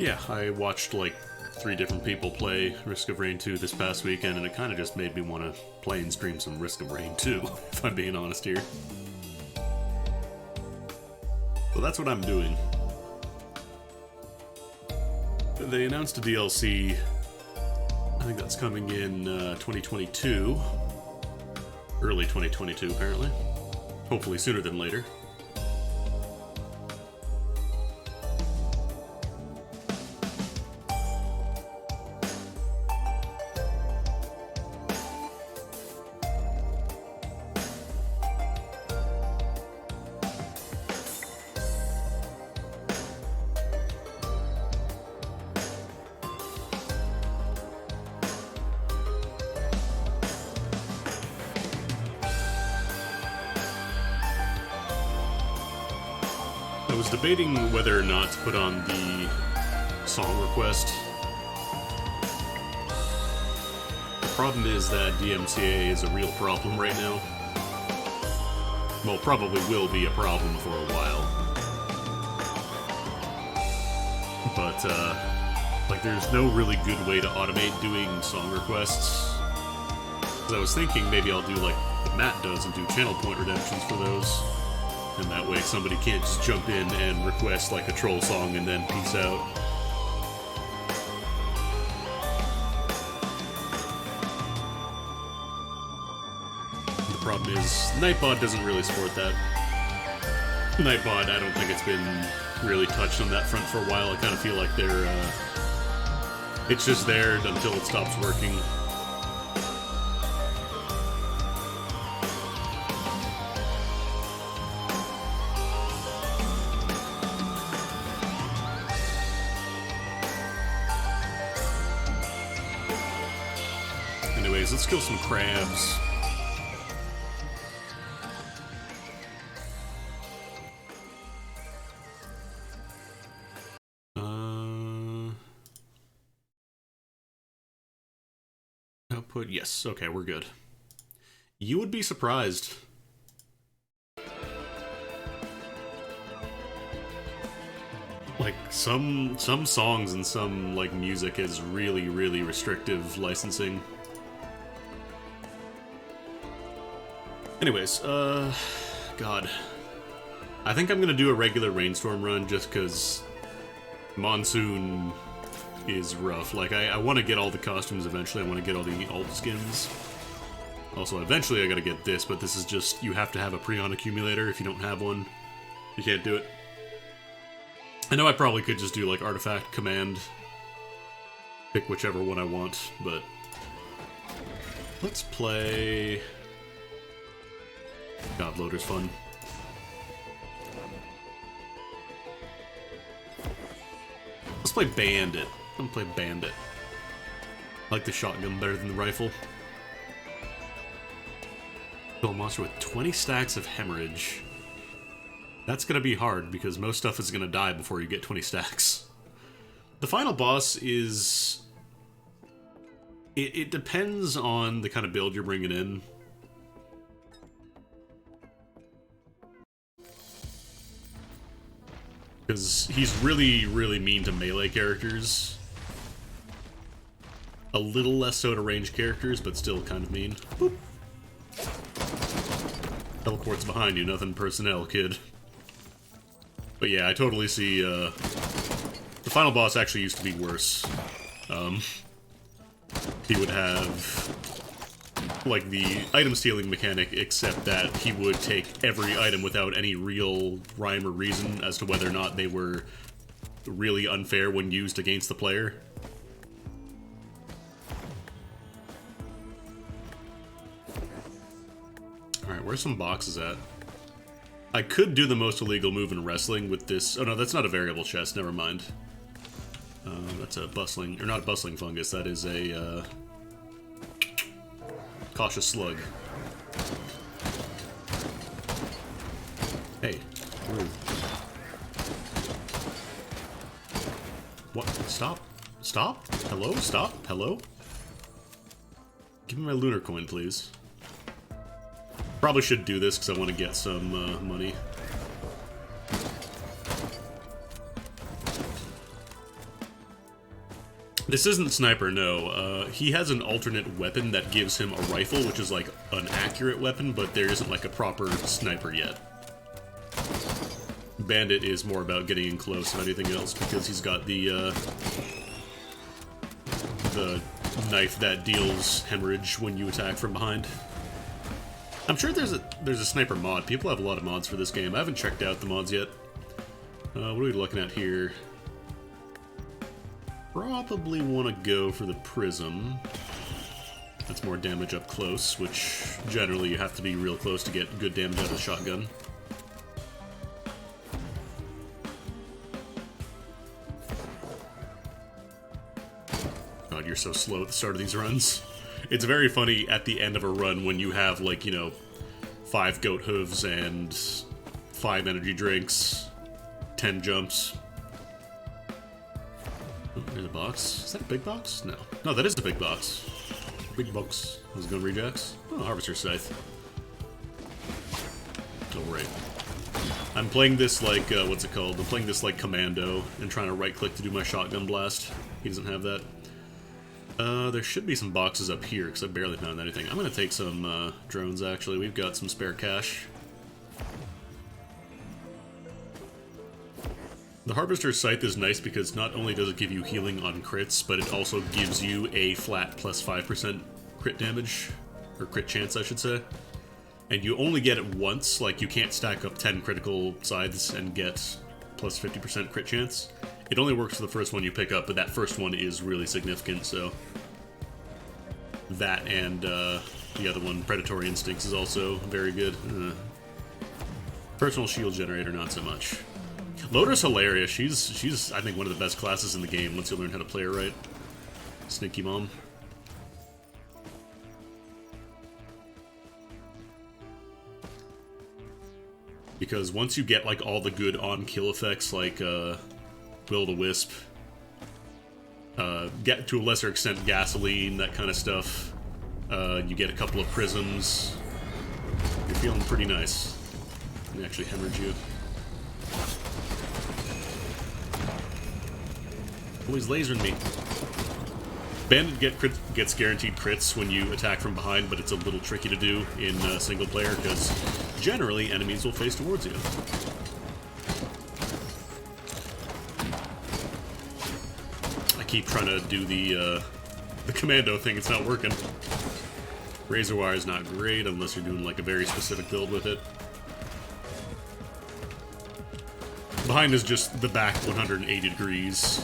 Yeah, I watched like 3 different people play Risk of Rain 2 this past weekend, and it kind of just made me want to play and stream some Risk of Rain 2, if I'm being honest here. So that's what I'm doing. They announced a DLC, I think that's coming in 2022. Early 2022, apparently. Hopefully sooner than later. I was debating whether or not to put on the song request. The problem is that DMCA is a real problem right now. Well, probably will be a problem for a while. But, like, there's no really good way to automate doing song requests. Because I was thinking maybe I'll do like what Matt does and do channel point redemptions for those. And that way somebody can't just jump in and request like a troll song and then peace out. The problem is, Nightbot doesn't really support that. Nightbot, I don't think it's been really touched on that front for a while. I kind of feel like they're, it's just there until it stops working. Anyways, let's kill some crabs. Output, yes. Okay, we're good. You would be surprised. Like, some songs and some, like, music is really, really restrictive licensing. Anyways, God. I think I'm gonna do a regular Rainstorm run just because Monsoon is rough. Like, I want to get all the costumes eventually. I want to get all the alt skins. Also, eventually I gotta get this, but this is just, you have to have a Prion accumulator. If you don't have one, you can't do it. I know I probably could just do, like, Artifact Command. Pick whichever one I want, but let's play... God, Loader's fun. Let's play Bandit. I'm gonna play Bandit. I like the shotgun better than the rifle. Kill a monster with 20 stacks of hemorrhage. That's gonna be hard because most stuff is gonna die before you get 20 stacks. The final boss is... It depends on the kind of build you're bringing in. Because he's really, really mean to melee characters. A little less so to ranged characters, but still kind of mean. Boop. Teleport's behind you, nothing personnel, kid. But yeah, I totally see, the final boss actually used to be worse. He would have, like, the item stealing mechanic, except that he would take every item without any real rhyme or reason as to whether or not they were really unfair when used against the player. Alright, where's some boxes at? I could do the most illegal move in wrestling with this... Oh no, that's not a variable chest, never mind. That's a bustling... Or not a bustling fungus, that is a, cautious slug. Hey. Ooh. What? Stop? Stop? Hello? Stop? Hello? Give me my lunar coin, please. Probably should do this because I want to get some money. This isn't Sniper, no. He has an alternate weapon that gives him a rifle, which is like an accurate weapon, but there isn't like a proper Sniper yet. Bandit is more about getting in close than anything else, because he's got the knife that deals hemorrhage when you attack from behind. I'm sure there's a Sniper mod. People have a lot of mods for this game. I haven't checked out the mods yet. What are we looking at here? Probably want to go for the Prism. That's more damage up close, which generally you have to be real close to get good damage out of the shotgun. God, you're so slow at the start of these runs. It's very funny at the end of a run when you have, like, you know, 5 goat hooves and 5 energy drinks, 10 jumps. Oh, there's a box. Is that a big box? No. No, that is a big box. Big box. I was going rejects. Oh, Harvester Scythe. Oh, right. I'm playing this like, what's it called? I'm playing this like Commando and trying to right-click to do my shotgun blast. He doesn't have that. There should be some boxes up here, because I barely found anything. I'm going to take some drones, actually. We've got some spare cash. The Harvester's Scythe is nice because not only does it give you healing on crits, but it also gives you a flat plus 5% crit damage, or crit chance, I should say. And you only get it once, like you can't stack up 10 critical scythes and get plus 50% crit chance. It only works for the first one you pick up, but that first one is really significant, so... That and the other one, Predatory Instincts, is also very good. Personal Shield Generator, not so much. Loader's hilarious. She's I think, one of the best classes in the game once you learn how to play her right. Sneaky Mom. Because once you get, like, all the good on-kill effects, like, Will-o-the-Wisp, get to a lesser extent Gasoline, that kind of stuff, you get a couple of prisms, you're feeling pretty nice. Let me actually hemorrhage you. Oh, he's lasering me. Bandit gets guaranteed crits when you attack from behind, but it's a little tricky to do in single player, because generally enemies will face towards you. I keep trying to do the commando thing, it's not working. Razor wire is not great unless you're doing like a very specific build with it. Behind is just the back 180 degrees.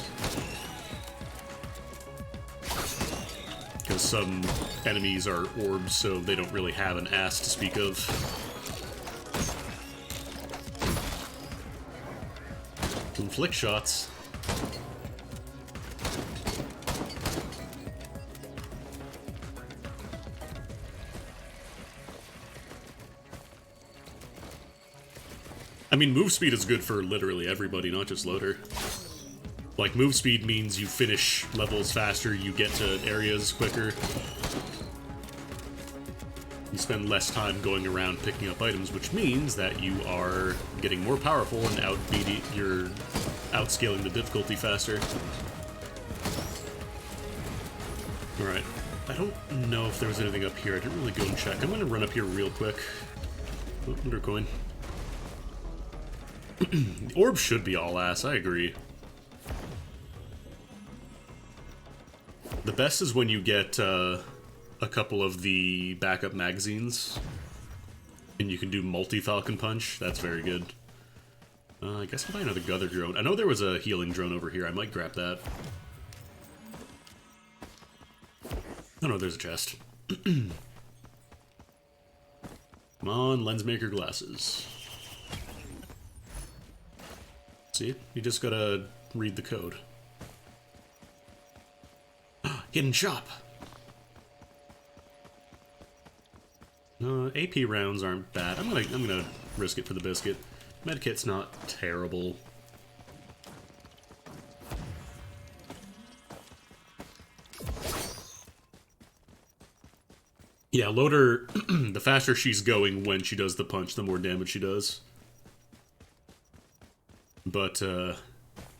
Because some enemies are orbs, so they don't really have an ass to speak of. Some flick shots. I mean, move speed is good for literally everybody, not just Loader. Like, move speed means you finish levels faster, you get to areas quicker. You spend less time going around picking up items, which means that you are getting more powerful and you're outscaling the difficulty faster. Alright, I don't know if there was anything up here. I didn't really go and check. I'm gonna run up here real quick. Oh, Undercoin. The orb should be all ass, I agree. The best is when you get a couple of the backup magazines, and you can do multi-Falcon Punch. That's very good. I guess I'll buy another Guther drone. I know there was a healing drone over here. I might grab that. Oh no, there's a chest. Come on, Lensmaker glasses. See? You just gotta read the code. Hidden shop! AP rounds aren't bad. I'm gonna risk it for the biscuit. Medkit's not terrible. Yeah, Loader, the faster she's going when she does the punch, the more damage she does. But,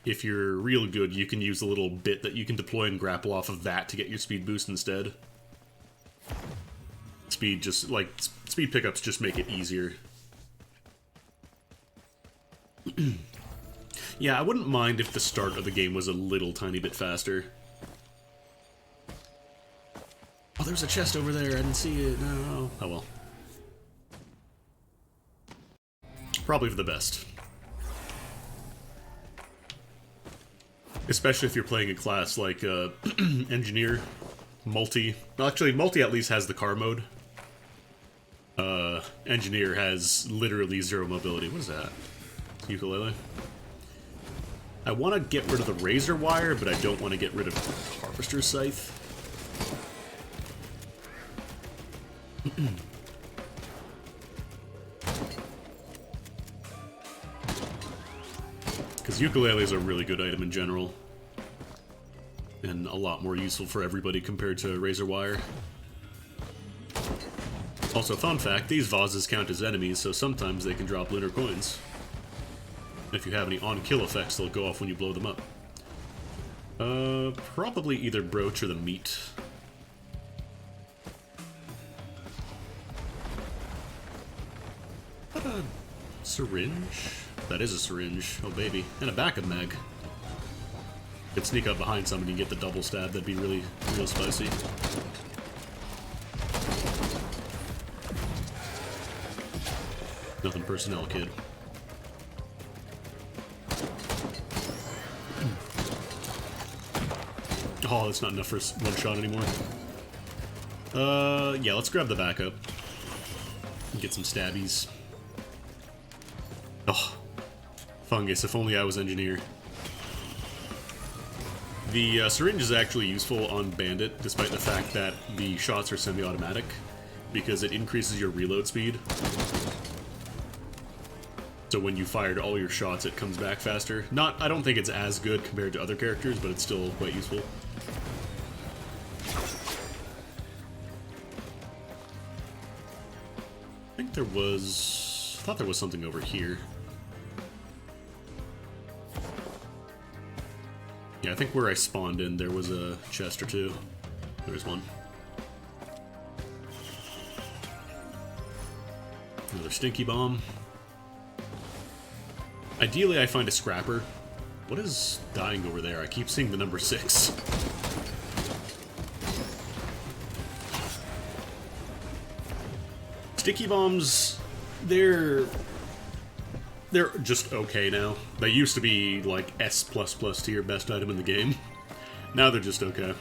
if you're real good, you can use a little bit that you can deploy and grapple off of that to get your speed boost instead. Speed pickups just make it easier. Yeah, I wouldn't mind if the start of the game was a little tiny bit faster. Oh, there's a chest over there. I didn't see it. No. Oh well. Probably for the best. Especially if you're playing a class like Engineer, Multi. Well, actually, Multi at least has the car mode. Engineer has literally zero mobility. What is that? Ukulele? I want to get rid of the Razor Wire, but I don't want to get rid of Harvester's Scythe. Because ukulele is a really good item in general. And a lot more useful for everybody compared to Razor Wire. Also, fun fact, these vases count as enemies, so sometimes they can drop lunar coins. If you have any on-kill effects, they'll go off when you blow them up. Probably either Brooch or the meat. Syringe? That is a syringe. Oh, baby. And a backup mag. Could sneak up behind somebody and get the double stab. That'd be really, real spicy. Nothing personnel, kid. Oh, that's not enough for one shot anymore. Yeah, let's grab the backup. And get some stabbies. Oh, fungus, if only I was engineer. The syringe is actually useful on Bandit, despite the fact that the shots are semi-automatic, because it increases your reload speed. So when you fired all your shots, it comes back faster. I don't think it's as good compared to other characters, but it's still quite useful. I thought there was something over here. Yeah, I think where I spawned in, there was a chest or two. There's one. Another stinky bomb. Ideally, I find a scrapper. What is dying over there? I keep seeing the number 6. Sticky bombs, they're just okay now. They used to be like S++ tier best item in the game. Now they're just okay.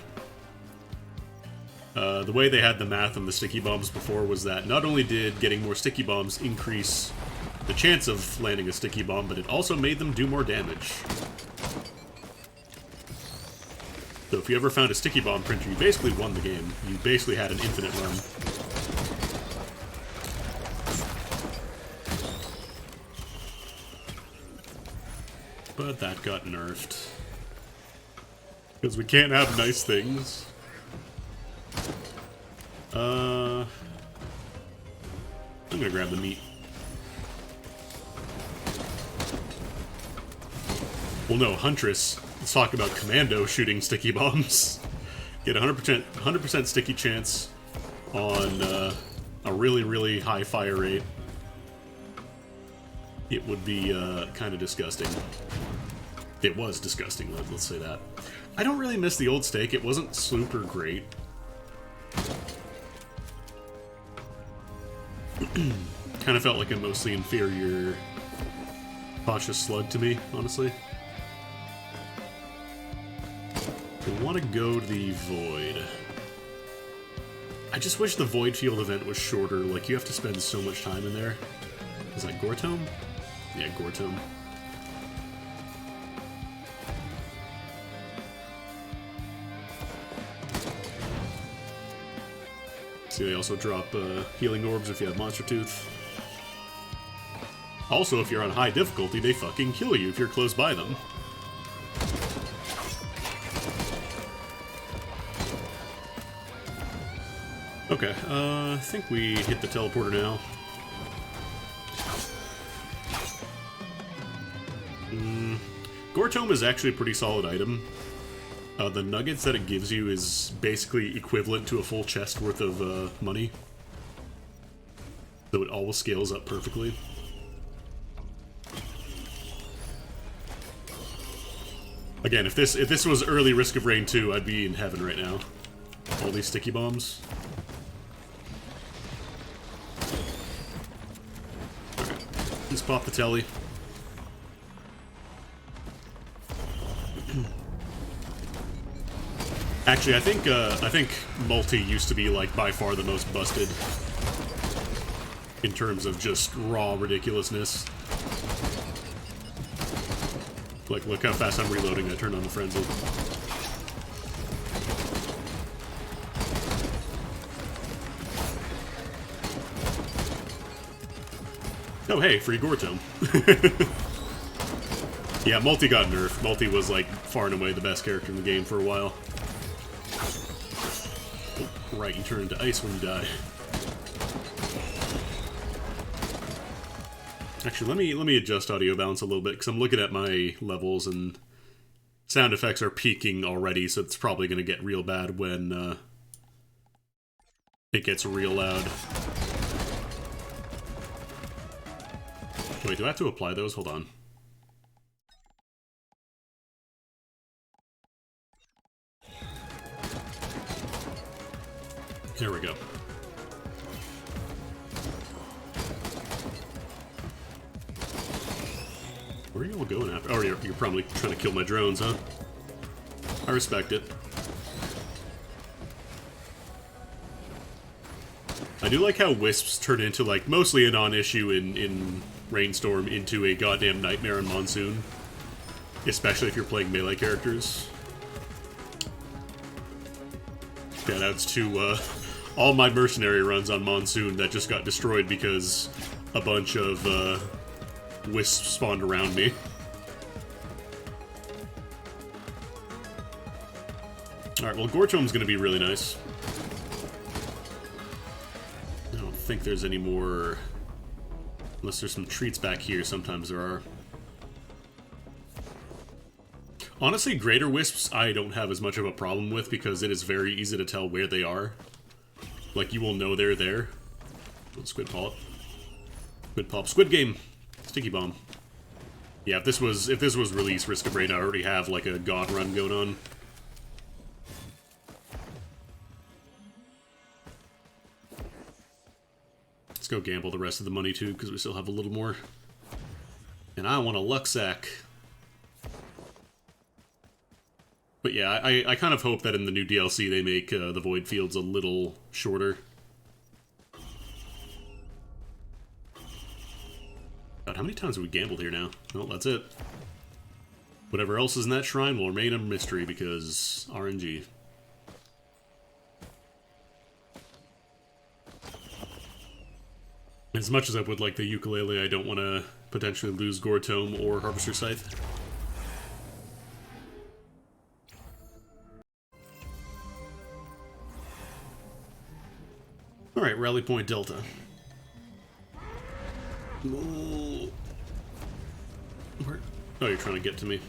The way they had the math on the sticky bombs before was that not only did getting more sticky bombs increase the chance of landing a sticky bomb, but it also made them do more damage. So if you ever found a sticky bomb printer, you basically won the game. You basically had an infinite run. But that got nerfed. Because we can't have nice things. I'm gonna grab the meat. Well, no, Huntress. Let's talk about Commando shooting sticky bombs. Get 100% sticky chance on a really, really high fire rate. It would be kind of disgusting. It was disgusting, let's say that. I don't really miss the old steak. It wasn't super great. Kind of felt like a mostly inferior Cautious Slug to me, honestly. I want to go to the Void. I just wish the Void Field event was shorter. Like, you have to spend so much time in there. Is that Gortome? Yeah, Gortome. See, they also drop healing orbs if you have Monster Tooth. Also, if you're on high difficulty, they fucking kill you if you're close by them. Okay, I think we hit the teleporter now. Gortome is actually a pretty solid item. The nuggets that it gives you is basically equivalent to a full chest worth of money. So it always scales up perfectly. Again, if this was early Risk of Rain 2, I'd be in heaven right now. All these sticky bombs. Alright, let's pop the telly. Actually, I think multi used to be like by far the most busted in terms of just raw ridiculousness. Like, look how fast I'm reloading. I turned on the frenzy. Oh, hey, free Gortome. Yeah, multi got nerfed. Multi was like far and away the best character in the game for a while. Right, you turn into ice when you die. Actually, let me adjust audio balance a little bit, because I'm looking at my levels and sound effects are peaking already, so it's probably going to get real bad when it gets real loud. Wait, do I have to apply those? Hold on. There we go. Where are you all going after? Oh, you're probably trying to kill my drones, huh? I respect it. I do like how Wisps turn into, like, mostly a non-issue in Rainstorm into a goddamn nightmare in Monsoon. Especially if you're playing melee characters. Shoutouts to, all my mercenary runs on Monsoon that just got destroyed because a bunch of, Wisps spawned around me. Alright, well, Gortome's gonna be really nice. I don't think there's any more... Unless there's some treats back here, sometimes there are. Honestly, Greater Wisps I don't have as much of a problem with because it is very easy to tell where they are. Like, you will know they're there. Oh, Squid Polyp. Squid Polyp. Squid Game! Sticky Bomb. Yeah, if this was released Risk of Rain, I already have like a god run going on. Let's go gamble the rest of the money too, because we still have a little more. And I want a luck sack. But yeah, I kind of hope that in the new DLC they make the Void Fields a little shorter. God, how many times have we gambled here now? Well, that's it. Whatever else is in that shrine will remain a mystery because RNG. As much as I would like the ukulele, I don't want to potentially lose Gortome or Harvester Scythe. Alright, Rally Point Delta. Where? Oh, you're trying to get to me.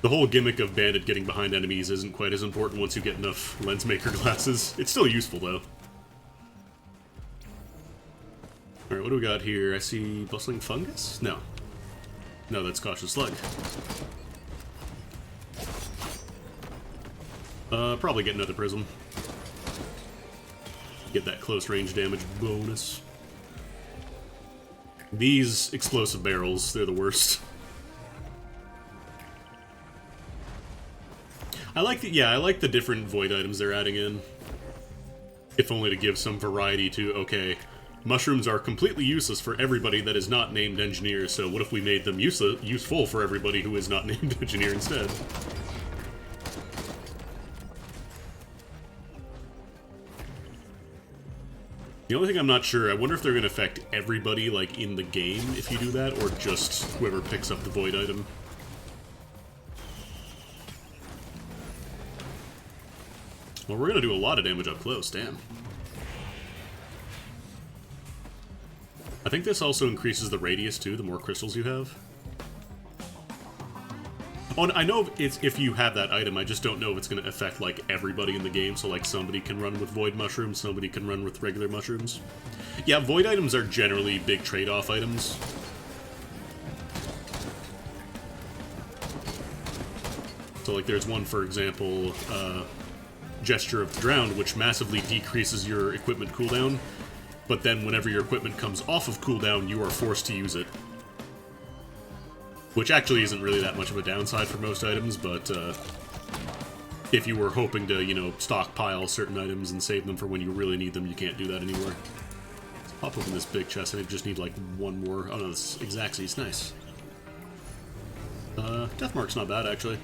The whole gimmick of Bandit getting behind enemies isn't quite as important once you get enough Lensmaker glasses. It's still useful, though. Alright, what do we got here? I see Bustling Fungus? No. No, that's Cautious Slug. Probably get another Prism. Get that close range damage bonus. These explosive barrels, they're the worst. I like the different void items they're adding in. If only to give some variety to, okay, mushrooms are completely useless for everybody that is not named engineer, so what if we made them useful for everybody who is not named engineer instead? The only thing I'm not sure, I wonder if they're going to affect everybody, like, in the game if you do that, or just whoever picks up the void item. Well, we're going to do a lot of damage up close, damn. I think this also increases the radius, too, the more crystals you have. Oh, I know it's if you have that item, I just don't know if it's going to affect, like, everybody in the game. So, like, somebody can run with Void Mushrooms, somebody can run with regular mushrooms. Yeah, Void items are generally big trade-off items. So, like, there's one, for example, Gesture of the Drowned, which massively decreases your equipment cooldown. But then whenever your equipment comes off of cooldown, you are forced to use it. Which actually isn't really that much of a downside for most items, but if you were hoping to, you know, stockpile certain items and save them for when you really need them, you can't do that anymore. Let's pop open this big chest. I just need, like, one more. Oh no, this is Xaxes. Nice. Deathmark's not bad, actually.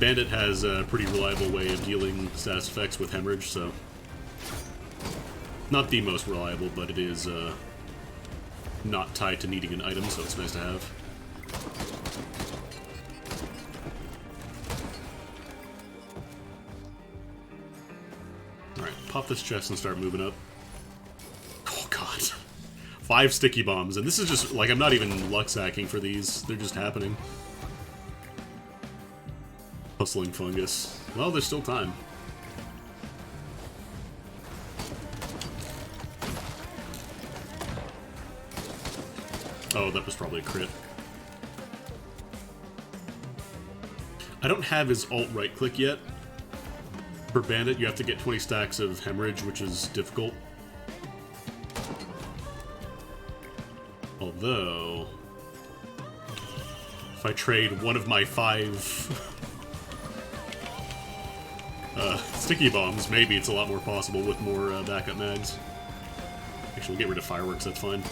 Bandit has a pretty reliable way of dealing status effects with Hemorrhage, so... Not the most reliable, but it is, not tied to needing an item, so it's nice to have. Alright, pop this chest and start moving up. Oh god. 5 sticky bombs, and this is just, like, I'm not even luck sacking for these, they're just happening. Hustling fungus. Well, there's still time. Oh, that was probably a crit. I don't have his alt right-click yet. For Bandit, you have to get 20 stacks of Hemorrhage, which is difficult. Although... if I trade one of my 5... sticky bombs, maybe it's a lot more possible with more backup mags. Actually, we'll get rid of fireworks, that's fine.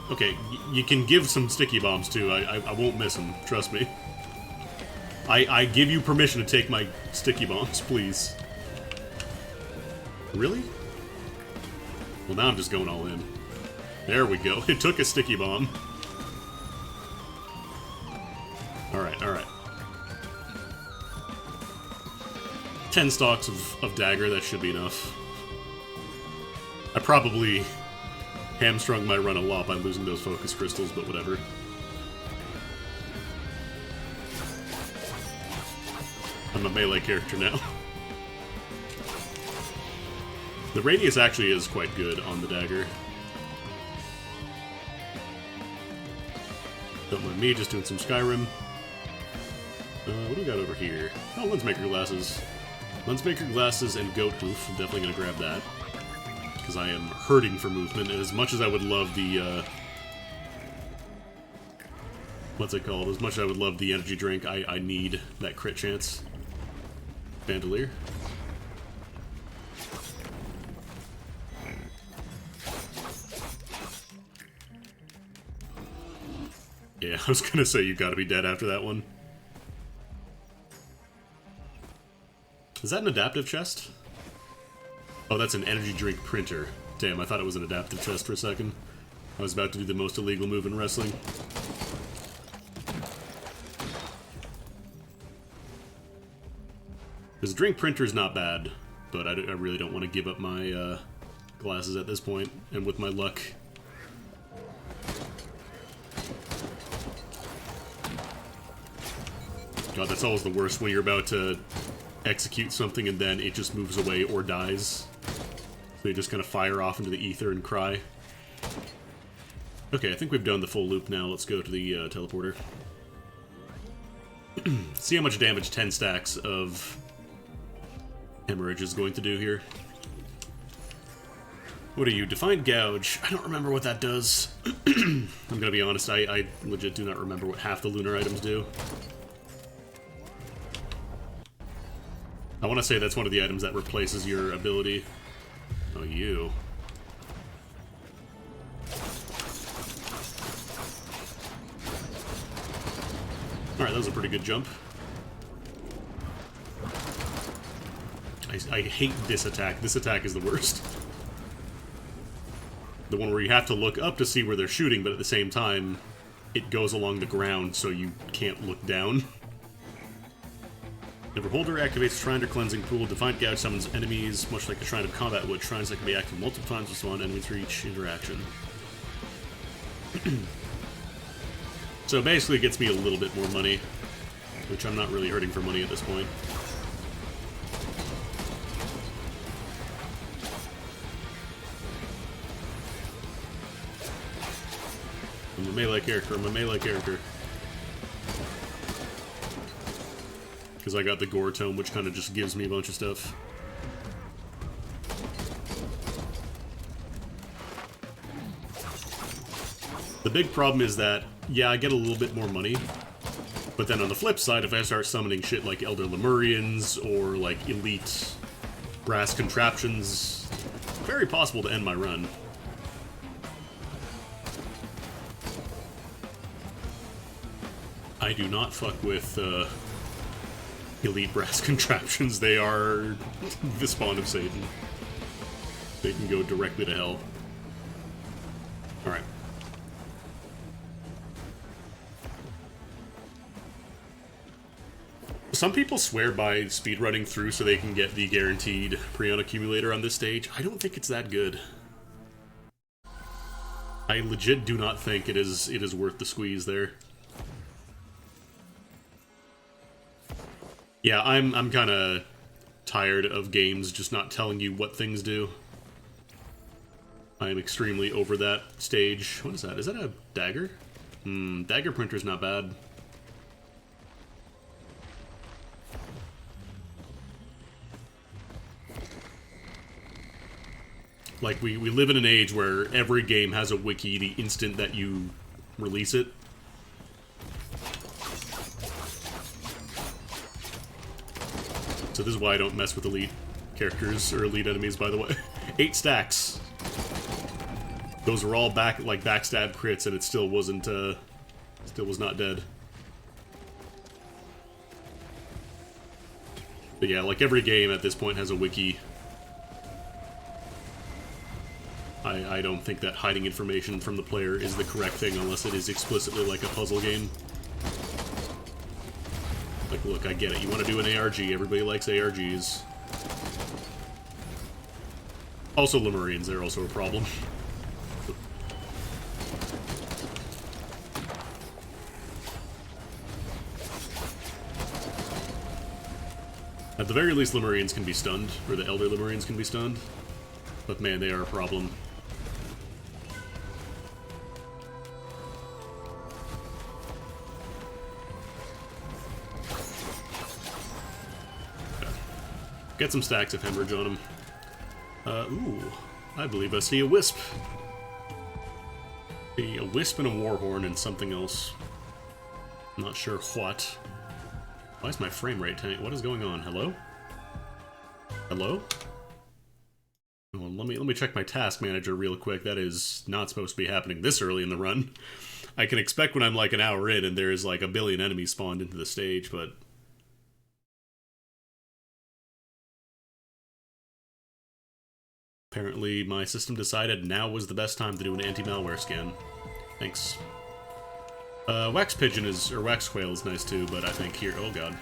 Okay, you can give some sticky bombs too. I won't miss them, trust me. I give you permission to take my sticky bombs, please. Really? Well, now I'm just going all in. There we go. It took a sticky bomb. Alright, alright. 10 stalks of dagger, that should be enough. I probably hamstrung my run a lot by losing those focus crystals, but whatever. I'm a melee character now. The radius actually is quite good on the dagger. Don't mind me, just doing some Skyrim. What do we got over here? Oh, Lensmaker glasses. Lensmaker glasses and goat hoof. I'm definitely gonna grab that. Because I am hurting for movement, and as much as I would love the, what's it called? As much as I would love the energy drink, I need that crit chance. Bandolier. Yeah, I was gonna say you gotta be dead after that one. Is that an adaptive chest? Oh, that's an energy drink printer. Damn, I thought it was an adaptive chest for a second. I was about to do the most illegal move in wrestling. This drink printer's not bad, but I really don't want to give up my glasses at this point, and with my luck. God, that's always the worst when you're about to execute something and then it just moves away or dies. So you just kind of fire off into the ether and cry. Okay, I think we've done the full loop now. Let's go to the teleporter. See how much damage 10 stacks of Hemorrhage is going to do here. What are you? Defined Gouge. I don't remember what that does. I'm gonna be honest, I legit do not remember what half the lunar items do. I want to say that's one of the items that replaces your ability. Oh, you. Alright, that was a pretty good jump. I hate this attack. This attack is the worst. The one where you have to look up to see where they're shooting, but at the same time, it goes along the ground so you can't look down. The Beholder activates Shrine or Cleansing Pool. Defiant Gouge summons enemies, much like a Shrine of Combat would. Shrines that can be active multiple times with spawn enemies for each interaction. So basically it gets me a little bit more money, which I'm not really hurting for money at this point. I'm a melee character, I'm a melee character. Because I got the Gore Tome, which kind of just gives me a bunch of stuff. The big problem is that, yeah, I get a little bit more money, but then on the flip side, if I start summoning shit like Elder Lemurians or like elite brass contraptions, very possible to end my run. I do not fuck with elite brass contraptions. They are the spawn of Satan. They can go directly to hell. Alright. Some people swear by speedrunning through so they can get the guaranteed Prion accumulator on this stage. I don't think it's that good. I legit do not think it is worth the squeeze there. Yeah, I'm kind of tired of games just not telling you what things do. I am extremely over that stage. What is that? Is that a dagger? Dagger printer's not bad. Like, we live in an age where every game has a wiki the instant that you release it. So this is why I don't mess with elite characters or elite enemies, by the way. 8 stacks. Those were all backstab crits, and it still wasn't, still was not dead. But yeah, like every game at this point has a wiki. I don't think that hiding information from the player is the correct thing unless it is explicitly like a puzzle game. Like, look, I get it. You want to do an ARG. Everybody likes ARGs. Also, Lemurians, they're also a problem. At the very least, Lemurians can be stunned, or the Elder Lemurians can be stunned. But man, they are a problem. Get some stacks of hemorrhage on him. Ooh, I believe I see a wisp. A wisp and a warhorn and something else. I'm not sure what. Why is my frame rate tank? What is going on? Hello? Hello? Well, let me check my task manager real quick. That is not supposed to be happening this early in the run. I can expect when I'm like an hour in and there's like a billion enemies spawned into the stage, but apparently my system decided now was the best time to do an anti-malware scan. Thanks. Wax Pigeon is, or Wax Quail is nice too, but I think here, oh god.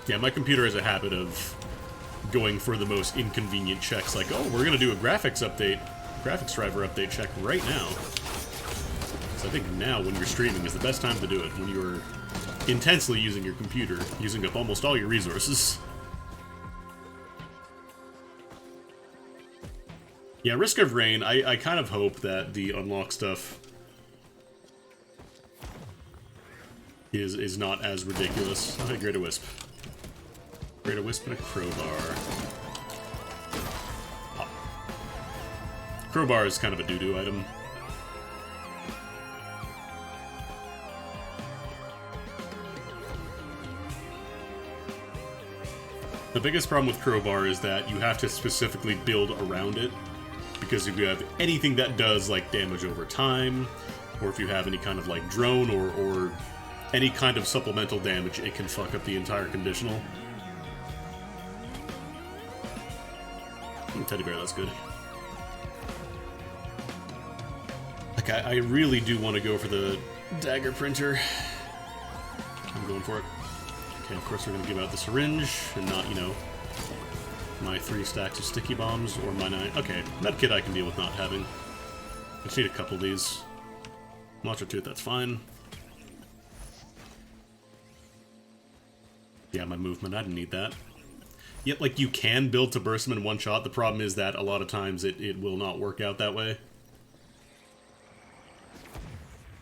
Yeah, my computer has a habit of going for the most inconvenient checks, like, oh, we're gonna do a graphics driver update check right now. So I think now, when you're streaming, is the best time to do it, when you're intensely using your computer, using up almost all your resources. Yeah, Risk of Rain, I kind of hope that the unlock stuff is not as ridiculous. Oh, hey, Greater Wisp. Greater Wisp and a Crowbar. Oh. Crowbar is kind of a doo-doo item. The biggest problem with Crowbar is that you have to specifically build around it. Because if you have anything that does, like, damage over time, or if you have any kind of, like, drone or any kind of supplemental damage, it can fuck up the entire conditional. Teddy bear, that's good. Like, I really do want to go for the dagger printer. I'm going for it. Okay, of course we're going to give out the syringe, and not, you know, my 3 stacks of sticky bombs, or my 9... Okay, medkit I can deal with not having. I just need a couple of these. Monster Tooth, that's fine. Yeah, my movement, I didn't need that. Yet, like, you can build to burst them in one shot. The problem is that a lot of times it will not work out that way.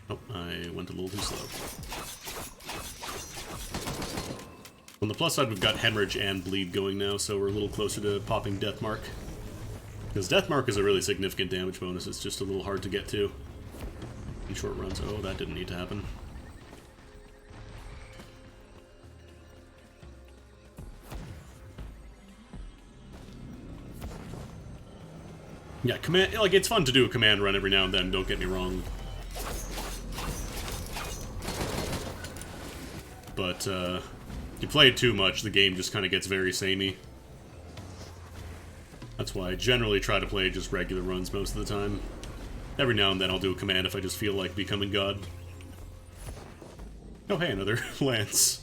Oh, I went a little too slow. On the plus side, we've got Hemorrhage and Bleed going now, so we're a little closer to popping Deathmark. Because Deathmark is a really significant damage bonus, it's just a little hard to get to in short runs. Oh, that didn't need to happen. Yeah, command, like, it's fun to do a command run every now and then, don't get me wrong. But, you play it too much, the game just kind of gets very samey. That's why I generally try to play just regular runs most of the time. Every now and then I'll do a command if I just feel like becoming God. Oh hey, another lance.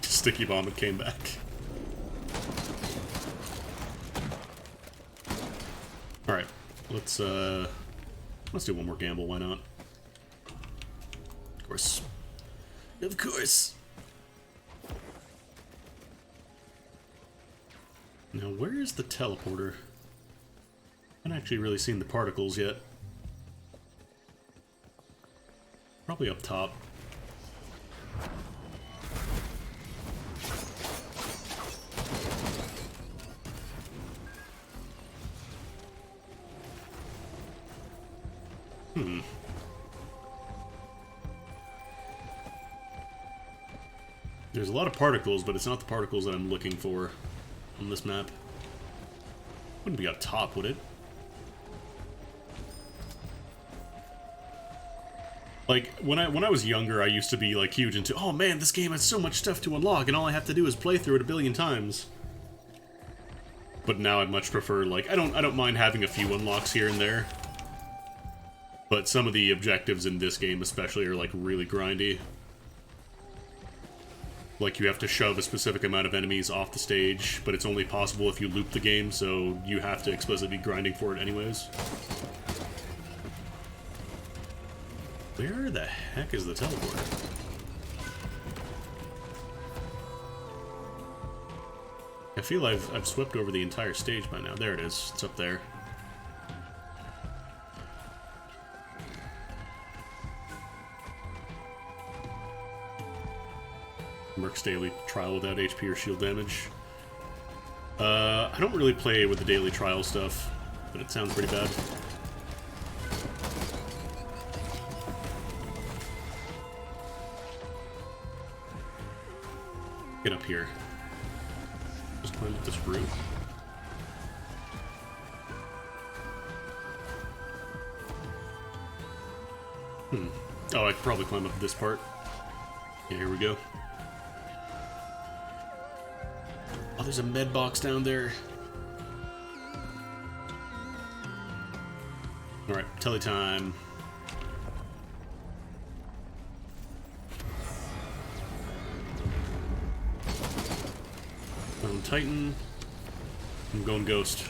Sticky bomb, it came back. Alright, let's do one more gamble, why not? Of course. Of course! Now, where is the teleporter? I haven't actually really seen the particles yet. Probably up top. There's a lot of particles, but it's not the particles that I'm looking for on this map. Wouldn't be up top, would it? Like, when I was younger, I used to be, like, huge into, oh man, this game has so much stuff to unlock, and all I have to do is play through it a billion times. But now I'd much prefer, like, I don't mind having a few unlocks here and there. But some of the objectives in this game especially are, like, really grindy. Like, you have to shove a specific amount of enemies off the stage, but it's only possible if you loop the game, so you have to explicitly be grinding for it anyways. Where the heck is the teleporter? I feel I've swept over the entire stage by now. There it is. It's up there. Merc's daily trial without HP or shield damage. I don't really play with the daily trial stuff, but it sounds pretty bad. Get up here. Just climb up this roof. Oh, I could probably climb up this part. Yeah, here we go. Oh, there's a med box down there. Alright, telly time. Titan. I'm going Ghost.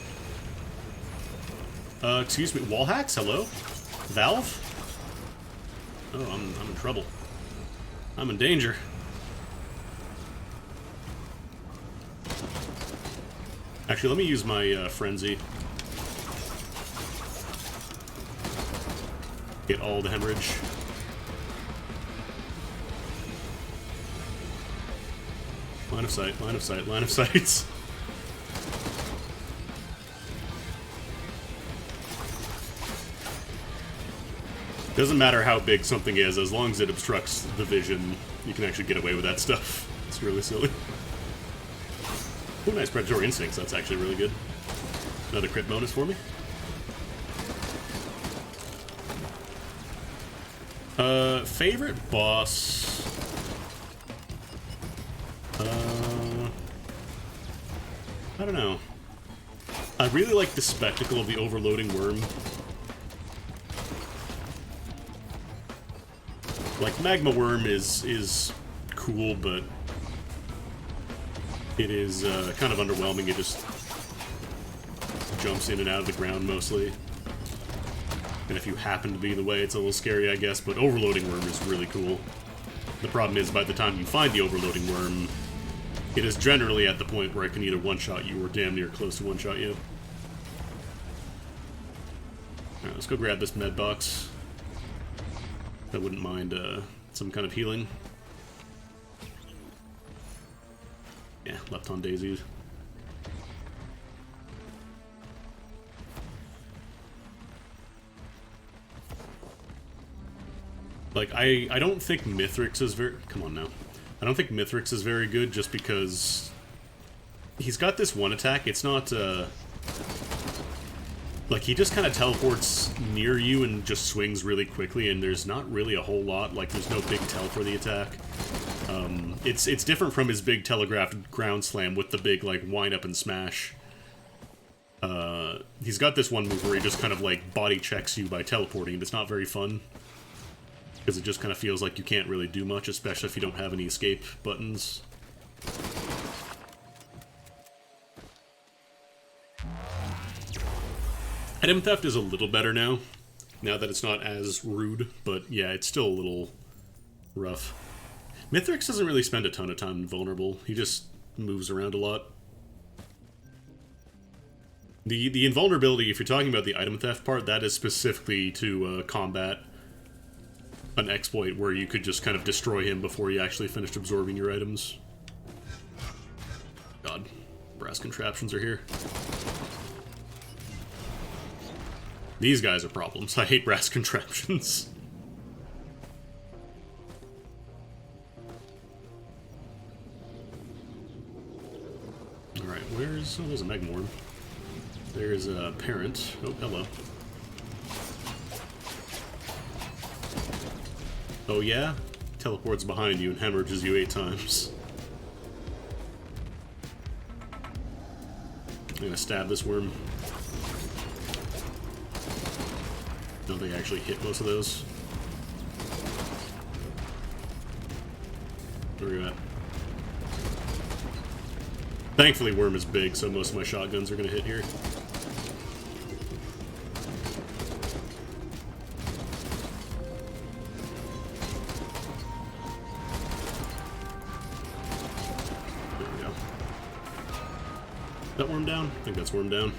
Excuse me, wall hacks? Hello? Valve? Oh, I'm in trouble. I'm in danger. Actually, let me use my Frenzy. Get all the hemorrhage. Line of sight, line of sight, line of sights. Doesn't matter how big something is, as long as it obstructs the vision, you can actually get away with that stuff. It's really silly. Oh, nice Predatory Instincts, that's actually really good. Another crit bonus for me. Favorite boss... I don't know. I really like the spectacle of the overloading worm. Like, Magma Worm is cool, but it is kind of underwhelming. It just jumps in and out of the ground mostly. And if you happen to be in the way, it's a little scary, I guess, but Overloading Worm is really cool. The problem is, by the time you find the Overloading Worm, it is generally at the point where it can either one-shot you or damn near close to one-shot you. Alright, let's go grab this med box. I wouldn't mind some kind of healing. Yeah, left on daisies. Like, I don't think Mithrix is very... Come on now. I don't think Mithrix is very good just because... He's got this one attack. It's not, like, he just kind of teleports near you and just swings really quickly, and there's not really a whole lot. Like, there's no big tell for the attack. It's different from his big telegraphed ground slam with the big, like, wind up and smash. He's got this one move where he just kind of, like, body checks you by teleporting, and it's not very fun. Because it just kind of feels like you can't really do much, especially if you don't have any escape buttons. Item theft is a little better now that it's not as rude, but yeah, it's still a little rough. Mithrix doesn't really spend a ton of time vulnerable. He just moves around a lot. The invulnerability, if you're talking about the item theft part, that is specifically to combat an exploit where you could just kind of destroy him before you actually finished absorbing your items. God, brass contraptions are here. These guys are problems. I hate brass contraptions. Alright, where's... Oh, there's a Megmorn. There's a parent. Oh, hello. Oh yeah? Teleports behind you and hemorrhages you 8 times. I'm gonna stab this worm. Don't think I actually hit most of those. Where are you at? Thankfully, worm is big, so most of my shotguns are gonna hit here. There we go. Is that worm down? I think that's worm down.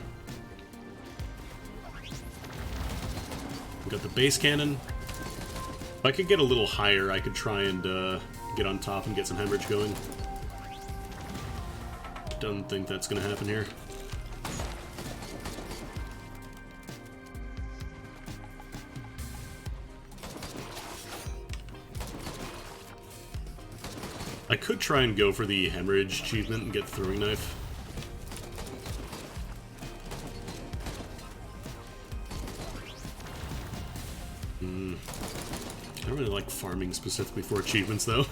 Got the base cannon. If I could get a little higher, I could try and get on top and get some hemorrhage going. Don't think that's gonna happen here. I could try and go for the hemorrhage achievement and get the throwing knife. I don't really like farming specifically for achievements, though.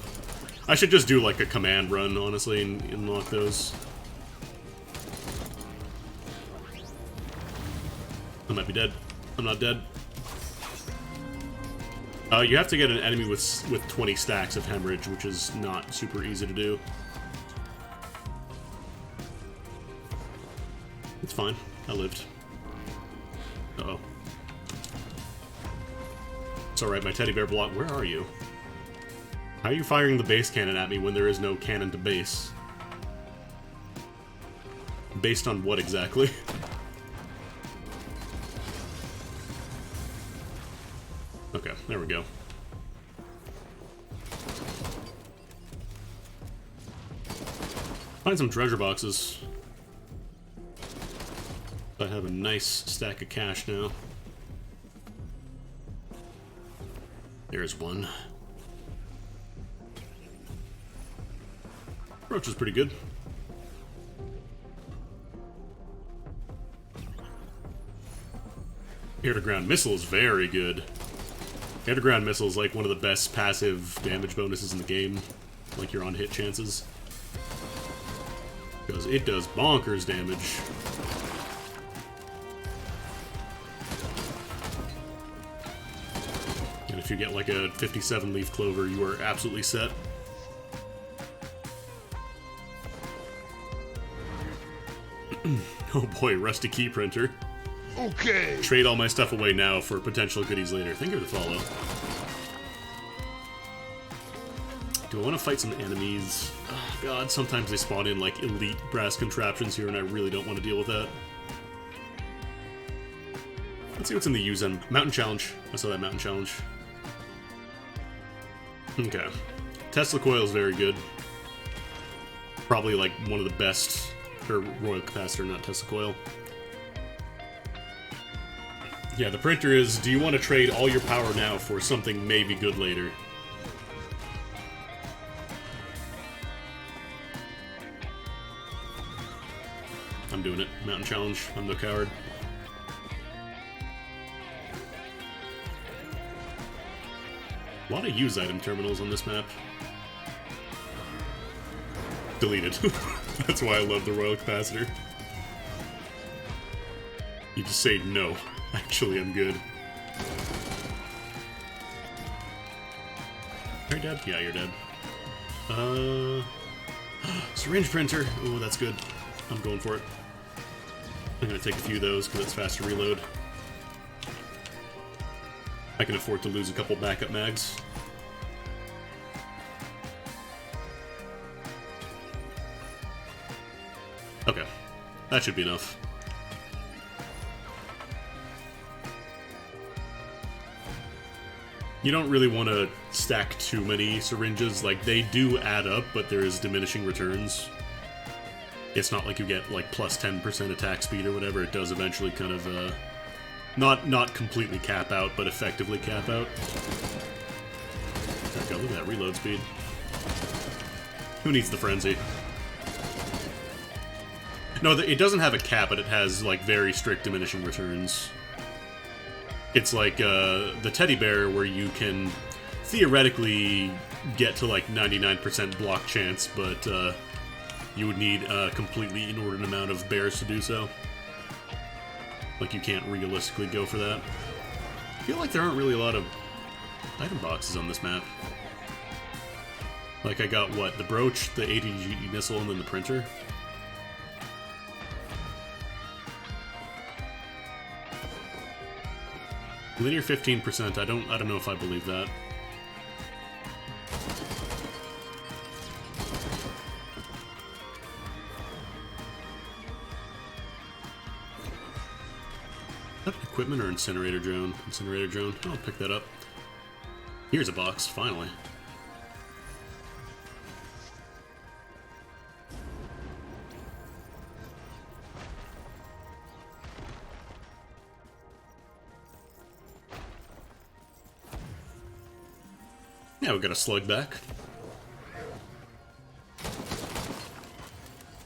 I should just do, like, a command run, honestly, and unlock those. I might be dead. I'm not dead. You have to get an enemy with 20 stacks of hemorrhage, which is not super easy to do. It's fine. I lived. Uh-oh. It's alright, my teddy bear block. Where are you? How are you firing the base cannon at me when there is no cannon to base? Based on what exactly? Okay, there we go. Find some treasure boxes. I have a nice stack of cash now. There's one. Roach is pretty good. Air-to-ground missile is very good. Air-to-ground missile is like one of the best passive damage bonuses in the game. Like your on-hit chances. because it does bonkers damage. And if you get like a 57 leaf clover, you are absolutely set. Oh boy, rusty key printer. Okay. Trade all my stuff away now for potential goodies later. Thank you for the follow. Do I want to fight some enemies? Oh god, sometimes they spawn in like elite brass contraptions here and I really don't want to deal with that. Let's see what's in the Uzen. Mountain Challenge. I saw that Mountain Challenge. Okay. Tesla Coil is very good. Probably like one of the best, or Royal Capacitor, not Tesla Coil. Yeah, the printer is, do you want to trade all your power now for something maybe good later? I'm doing it. Mountain Challenge. I'm no coward. A lot of use item terminals on this map. Deleted. That's why I love the Royal Capacitor. You just say no. Actually, I'm good. Are you dead? Yeah, you're dead. Syringe printer. Oh, that's good. I'm going for it. I'm gonna take a few of those because it's faster reload. I can afford to lose a couple backup mags. Okay, that should be enough. You don't really want to stack too many syringes. Like, they do add up, but there is diminishing returns. It's not like you get, like, plus 10% attack speed or whatever. It does eventually kind of, not completely cap out, but effectively cap out. There we go, look at that reload speed. Who needs the frenzy? No, it doesn't have a cap, but it has, like, very strict diminishing returns. It's like, the teddy bear where you can theoretically get to, like, 99% block chance, but, you would need a completely inordinate amount of bears to do so. Like, you can't realistically go for that. I feel like there aren't really a lot of item boxes on this map. Like, I got, what, the brooch, the ADG missile, and then the printer? Linear 15%, I don't know if I believe that. Is that an equipment or incinerator drone? Incinerator drone. I'll pick that up. Here's a box, finally. Yeah, we got a slug back.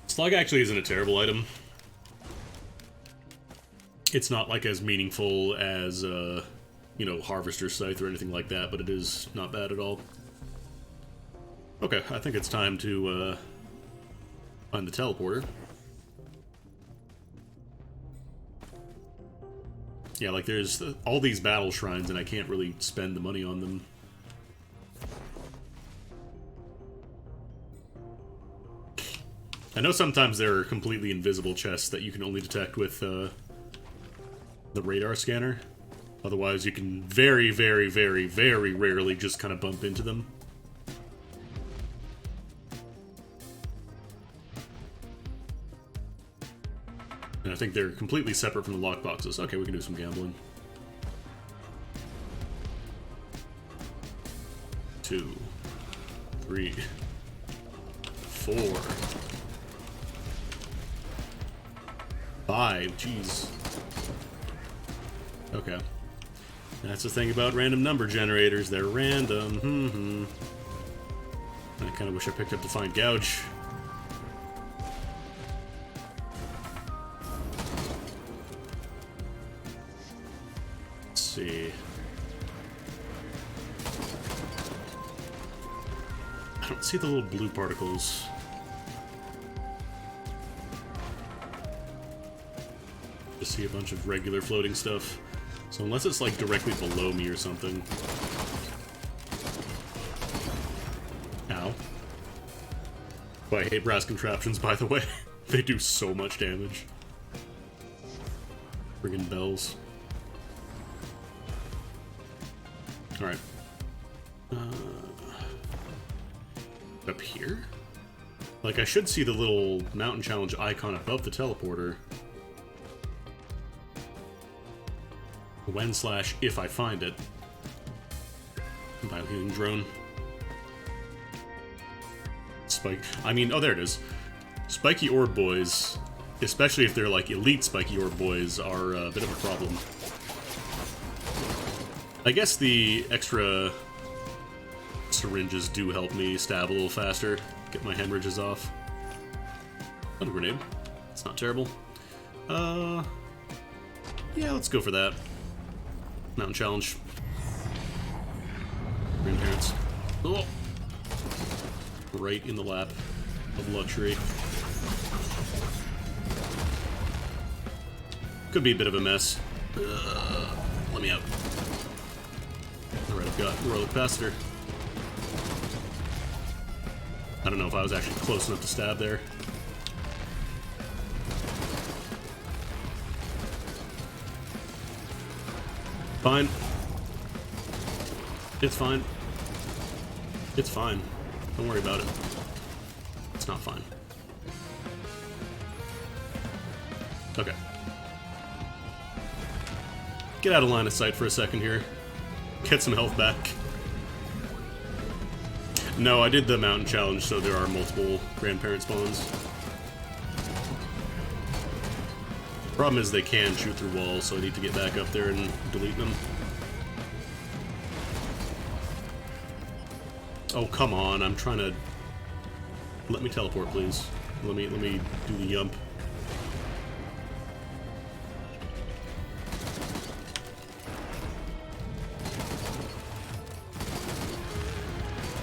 Slug actually isn't a terrible item. It's not, like, as meaningful as, you know, Harvester's Scythe or anything like that, but it is not bad at all. Okay, I think it's time to, find the teleporter. Yeah, like, there's all these battle shrines, and I can't really spend the money on them. I know sometimes there are completely invisible chests that you can only detect with, the radar scanner. Otherwise, you can very, very, very, very rarely just kind of bump into them. And I think they're completely separate from the lockboxes. Okay, we can do some gambling. 2, 3, 4, 5. Jeez. Okay. That's the thing about random number generators. They're random. I kind of wish I picked up the Find Gouge. Let's see. I don't see the little blue particles. Just see a bunch of regular floating stuff. So unless it's like directly below me or something. Ow. Oh, I hate brass contraptions, by the way. They do so much damage. Friggin' bells. Alright. Up here? Like, I should see the little mountain challenge icon above the teleporter. When/if I find it. Biohealing drone. Spike. I mean, oh, there it is. Spiky orb boys, especially if they're like elite spiky orb boys, are a bit of a problem. I guess the extra syringes do help me stab a little faster, get my hemorrhages off. Another grenade. It's not terrible. Yeah, let's go for that. Mountain challenge. Grandparents. Oh! Right in the lap of luxury. Could be a bit of a mess. Let me out. Alright, I've got Royal Capacitor. I don't know if I was actually close enough to stab there. Fine. It's fine. It's fine. Don't worry about it. It's not fine. Okay. Get out of line of sight for a second here. Get some health back. No, I did the mountain challenge, so there are multiple grandparent spawns. Problem is they can shoot through walls, so I need to get back up there and delete them. Oh, come on, I'm trying to... Let me teleport, please. Let me do the yump.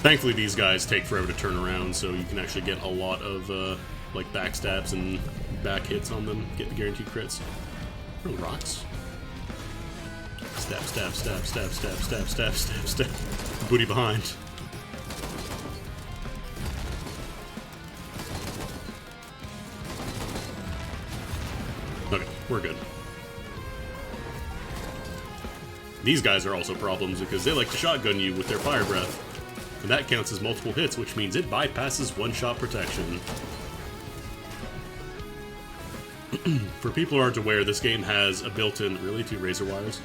Thankfully, these guys take forever to turn around, so you can actually get a lot of, like, backstabs and back hits on them, get the guaranteed crits. Oh, rocks. Stab, stab, stab, stab, stab, stab, stab, stab, stab. Booty behind. Okay, we're good. These guys are also problems because they like to shotgun you with their fire breath. And that counts as multiple hits, which means it bypasses one-shot protection. For people who aren't aware, this game has a built-in... Really? 2 razor wires?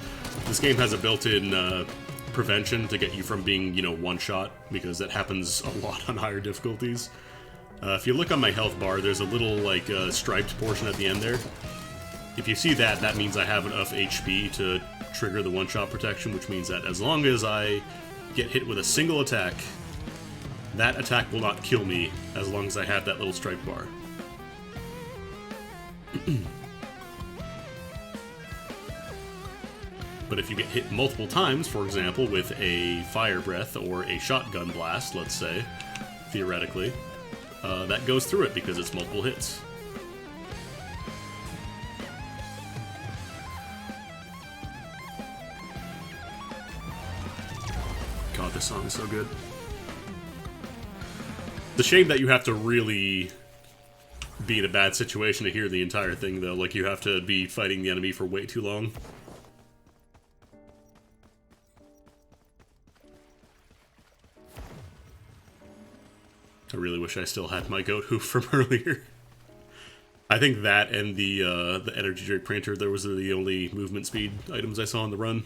This game has a built-in prevention to get you from being, you know, one-shot, because that happens a lot on higher difficulties. If you look on my health bar, there's a little, like, striped portion at the end there. If you see that, that means I have enough HP to trigger the one-shot protection, which means that as long as I get hit with a single attack, that attack will not kill me as long as I have that little strike bar. But if you get hit multiple times, for example, with a fire breath or a shotgun blast, let's say, theoretically, that goes through it because it's multiple hits. God, this song is so good. It's a shame that you have to really be in a bad situation to hear the entire thing, though. Like, you have to be fighting the enemy for way too long. I really wish I still had my goat hoof from earlier. I think that and the energy drink printer, there was the only movement speed items I saw on the run.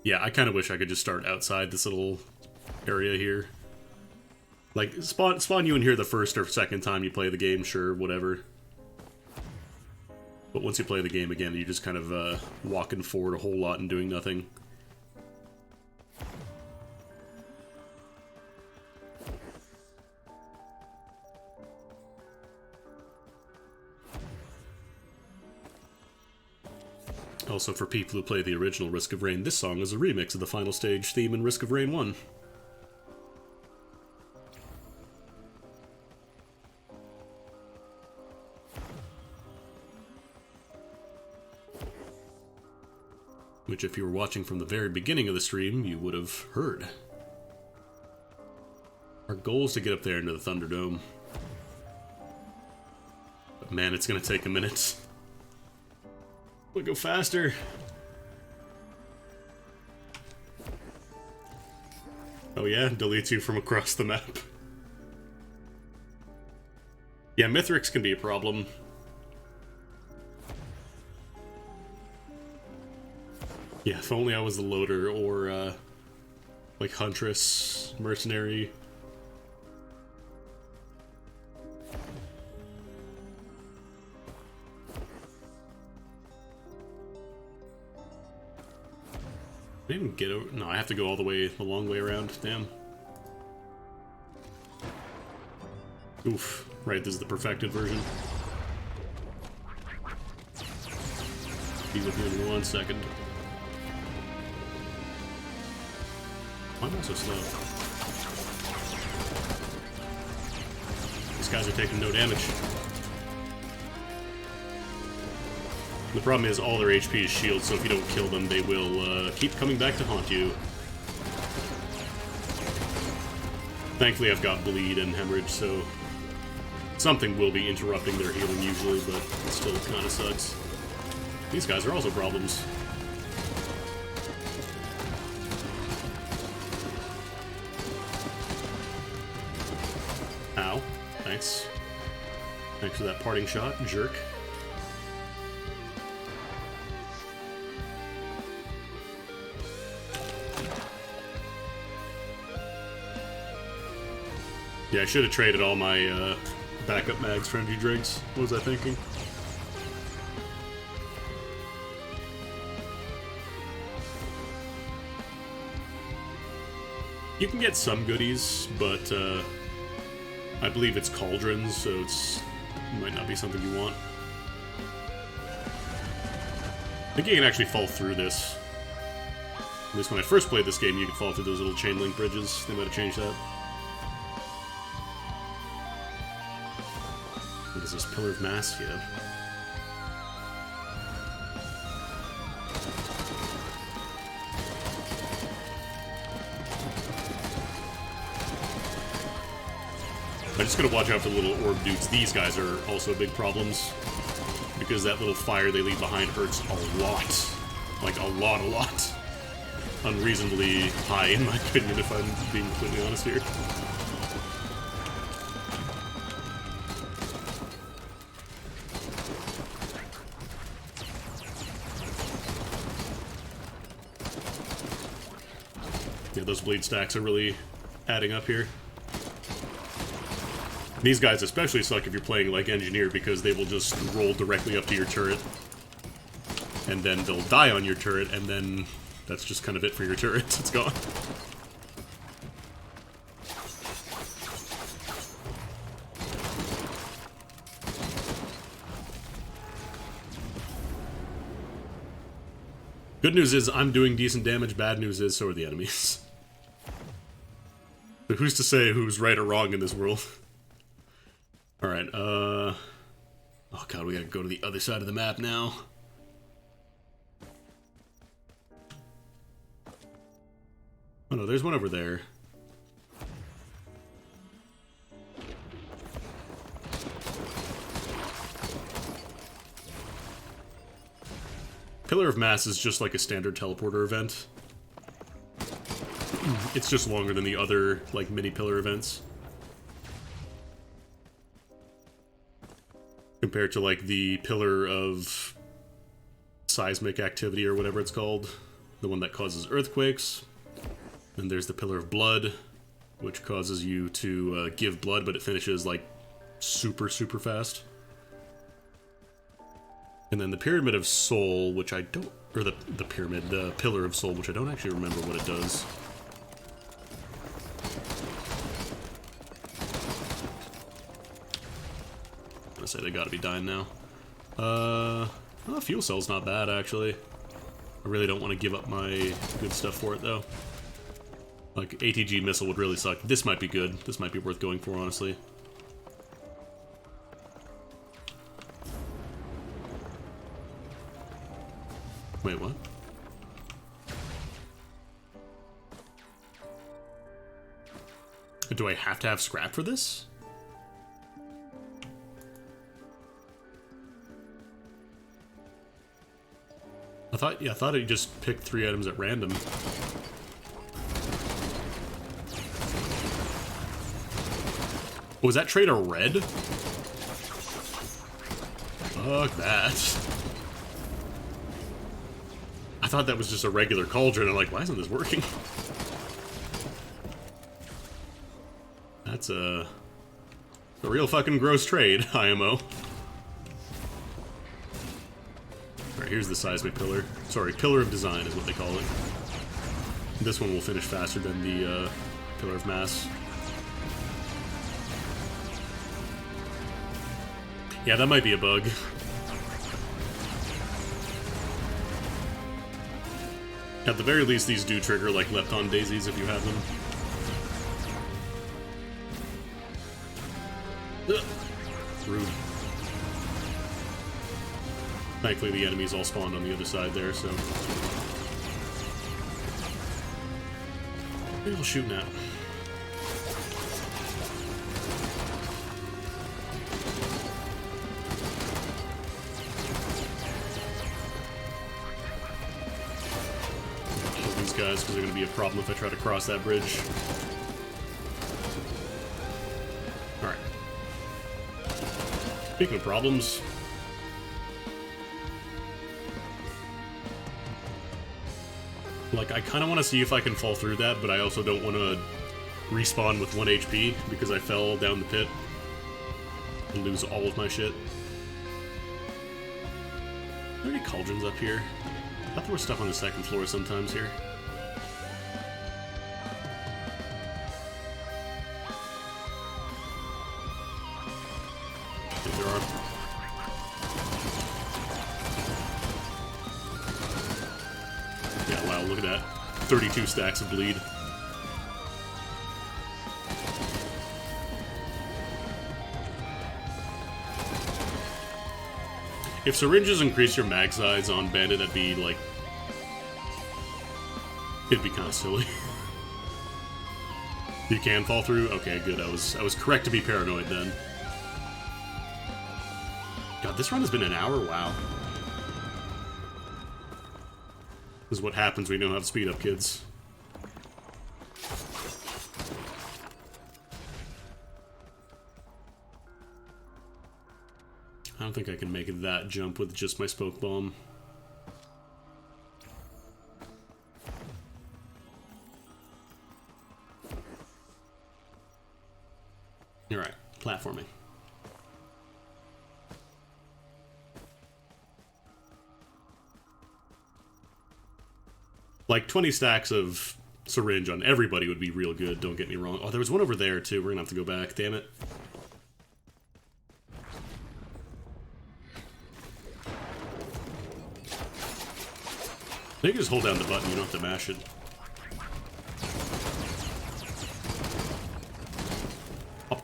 Yeah, I kind of wish I could just start outside this little area here. Like, spawn you in here the first or second time you play the game, sure, whatever. But once you play the game again, you're just kind of walking forward a whole lot and doing nothing. Also, for people who play the original Risk of Rain, this song is a remix of the final stage theme in Risk of Rain 1. which if you were watching from the very beginning of the stream, you would have heard. Our goal is to get up there into the Thunderdome. But man, it's gonna take a minute. We'll go faster. Oh yeah, deletes you from across the map. Yeah, Mithrix can be a problem. Yeah, if only I was the loader or, like Huntress, Mercenary. I didn't even get over. No, I have to go all the way, the long way around. Damn. Oof. Right, this is the perfected version. Be with me in 1 second. Why am I so slow? These guys are taking no damage. The problem is all their HP is shield, so if you don't kill them, they will keep coming back to haunt you. Thankfully, I've got bleed and hemorrhage, so something will be interrupting their healing usually, but it still kind of sucks. These guys are also problems. Ow. Thanks. Thanks for that parting shot, jerk. Yeah, I should have traded all my backup mags for energy drinks. What was I thinking? You can get some goodies, but I believe it's cauldrons, so it might not be something you want. I think you can actually fall through this. At least when I first played this game, you could fall through those little chain link bridges. They might have changed that. What is this? Pillar of Mass? Yeah. I just gotta watch out for the little orb dudes. These guys are also big problems. Because that little fire they leave behind hurts a lot. Like, a lot. Unreasonably high, in my opinion, if I'm being completely honest here. Yeah, those bleed stacks are really adding up here. These guys especially suck if you're playing like Engineer because they will just roll directly up to your turret. And then they'll die on your turret, and then that's just kind of it for your turret. It's gone. Good news is I'm doing decent damage, bad news is so are the enemies. So who's to say who's right or wrong in this world? Alright, oh god, we gotta go to the other side of the map now. Oh no, there's one over there. Pillar of Mass is just like a standard teleporter event. It's just longer than the other, like, mini pillar events. Compared to, like, the Pillar of Seismic Activity or whatever it's called. The one that causes earthquakes. And there's the Pillar of Blood, which causes you to give blood, but it finishes, like, super fast. And then the Pyramid of Soul, which I don't... Or the Pillar of Soul, which I don't actually remember what it does. I'm gonna say they gotta be dying now. Oh, fuel cell's not bad, actually. I really don't want to give up my good stuff for it, though. Like, ATG missile would really suck. This might be good. This might be worth going for, honestly. Wait, what? Do I have to have scrap for this? I thought it just picked 3 items at random. Was that trade a red? Fuck that. I thought that was just a regular cauldron. I'm like, why isn't this working? That's a real fucking gross trade, IMO. Alright, here's the seismic pillar. Sorry, pillar of design is what they call it. This one will finish faster than the pillar of mass. Yeah, that might be a bug. At the very least, these do trigger like Lepton daisies if you have them. Ugh. Rude. Thankfully, the enemies all spawned on the other side there, so... What are you shooting at? Kill these guys, because they're going to be a problem if I try to cross that bridge. Alright. Speaking of problems... Like, I kind of want to see if I can fall through that, but I also don't want to respawn with 1 HP because I fell down the pit and lose all of my shit. Are there any cauldrons up here? I thought there was stuff on the 2nd floor sometimes here. I think there are. Yeah, wow, look at that. 32 stacks of bleed. If syringes increase your mag size on Bandit, that'd be like... It'd be kind of silly. You can fall through? Okay, good. I was correct to be paranoid then. God, this run has been an hour? Wow. This is what happens when you don't have speed up, kids. I don't think I can make that jump with just my spoke bomb. Alright, platforming. Like, 20 stacks of syringe on everybody would be real good, don't get me wrong. Oh, there was one over there, too. We're gonna have to go back, damn it. You can just hold down the button, you don't have to mash it. Oh.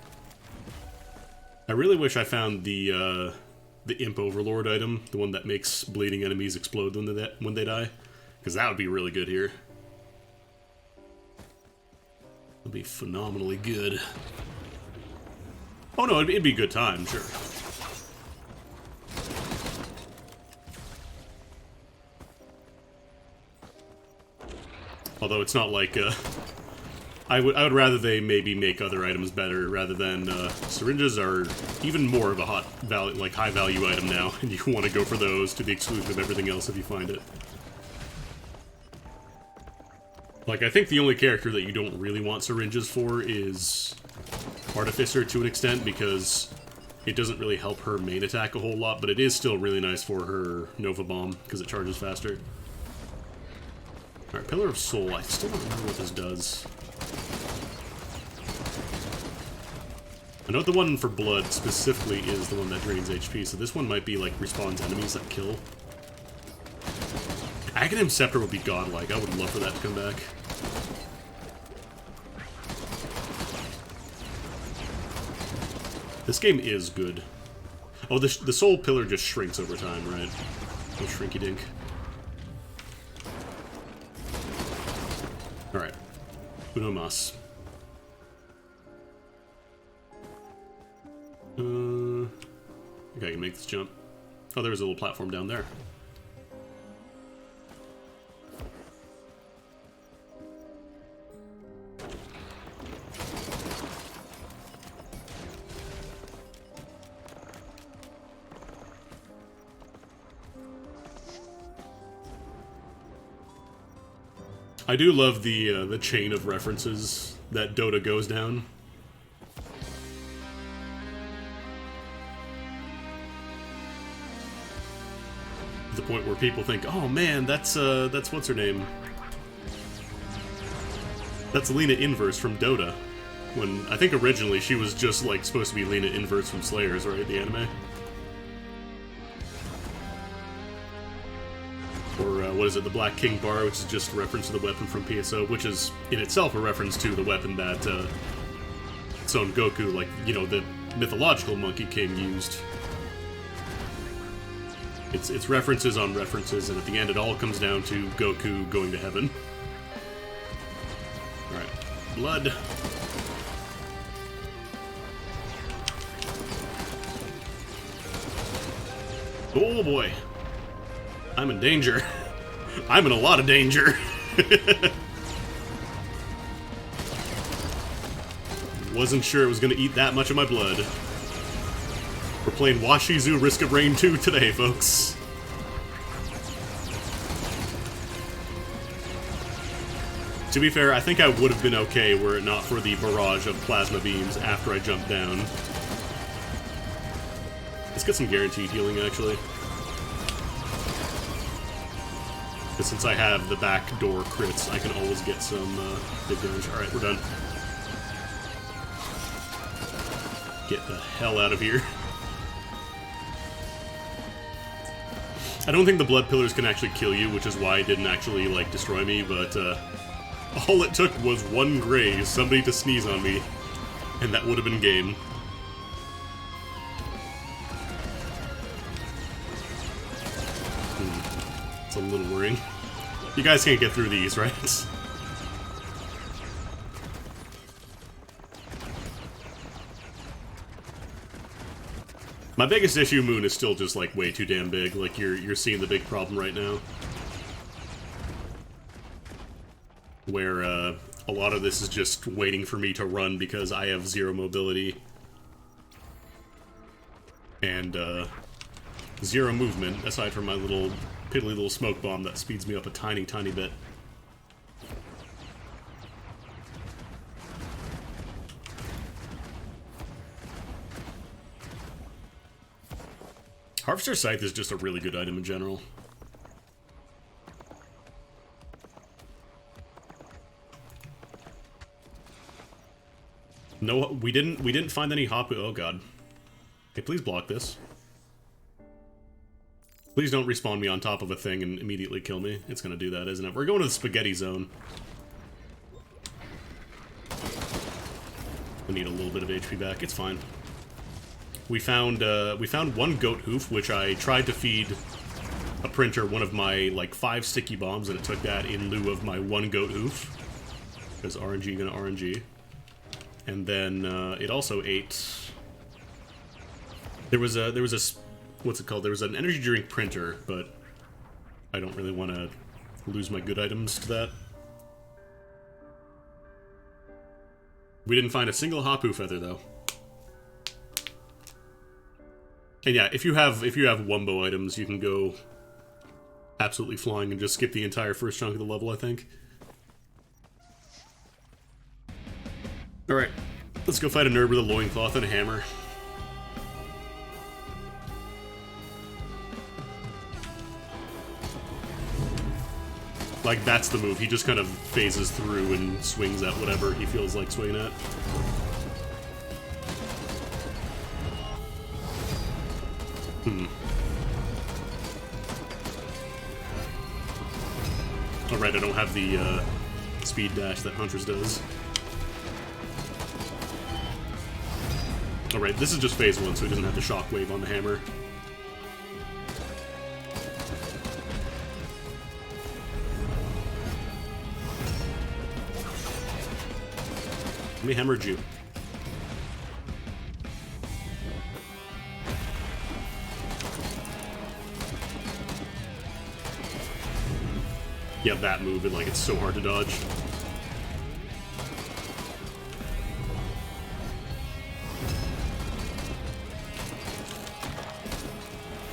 I really wish I found the Imp Overlord item, the one that makes bleeding enemies explode when they die. Because that would be really good here. It'd be phenomenally good. Oh no, it'd be a good time, sure. Although it's not like, I would rather they maybe make other items better rather than, syringes are even more of a high value item now, and you want to go for those to the exclusion of everything else if you find it. Like, I think the only character that you don't really want syringes for is Artificer to an extent, because it doesn't really help her main attack a whole lot, but it is still really nice for her Nova Bomb, because it charges faster. Alright, Pillar of Soul. I still don't remember what this does. I know the one for blood specifically is the one that drains HP, so this one might be like respawns enemies that kill. Aghanim Scepter would be godlike. I would love for that to come back. This game is good. Oh, the Soul Pillar just shrinks over time, right? No shrinky dink. Alright. Uno mas. Okay, I can make this jump. Oh, there's a little platform down there. I do love the chain of references that Dota goes down. To the point where people think, "Oh man, that's what's her name? That's Lena Inverse from Dota." When I think originally she was just like supposed to be Lena Inverse from Slayers, right? The anime. Or what is it, the Black King Bar, which is just a reference to the weapon from PSO, which is in itself a reference to the weapon that Son Goku, like, you know, the mythological Monkey King used. It's references on references, and at the end it all comes down to Goku going to heaven. Alright, blood. Oh boy. I'm in danger. I'm in a lot of danger. Wasn't sure it was going to eat that much of my blood. We're playing Washizu Risk of Rain 2 today, folks. To be fair, I think I would have been okay were it not for the barrage of plasma beams after I jumped down. Let's get some guaranteed healing, actually. But since I have the back door crits, I can always get some big damage. Alright, we're done. Get the hell out of here. I don't think the blood pillars can actually kill you, which is why it didn't actually, like, destroy me, but all it took was one graze, somebody to sneeze on me, and that would have been game. It's a little worrying. You guys can't get through these, right? My biggest issue, Moon, is still just, like, way too damn big. Like, you're seeing the big problem right now. Where, a lot of this is just waiting for me to run because I have zero mobility. And, zero movement, aside from my little piddly little smoke bomb that speeds me up a tiny, tiny bit. Harvester Scythe is just a really good item in general. No, we didn't find any Hapu. Oh god. Okay, please block this. Please don't respawn me on top of a thing and immediately kill me. It's gonna do that, isn't it? We're going to the spaghetti zone. I need a little bit of HP back. It's fine. We found one goat hoof, which I tried to feed a printer one of my, like, 5 sticky bombs, and it took that in lieu of my 1 goat hoof. Because RNG gonna RNG. And then, it also ate... There was a what's it called? There was an energy drink printer, but I don't really want to lose my good items to that. We didn't find a single Hapu feather, though. And yeah, if you have Wumbo items, you can go absolutely flying and just skip the entire first chunk of the level, I think. Alright, let's go fight a nerd with a loincloth and a hammer. Like, that's the move. He just kind of phases through and swings at whatever he feels like swinging at. Alright, I don't have the speed dash that Huntress does. Alright, this is just phase 1, so he doesn't have the shockwave on the hammer. Let me hammer you. Yeah, that move, and like it's so hard to dodge.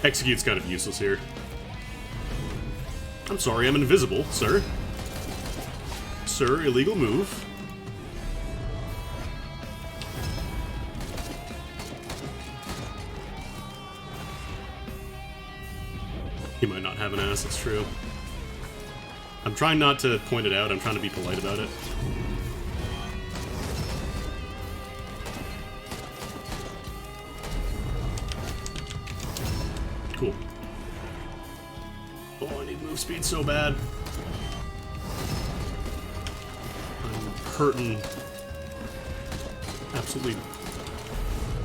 Execute's kind of useless here. I'm sorry, I'm invisible, sir. Sir, illegal move. He might not have an ass, it's true. I'm trying not to point it out, I'm trying to be polite about it. Cool. Oh, I need move speed so bad. I'm hurting. Absolutely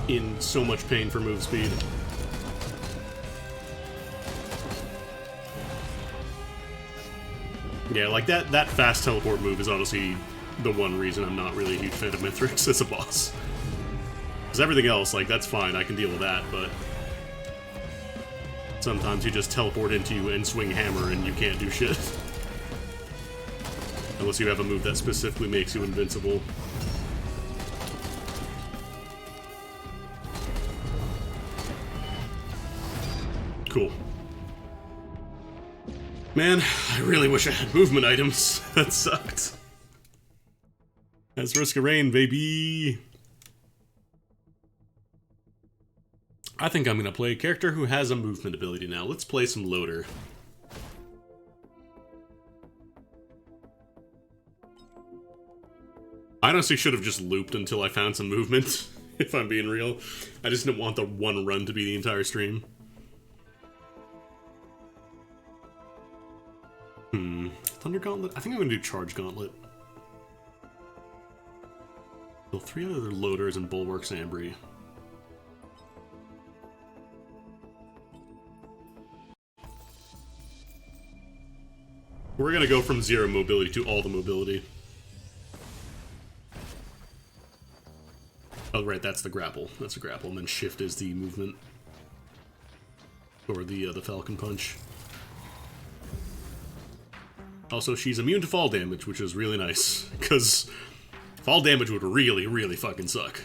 in so much pain for move speed. Yeah, like that fast teleport move is honestly the one reason I'm not really a huge fan of Mithrix as a boss. Because everything else, like, that's fine, I can deal with that, but sometimes you just teleport into you and swing hammer and you can't do shit. Unless you have a move that specifically makes you invincible. Cool. Man, I really wish I had movement items. That sucked. That's Risk of Rain, baby. I think I'm gonna play a character who has a movement ability now. Let's play some Loader. I honestly should have just looped until I found some movement, if I'm being real. I just didn't want the one run to be the entire stream. Thunder Gauntlet? I think I'm gonna do Charge Gauntlet. Kill 3 other Loaders and Bulwarks Ambry. We're gonna go from 0 mobility to all the mobility. Oh, right, that's the grapple. That's a grapple, and then shift is the movement. Or the Falcon Punch. Also, she's immune to fall damage, which is really nice, because fall damage would really, really fucking suck.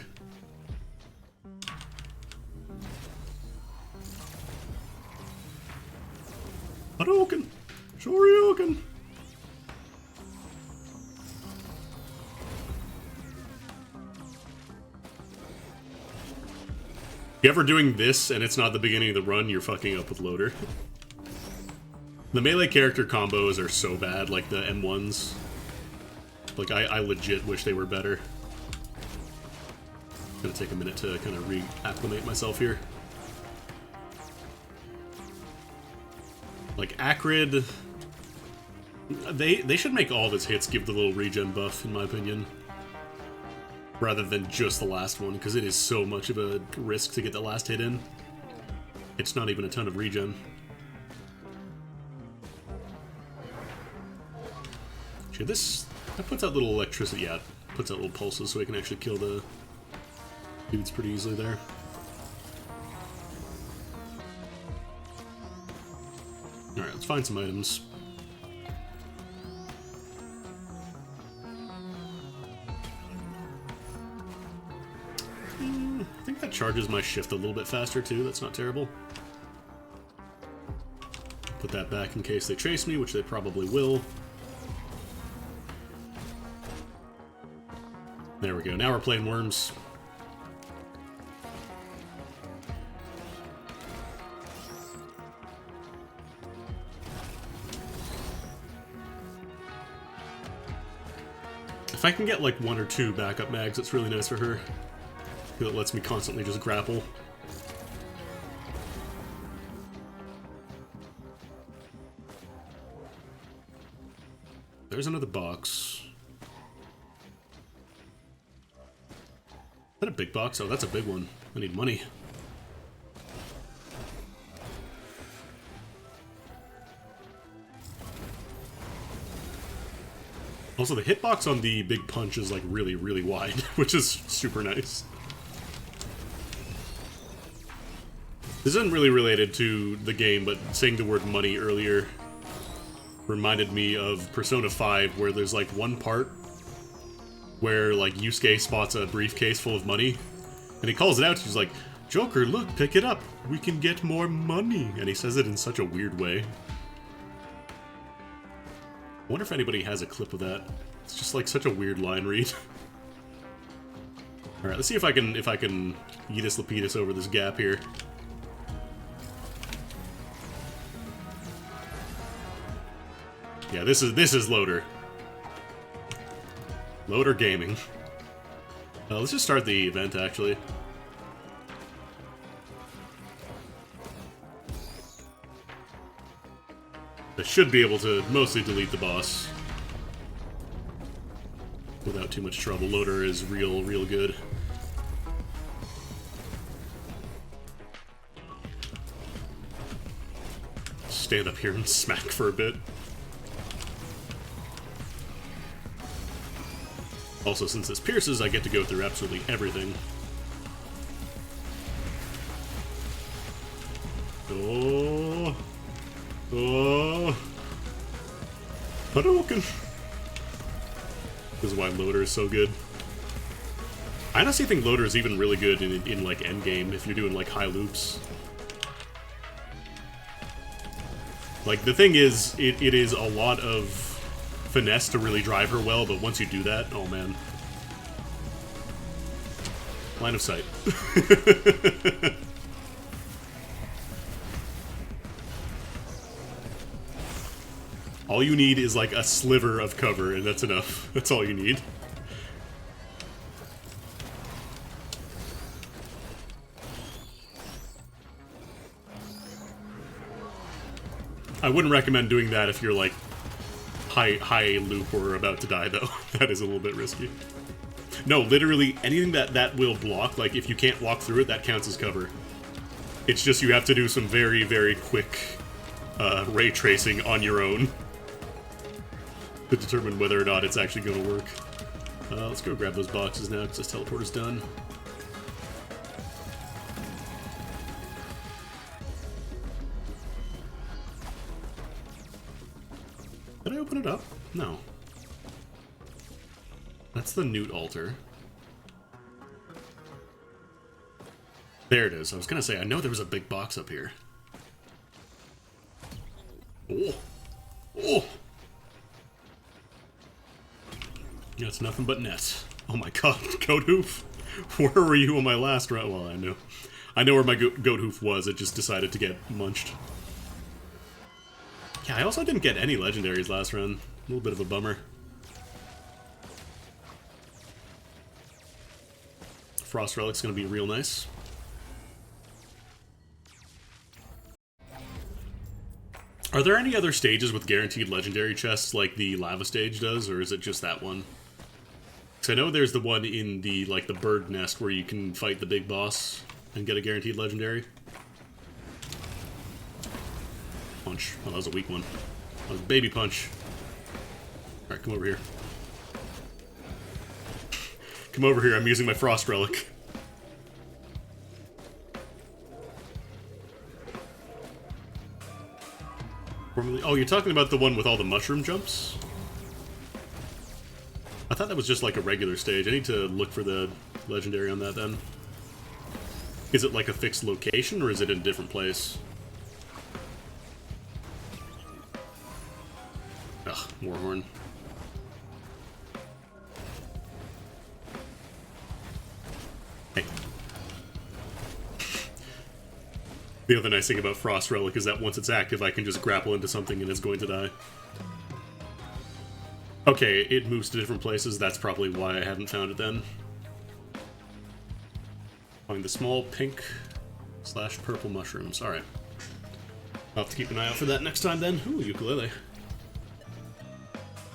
Hadouken! Shoryuken! If you're ever doing this and it's not the beginning of the run, you're fucking up with Loader. The melee character combos are so bad, like the M1s. Like, I legit wish they were better. It's gonna take a minute to kind of reacclimate myself here. Like, Acrid... They should make all of his hits give the little regen buff, in my opinion. Rather than just the last one, because it is so much of a risk to get the last hit in. It's not even a ton of regen. Actually, that puts out little electricity, yeah, it puts out little pulses so we can actually kill the dudes pretty easily there. Alright, let's find some items. I think that charges my shift a little bit faster too, that's not terrible. Put that back in case they chase me, which they probably will. There we go, now we're playing worms. If I can get like 1 or 2 backup mags, it's really nice for her. It lets me constantly just grapple. There's another box. Is that a big box? Oh, that's a big one. I need money. Also, the hitbox on the big punch is like really, really wide, which is super nice. This isn't really related to the game, but saying the word money earlier reminded me of Persona 5, where there's like one part where like Yusuke spots a briefcase full of money, and he calls it out. He's like, "Joker, look, pick it up. We can get more money." And he says it in such a weird way. I wonder if anybody has a clip of that. It's just like such a weird line read. All right, let's see if I can Yeetus Lapidus over this gap here. Yeah, this is Loader. Loader Gaming. Let's just start the event, actually. I should be able to mostly delete the boss without too much trouble. Loader is real good. Stand up here and smack for a bit. Also, since this pierces, I get to go through absolutely everything. Oh. Oh. Hadouken. This is why Loader is so good. I honestly think Loader is even really good in like endgame if you're doing like high loops. Like, the thing is, it is a lot of finesse to really drive her well, but once you do that, oh man. Line of sight. All you need is like a sliver of cover, and that's enough. That's all you need. I wouldn't recommend doing that if you're like high loop or about to die, though. That is a little bit risky. No, literally anything that will block, like if you can't walk through it, that counts as cover. It's just you have to do some very quick ray tracing on your own to determine whether or not it's actually going to work. Let's go grab those boxes now because this teleport is done. Did I open it up? No. That's the Newt altar. There it is. I was gonna say, I know there was a big box up here. Oh! Oh! That's nothing but net. Oh my god, Goat Hoof! Where were you on my last round? Well, I know where my Goat Hoof was, it just decided to get munched. Yeah, I also didn't get any legendaries last round. A little bit of a bummer. Frost Relic's gonna be real nice. Are there any other stages with guaranteed legendary chests like the lava stage does, or is it just that one? Because I know there's the one in the, like, the bird nest where you can fight the big boss and get a guaranteed legendary. Punch. Oh, that was a weak one. That was baby punch. Alright, come over here. Come over here, I'm using my Frost Relic. Oh, you're talking about the one with all the mushroom jumps? I thought that was just like a regular stage. I need to look for the legendary on that then. Is it like a fixed location, or is it in a different place? Ugh, Warhorn. Hey. The other nice thing about Frost Relic is that once it's active, I can just grapple into something and it's going to die. Okay, it moves to different places. That's probably why I haven't found it then. Find the small pink / purple mushrooms. Alright. I'll have to keep an eye out for that next time then. Ooh, ukulele.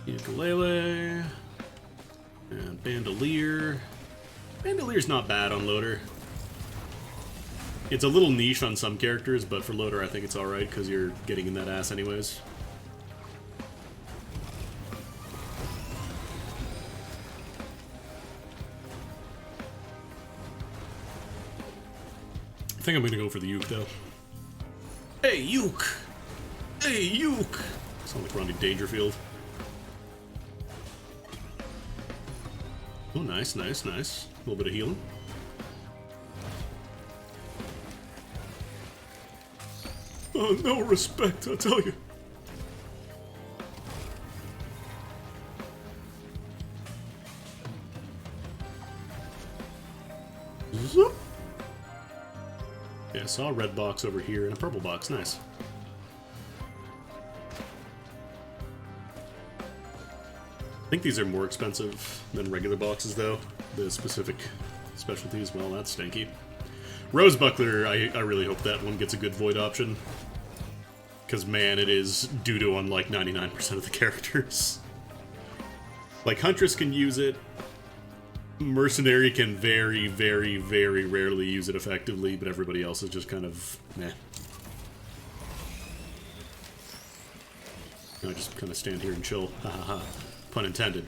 Ukulele. And bandolier. Bandolier's not bad on Loader. It's a little niche on some characters, but for Loader I think it's alright because you're getting in that ass anyways. I think I'm gonna go for the Uke though. Hey, Uke! Hey, Uke! Sound like Rodney Dangerfield. Oh, nice, nice, nice. A little bit of healing. Oh, no respect, I tell you. Zoop. Yeah, I saw a red box over here and a purple box. Nice. I think these are more expensive than regular boxes, though. The specific specialties, well, that's stanky. Rose Buckler, I really hope that one gets a good void option. Because, man, it is due to on, like, 99% of the characters. Like, Huntress can use it. Mercenary can very, very, very rarely use it effectively, but everybody else is just kind of meh. I just kind of stand here and chill. Ha ha ha. Pun intended.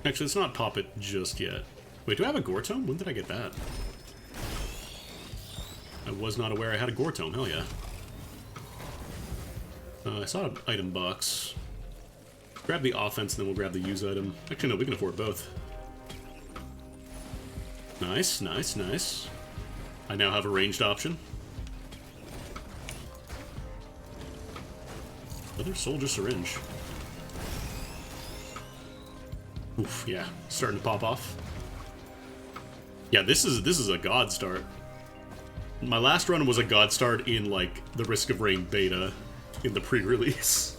Actually, let's not pop it just yet. Wait, do I have a Gore Tome? When did I get that? I was not aware I had a Gore Tome. Hell yeah. I saw an item box. Grab the offense, and then we'll grab the use item. Actually, no, we can afford both. Nice, nice, nice. I now have a ranged option. Another soldier syringe. Oof, yeah, starting to pop off. Yeah, this is a god start. My last run was a god start in like the Risk of Rain beta in the pre-release.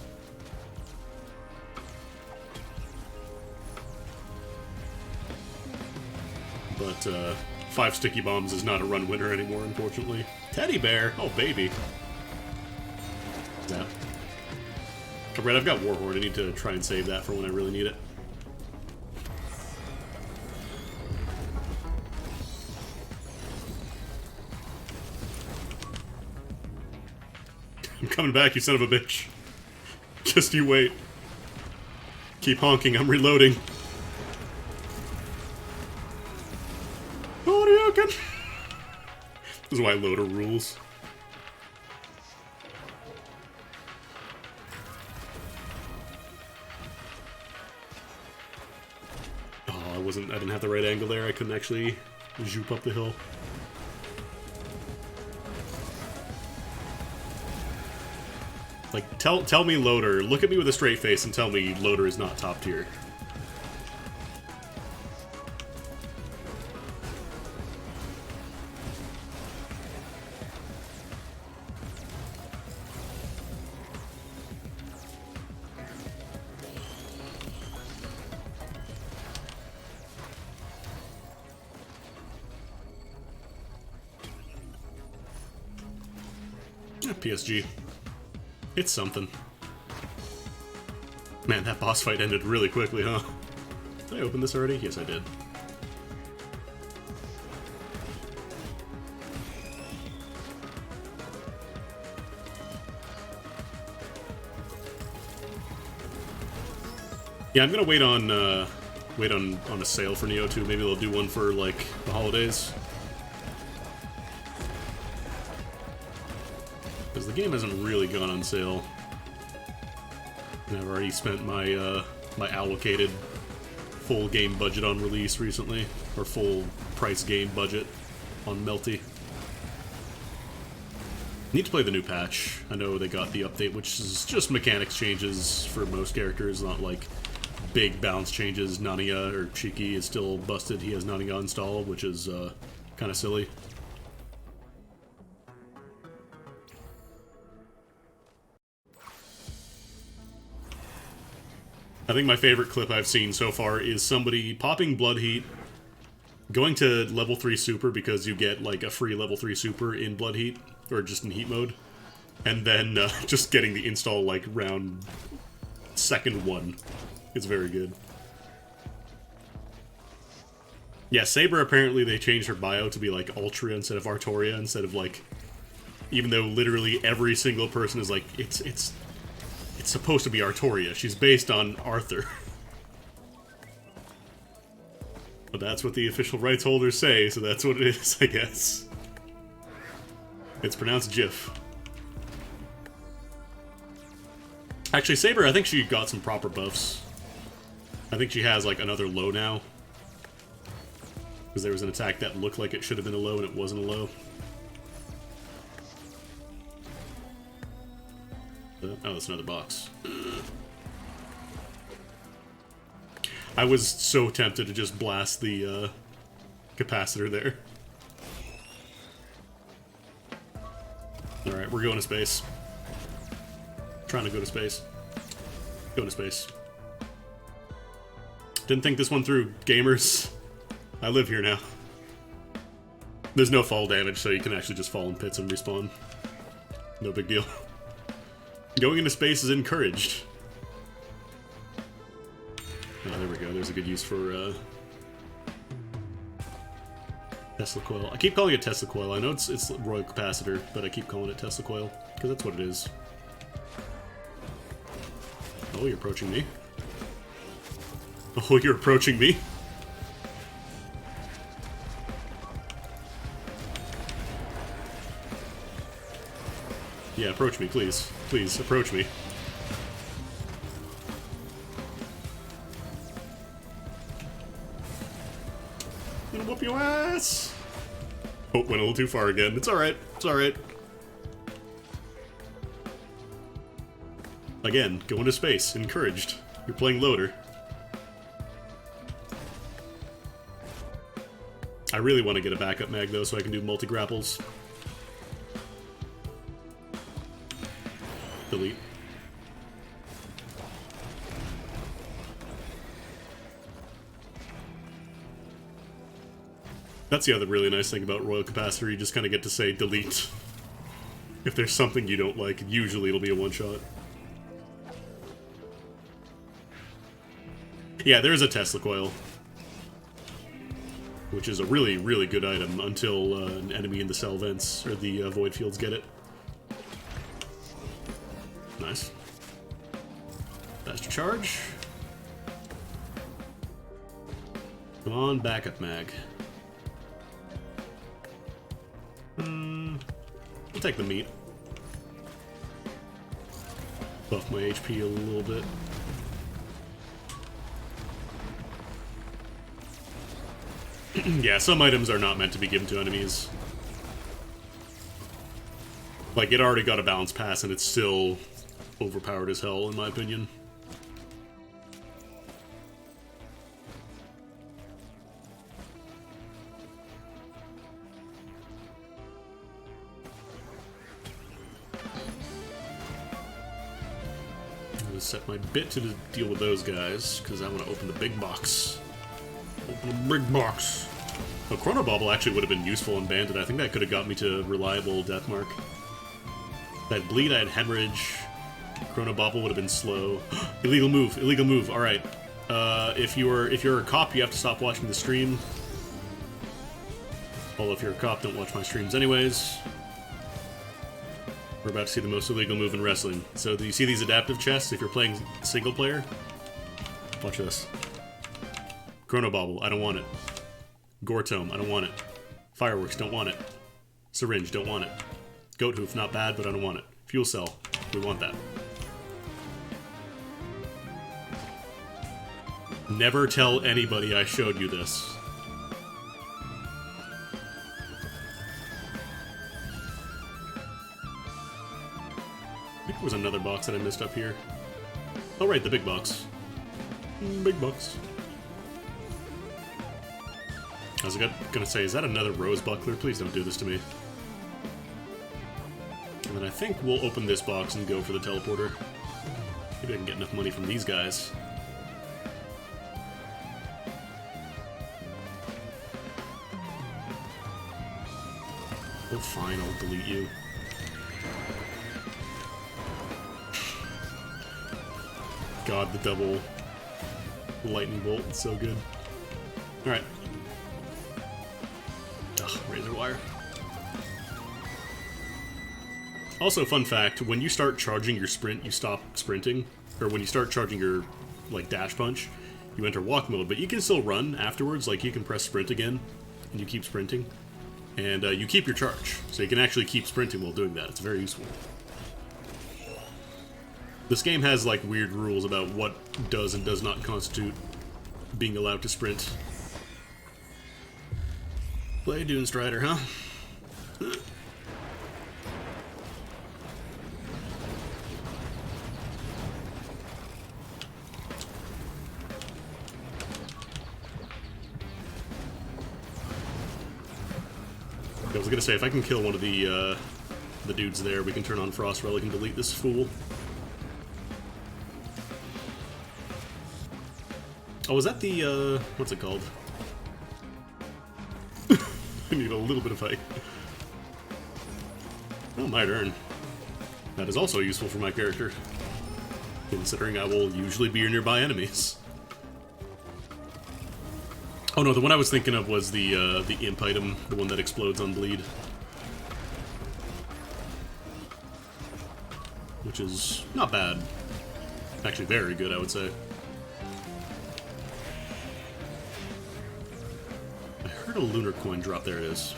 But 5 sticky bombs is not a run winner anymore, unfortunately. Teddy bear, oh baby. That. Right, I've got Warhorn. I need to try and save that for when I really need it. I'm coming back, you son of a bitch. Just you wait. Keep honking, I'm reloading. Hadouken! This is why Loader rules. I didn't have the right angle there. I couldn't actually zoop up the hill. Like, tell me Loader. Look at me with a straight face and tell me Loader is not top tier. PSG. It's something. Man, that boss fight ended really quickly, huh? Did I open this already? Yes, I did. Yeah, I'm gonna wait on a sale for Nioh 2. Maybe they'll do one for like the holidays. Because the game hasn't really gone on sale. And I've already spent my my allocated full game budget on release recently, or full price game budget on Melty. Need to play the new patch. I know they got the update, which is just mechanics changes for most characters, not like big balance changes. Nania or Shiki is still busted. He has Nania installed, which is kind of silly. I think my favorite clip I've seen so far is somebody popping Blood Heat, going to level 3 super because you get like a free level 3 super in Blood Heat, or just in Heat mode, and then just getting the install like round second 1. It's very good. Yeah, Saber, apparently they changed her bio to be like Altria instead of Artoria, instead of like, even though literally every single person is like, it's supposed to be Artoria. She's based on Arthur. But that's what the official rights holders say, so that's what it is, I guess. It's pronounced Jif. Actually, Saber, I think she got some proper buffs. I think she has, like, another low now. Because there was an attack that looked like it should have been a low and it wasn't a low. Oh, that's another box. I was so tempted to just blast the capacitor there. Alright, we're going to space. Trying to go to space. Going to space. Didn't think this one through, gamers. I live here now. There's no fall damage, so you can actually just fall in pits and respawn. No big deal. Going into space is encouraged. Oh, there we go. There's a good use for Tesla coil. I keep calling it Tesla coil. I know it's Royal Capacitor, but I keep calling it Tesla coil because that's what it is. Oh, you're approaching me. Oh, you're approaching me. Yeah, approach me, please. Please, approach me. I'm gonna whoop your ass! Oh, went a little too far again. It's alright. It's alright. Again, go into space. Encouraged. You're playing loader. I really want to get a backup mag, though, so I can do multi-grapples. Delete. That's the other really nice thing about Royal Capacitor, you just kind of get to say delete. If there's something you don't like, usually it'll be a one-shot. Yeah, there's a Tesla coil. Which is a really, really good item until an enemy in the cell vents, or the void fields get it. Nice. Faster charge. Come on, backup mag. I'll take the meat. Buff my HP a little bit. Yeah, some items are not meant to be given to enemies. Like, it already got a balance pass and it's still overpowered as hell, in my opinion. I'm gonna set my bit to deal with those guys, because I want to open the big box. Open the big box. Oh, Chrono Bobble actually would have been useful in Bandit. I think that could have got me to reliable Deathmark. That bleed, I had Hemorrhage. Chrono Bobble would have been slow. Illegal move, illegal move. All right. If you're a cop, you have to stop watching the stream. Although if you're a cop, don't watch my streams anyways. We're about to see the most illegal move in wrestling. So do you see these adaptive chests? If you're playing single player, watch this. Chrono Bobble, I don't want it. Gore Tome, I don't want it. Fireworks, don't want it. Syringe, don't want it. Goat Hoof, not bad, but I don't want it. Fuel Cell, we want that. Never tell anybody I showed you this. I think there was another box that I missed up here. Oh right, the big box. Big box. I was gonna say, is that another Rose Buckler? Please don't do this to me. And then I think we'll open this box and go for the teleporter. Maybe I can get enough money from these guys. Oh fine, I'll delete you. God, the double lightning bolt, it's so good. Alright. Ugh, razor wire. Also, fun fact, when you start charging your sprint, you stop sprinting. Or when you start charging your, like, dash punch, you enter walk mode, but you can still run afterwards, like you can press sprint again, and you keep sprinting. And you keep your charge, so you can actually keep sprinting while doing that. It's very useful. This game has, like, weird rules about what does and does not constitute being allowed to sprint. Play Dune Strider, huh? I was gonna say, if I can kill one of the dudes there, we can turn on Frost Relic and delete this fool. Oh, is that the, what's it called? I need a little bit of height. Oh, my turn. That is also useful for my character, considering I will usually be your nearby enemies. Oh no, the one I was thinking of was the imp item, the one that explodes on bleed. Which is not bad. Actually very good, I would say. I heard a lunar coin drop. There it is.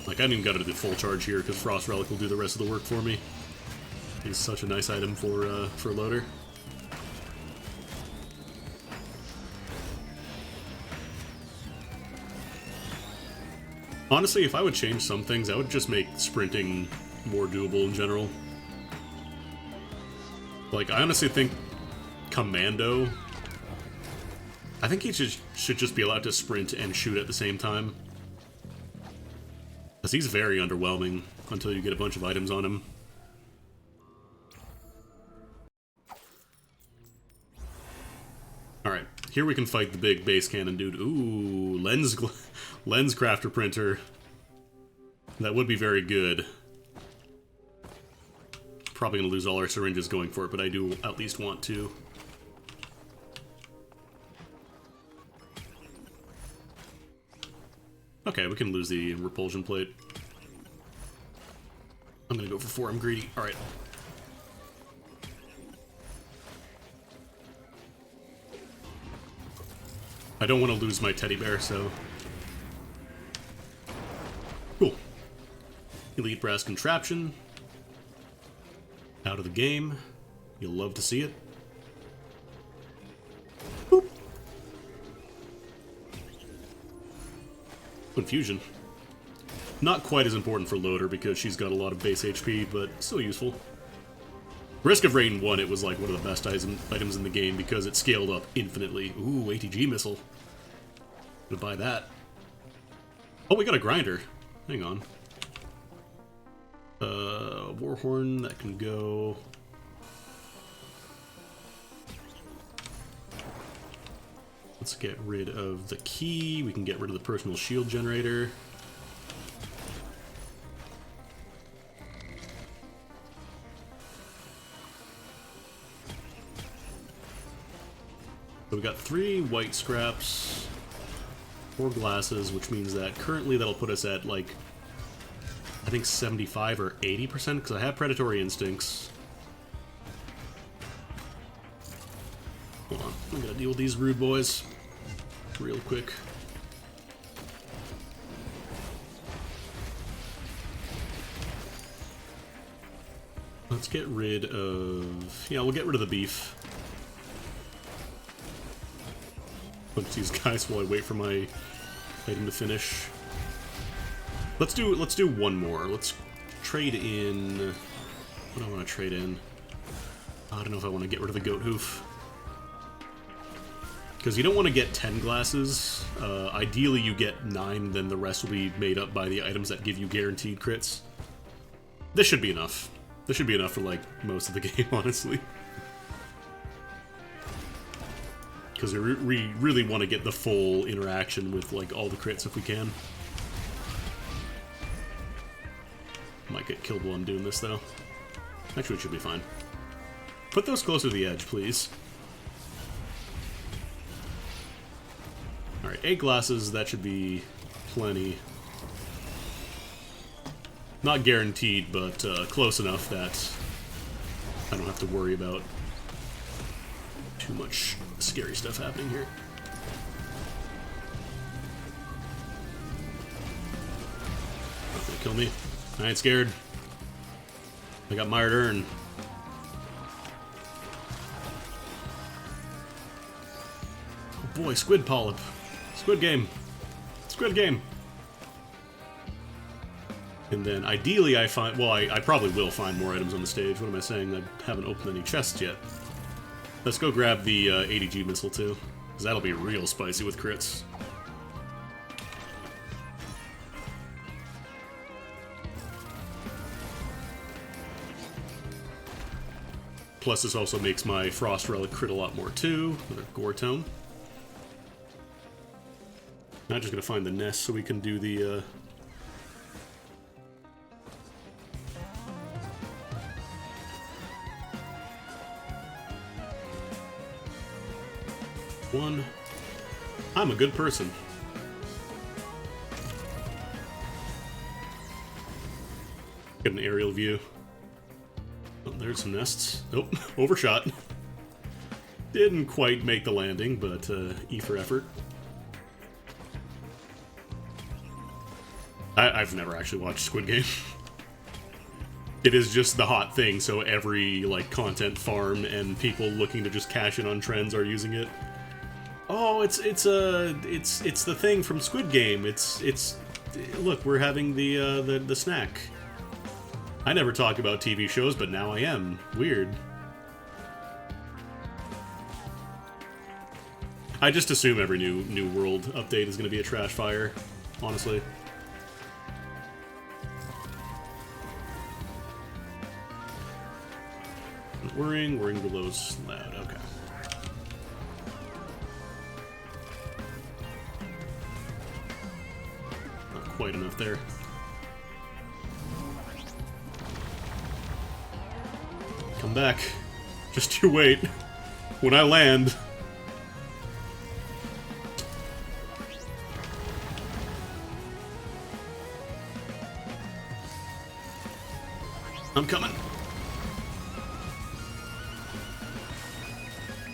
Like, I didn't even got to do full charge here, because Frost Relic will do the rest of the work for me. He's such a nice item for loader. Honestly, if I would change some things, I would just make sprinting more doable in general. Like, I honestly think Commando, I think he should just be allowed to sprint and shoot at the same time. Because he's very underwhelming until you get a bunch of items on him. Alright, here we can fight the big base cannon dude. Ooh, lens crafter printer. That would be very good. Probably gonna lose all our syringes going for it, but I do at least want to. Okay, we can lose the repulsion plate. I'm gonna go for 4, I'm greedy. Alright. I don't want to lose my teddy bear, so... Cool. Elite Brass Contraption. Out of the game. You'll love to see it. Boop. Confusion. Not quite as important for Loader because she's got a lot of base HP, but still useful. Risk of Rain 1, it was like one of the best items in the game because it scaled up infinitely. Ooh, ATG missile. Gonna buy that. Oh, we got a grinder. Hang on. Warhorn, that can go. Let's get rid of the key. We can get rid of the personal shield generator. So we got 3 white scraps, 4 glasses, which means that currently that'll put us at, like, I think 75 or 80%, because I have predatory instincts. Hold on, I'm gonna deal with these rude boys real quick. Let's get rid of... yeah, we'll get rid of the beef. Punch these guys while I wait for my item to finish. Let's do one more. Let's trade in... what do I want to trade in? I don't know if I want to get rid of the goat hoof. Because you don't want to get 10 glasses. Ideally you get 9, then the rest will be made up by the items that give you guaranteed crits. This should be enough. This should be enough for, like, most of the game, honestly. Because we really want to get the full interaction with, like, all the crits if we can. Might get killed while I'm doing this, though. Actually, it should be fine. Put those closer to the edge, please. Alright, 8 glasses, that should be plenty. Not guaranteed, but close enough that I don't have to worry about Too much scary stuff happening here. Not gonna kill me. I ain't scared. I got Mired Urn. Oh boy, Squid Polyp. Squid Game. Squid Game. And then ideally I find, well, I probably will find more items on the stage. What am I saying? I haven't opened any chests yet. Let's go grab the ADG missile too, because that'll be real spicy with crits. Plus this also makes my Frost Relic crit a lot more too, with a Gore Tome. Not just gonna find the nest so we can do the one. I'm a good person. Get an aerial view. Oh, there's some nests. Oh, overshot. Didn't quite make the landing, but E for effort. I've never actually watched Squid Game. It is just the hot thing, so every like content farm and people looking to just cash in on trends are using it. Oh, it's the thing from Squid Game. It's look, we're having the snack. I never talk about TV shows, but now I am. Weird. I just assume every new world update is going to be a trash fire, honestly. Whirring below's loud. Okay. Not quite enough there. Come back. Just you wait. When I land. I'm coming.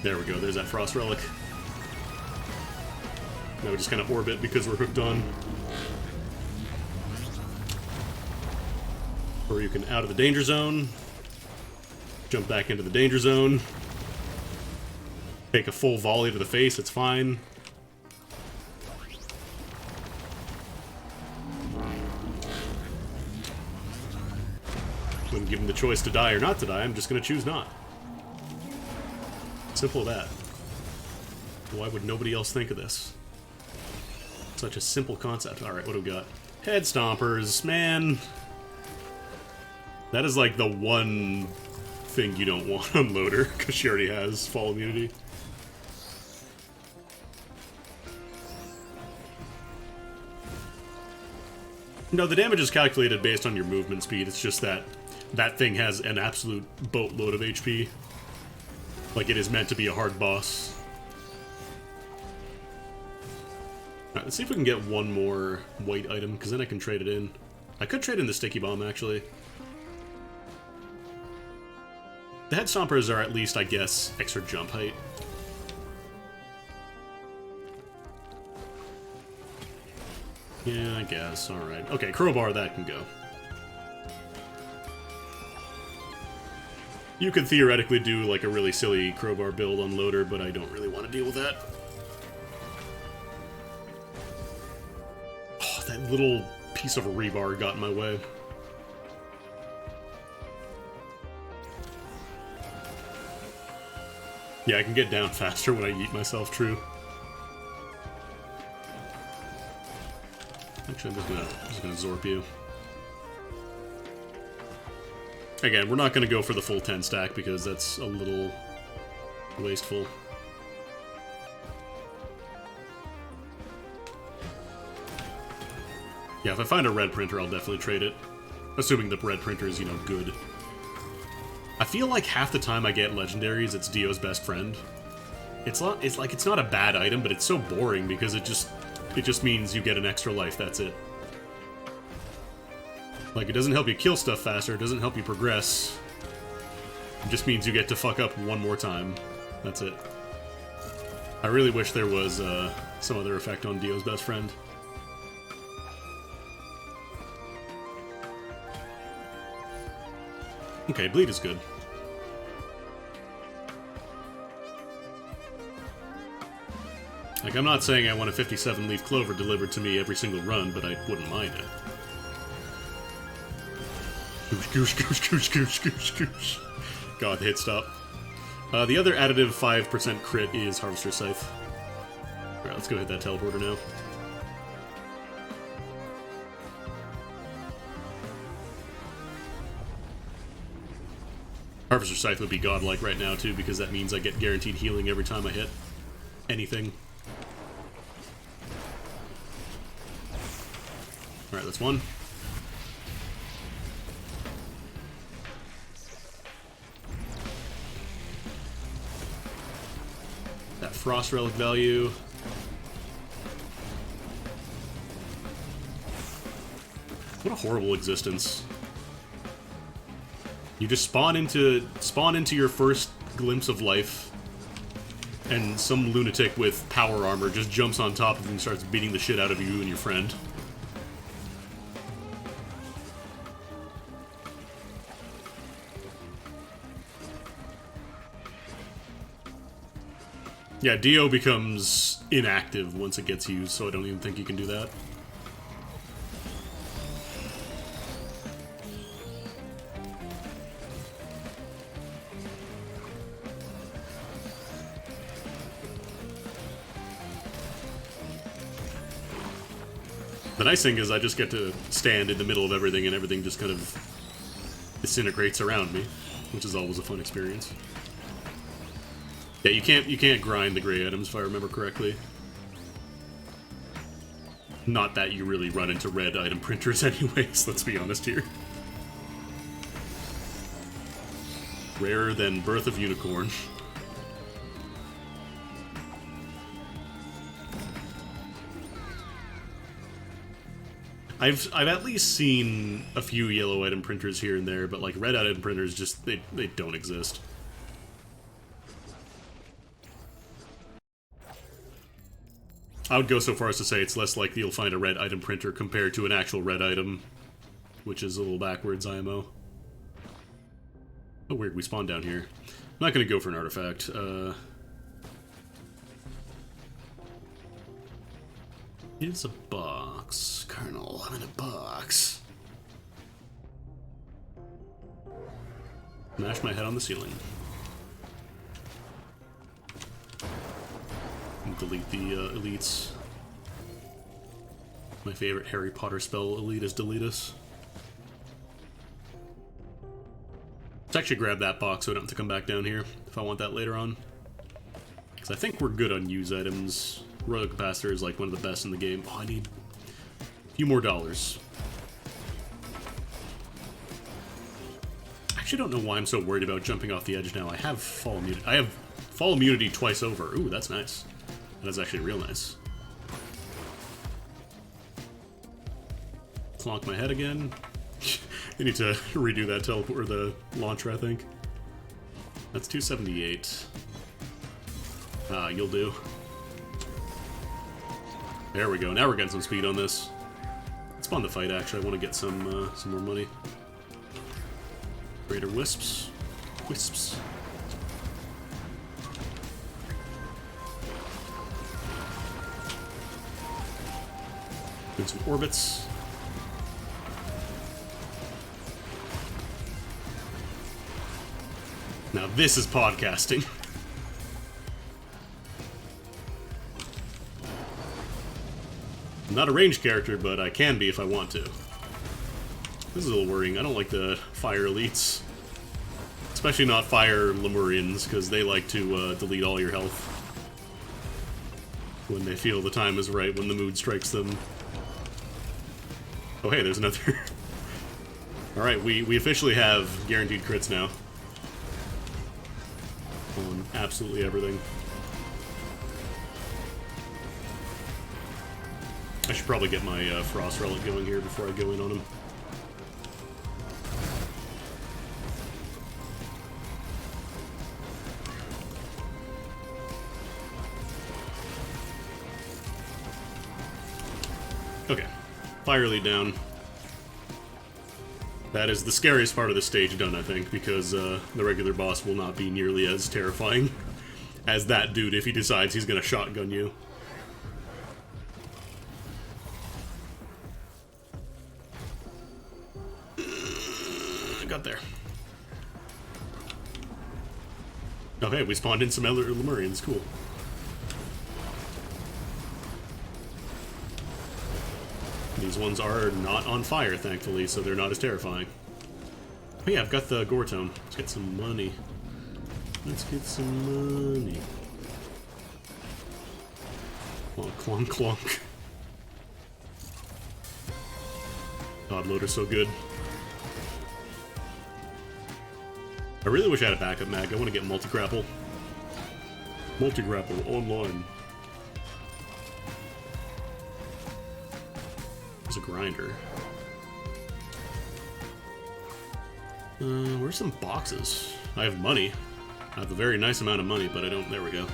There we go, there's that Frost Relic. Now we just kind of orbit because we're hooked on. Or you can out of the danger zone. Jump back into the danger zone. Take a full volley to the face, it's fine. When given the choice to die or not to die, I'm just gonna choose not. Simple as that. Why would nobody else think of this? Such a simple concept. Alright, what do we got? Head Stompers, man. That is like the one thing you don't want on Loader, because she already has fall immunity. No, the damage is calculated based on your movement speed. It's just that that thing has an absolute boatload of HP. Like it is meant to be a hard boss. Alright, let's see if we can get one more white item, because then I can trade it in. I could trade in the Sticky Bomb, actually. The Head Stompers are at least, I guess, extra jump height. Yeah, I guess. Alright. Okay, Crowbar, that can go. You could theoretically do like a really silly Crowbar build on Loader, but I don't really want to deal with that. Oh, that little piece of rebar got in my way. Yeah, I can get down faster when I yeet myself, true. Actually, I'm just gonna Zorp you. Again, we're not going to go for the full 10 stack because that's a little wasteful. Yeah, if I find a red printer, I'll definitely trade it. Assuming the red printer is, you know, good. I feel like half the time I get legendaries, it's Dio's best friend. It's not a bad item, but it's so boring because it just means you get an extra life, that's it. Like, it doesn't help you kill stuff faster, it doesn't help you progress. It just means you get to fuck up one more time. That's it. I really wish there was some other effect on Dio's best friend. Okay, bleed is good. Like, I'm not saying I want a 57-leaf clover delivered to me every single run, but I wouldn't mind it. Goosh, goosh, goosh, goosh, goosh, goosh. God, hit stop. The other additive 5% crit is Harvester's Scythe. Alright, let's go hit that teleporter now. Harvester's Scythe would be godlike right now, too, because that means I get guaranteed healing every time I hit anything. Alright, that's one. That Frost Relic value. What a horrible existence. You just spawn into your first glimpse of life, and some lunatic with power armor just jumps on top of you and starts beating the shit out of you and your friend. Yeah, Dio becomes inactive once it gets used, so I don't even think you can do that. The nice thing is I just get to stand in the middle of everything and everything just kind of disintegrates around me, which is always a fun experience. Yeah, you can't grind the gray items if I remember correctly. Not that you really run into red item printers anyways, let's be honest here. Rarer than Birth of Unicorn. I've at least seen a few yellow item printers here and there, but like red item printers just they don't exist. I would go so far as to say it's less likely you'll find a red item printer compared to an actual red item, which is a little backwards IMO. Oh, weird, we spawned down here. I'm not going to go for an artifact. It's a box. Colonel, I'm in a box. Smash my head on the ceiling. Delete the elites. My favorite Harry Potter spell elite is Deletus. Let's actually grab that box so I don't have to come back down here if I want that later on. Because I think we're good on use items. Royal Capacitor is like one of the best in the game. Oh, I need a few more dollars. I actually don't know why I'm so worried about jumping off the edge now. I have fall immunity. I have fall immunity twice over. Ooh, that's nice. That's actually real nice. Clonk my head again. You need to redo that teleport or the launcher, I think. That's 278. You'll do. There we go. Now we're getting some speed on this. Let's spawn the fight, actually. I want to get some more money. Greater wisps. Wisps. Doing some orbits. Now this is podcasting. I'm not a ranged character, but I can be if I want to. This is a little worrying. I don't like the fire elites. Especially not fire Lemurians, because they like to delete all your health when they feel the time is right, when the mood strikes them. Oh hey, there's another. Alright, we officially have guaranteed crits now. On absolutely everything. I should probably get my Frost Relic going here before I go in on him. fire lead down. That is the scariest part of the stage done, I think, because the regular boss will not be nearly as terrifying as that dude if he decides he's gonna shotgun you. Got there. Okay, we spawned in some other Lemurians, cool. These ones are not on fire, thankfully, so they're not as terrifying. Oh yeah, I've got the Goretone. Let's get some money. Let's get some money. Clonk, clonk, clonk. God, loader's so good. I really wish I had a backup mag. I want to get multi-grapple. Multi-grapple online. There's a grinder. Where's some boxes? I have money. I have a very nice amount of money, but I don't... There we go.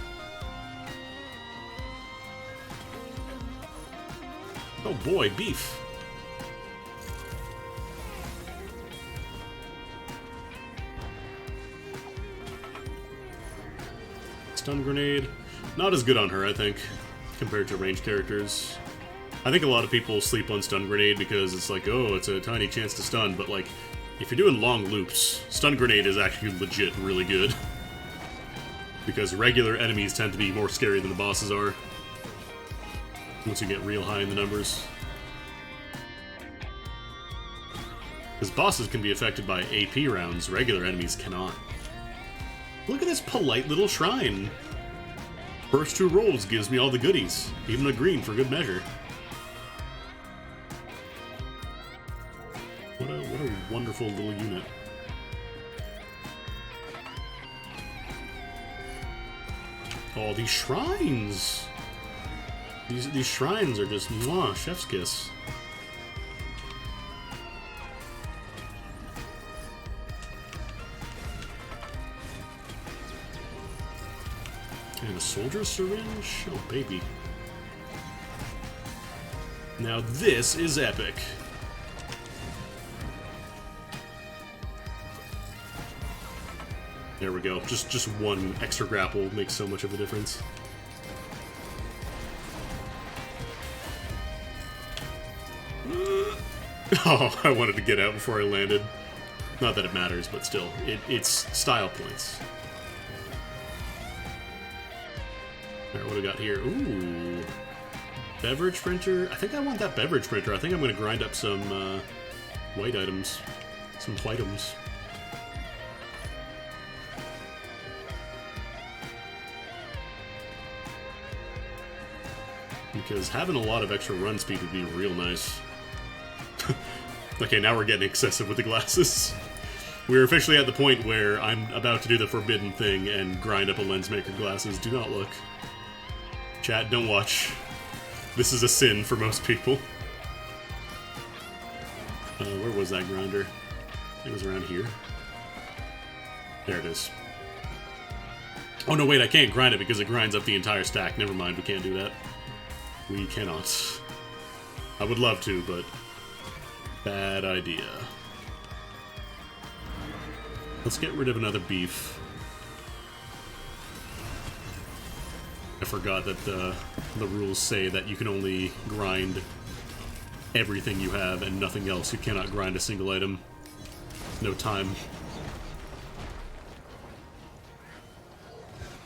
Oh boy, beef. Stun grenade. Not as good on her, I think, compared to ranged characters. I think a lot of people sleep on stun grenade because it's like, oh, it's a tiny chance to stun, but like, if you're doing long loops, stun grenade is actually legit really good. Because regular enemies tend to be more scary than the bosses are. Once you get real high in the numbers. Because bosses can be affected by AP rounds, regular enemies cannot. Look at this polite little shrine. First 2 rolls gives me all the goodies, even a green for good measure. What a wonderful little unit. Oh, these shrines! These shrines are just mwah, chef's kiss. And a soldier's syringe? Oh, baby. Now this is epic. There we go. Just one extra grapple makes so much of a difference. Oh, I wanted to get out before I landed. Not that it matters, but still, it's style points. Alright, what do we got here? Ooh. Beverage printer. I think I want that beverage printer. I think I'm going to grind up some white items. Some whiteums. Because having a lot of extra run speed would be real nice. Okay, now we're getting excessive with the glasses. We're officially at the point where I'm about to do the forbidden thing and grind up a Lensmaker glasses. Do not look. Chat, don't watch. This is a sin for most people. Where was that grinder? I think it was around here. There it is. Oh no, wait, I can't grind it because it grinds up the entire stack. Never mind, we can't do that. We cannot. I would love to, but bad idea. Let's get rid of another beef. I forgot that the rules say that you can only grind everything you have and nothing else. You cannot grind a single item. No time.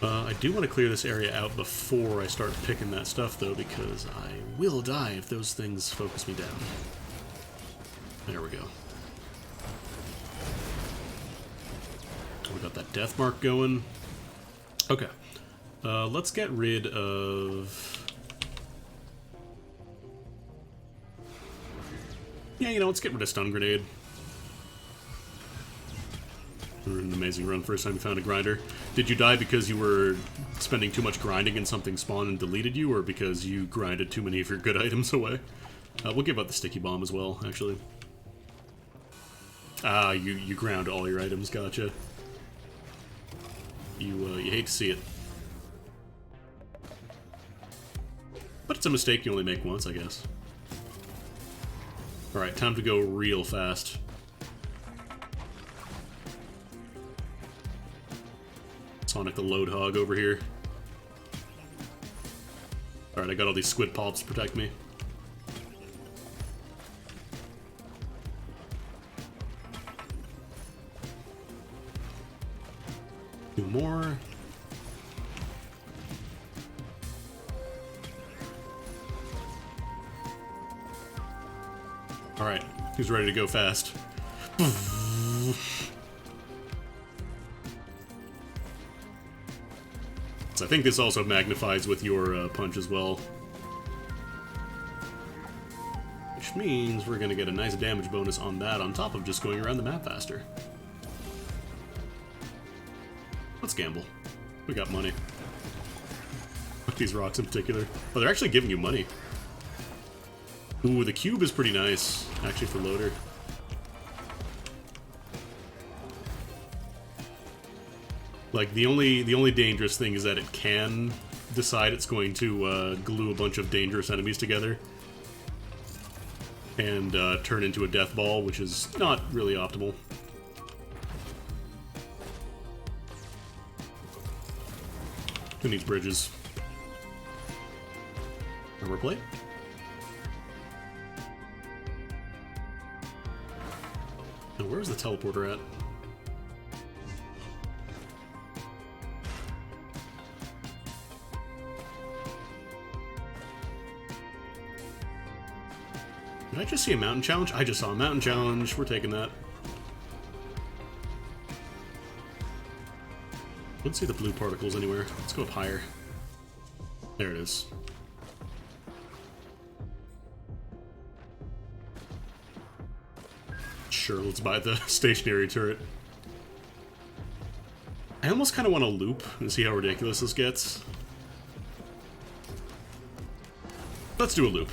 I do want to clear this area out before I start picking that stuff, though, because I will die if those things focus me down. There we go. We got that death mark going. Okay. Let's get rid of... Yeah, let's get rid of stun grenade. An amazing run first time you found a grinder. Did you die because you were spending too much grinding and something spawned and deleted you, or because you grinded too many of your good items away? We'll give out the sticky bomb as well, actually. Ah, you ground all your items, gotcha. You hate to see it. But it's a mistake you only make once, I guess. Alright, time to go real fast. Sonic the Load Hog over here. Alright, I got all these squid pops to protect me. Two more. Alright, who's ready to go fast? So I think this also magnifies with your punch as well. Which means we're gonna get a nice damage bonus on that on top of just going around the map faster. Let's gamble. We got money. Fuck these rocks in particular. Oh, they're actually giving you money. Ooh, the cube is pretty nice, actually, for loader. Like, the only dangerous thing is that it can decide it's going to glue a bunch of dangerous enemies together and turn into a death ball, which is not really optimal. Who needs bridges? Armor plate? Now, where's the teleporter at? Did I just see a mountain challenge? I just saw a mountain challenge. We're taking that. I don't see the blue particles anywhere. Let's go up higher. There it is. Sure, let's buy the stationary turret. I almost kind of want to loop and see how ridiculous this gets. Let's do a loop.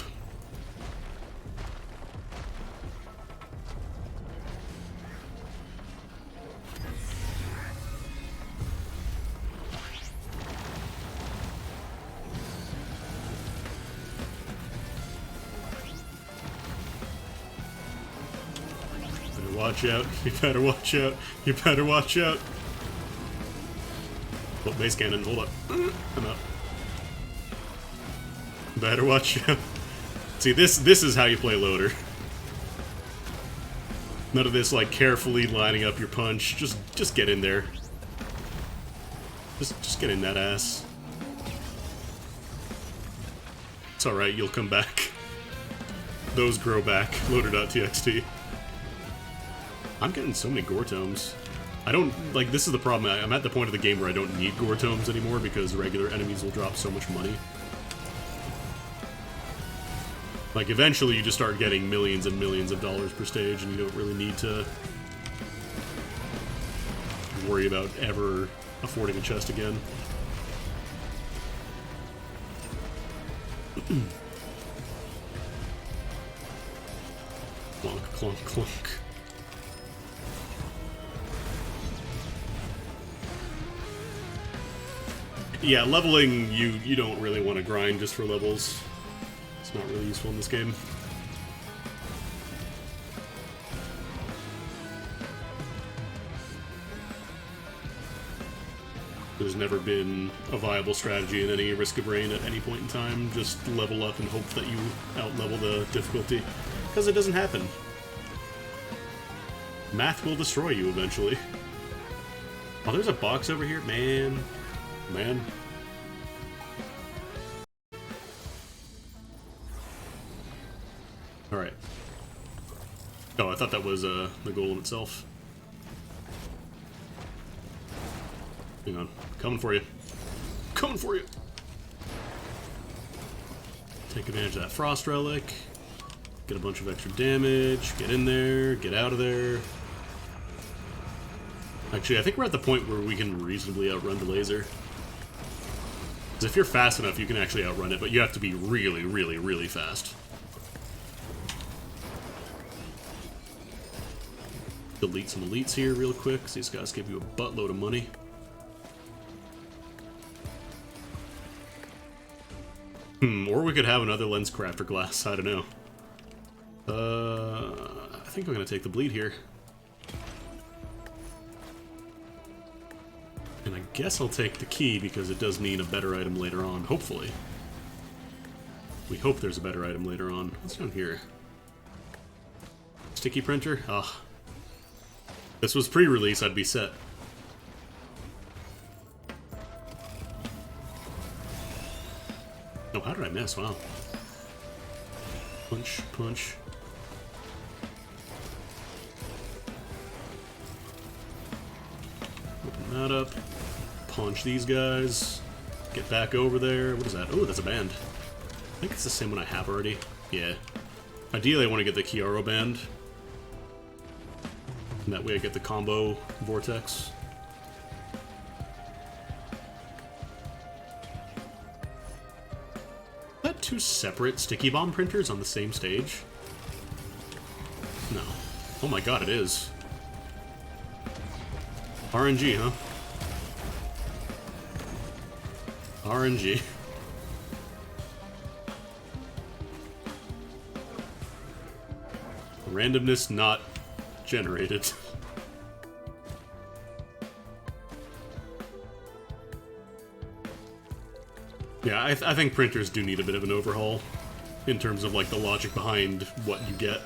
Watch out. You better watch out. You better watch out. Oh, base cannon. Hold up. I'm up. Better watch out. See, this is how you play loader. None of this, like, carefully lining up your punch. Just get in there. Just get in that ass. It's alright, you'll come back. Those grow back. Loader.txt. I'm getting so many gore tomes. I don't, like, this is the problem. I'm at the point of the game where I don't need gore tomes anymore because regular enemies will drop so much money. Like, eventually you just start getting millions and millions of dollars per stage and you don't really need to worry about ever affording a chest again. Clunk, clunk, clunk. Yeah, leveling, you don't really want to grind just for levels. It's not really useful in this game. There's never been a viable strategy in any Risk of Rain at any point in time. Just level up and hope that you out-level the difficulty. Because it doesn't happen. Math will destroy you eventually. Oh, there's a box over here? Man. Man. Alright. Oh, I thought that was the golem itself. Hang on. Coming for you. Coming for you! Take advantage of that frost relic. Get a bunch of extra damage. Get in there. Get out of there. Actually, I think we're at the point where we can reasonably outrun the laser. Because if you're fast enough, you can actually outrun it, but you have to be really, really, really fast. Delete some elites here real quick, because these guys give you a buttload of money. Or we could have another lens crafter glass, I don't know. think I'm gonna take the bleed here. And I guess I'll take the key because it does mean a better item later on, hopefully. We hope there's a better item later on. What's down here? Sticky printer? Ah. This was pre-release, I'd be set. Oh, how did I miss? Wow. Punch, punch. Open that up. Punch these guys. Get back over there. What is that? Oh, that's a band. I think it's the same one I have already. Yeah. Ideally, I want to get the Kiaro band. And that way I get the combo vortex. Is that two separate sticky bomb printers on the same stage? No. Oh my god, it is. RNG, huh? RNG. Randomness not generated. Yeah, I think printers do need a bit of an overhaul in terms of like the logic behind what you get.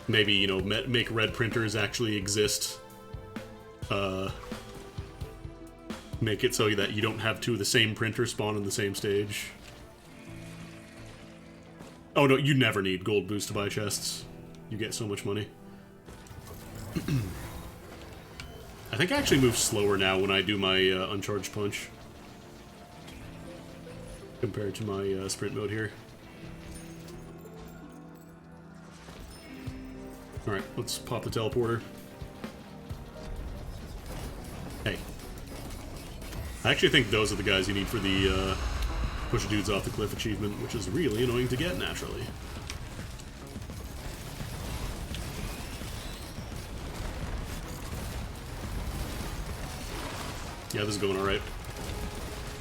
Maybe, you know, make red printers actually exist. Make it so that you don't have two of the same printer spawn on the same stage. Oh no, you never need gold boost to buy chests. You get so much money. I think I actually move slower now when I do my uncharged punch. Compared to my sprint mode here. Alright, let's pop the teleporter. Hey. I actually think those are the guys you need for the push dudes off the cliff achievement, which is really annoying to get naturally. Yeah, this is going alright.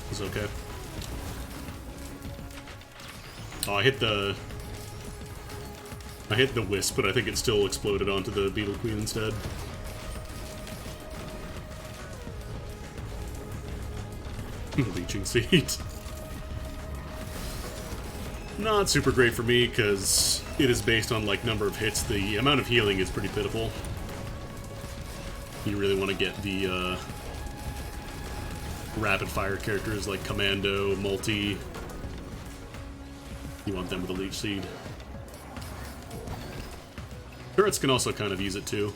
It's okay. Oh, I hit the wisp, but I think it still exploded onto the Beetle Queen instead. Leeching Seed. Not super great for me, because it is based on, like, number of hits. The amount of healing is pretty pitiful. You really want to get the, rapid-fire characters like Commando, Multi. You want them with a Leech Seed. Turrets can also kind of use it, too.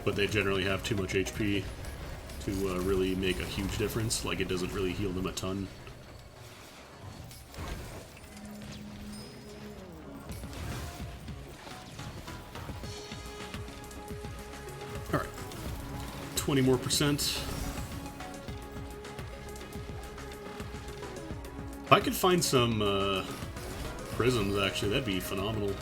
But they generally have too much HP to really make a huge difference. Like, it doesn't really heal them a ton. Alright. 20 more %. If I could find some prisms, actually, that'd be phenomenal.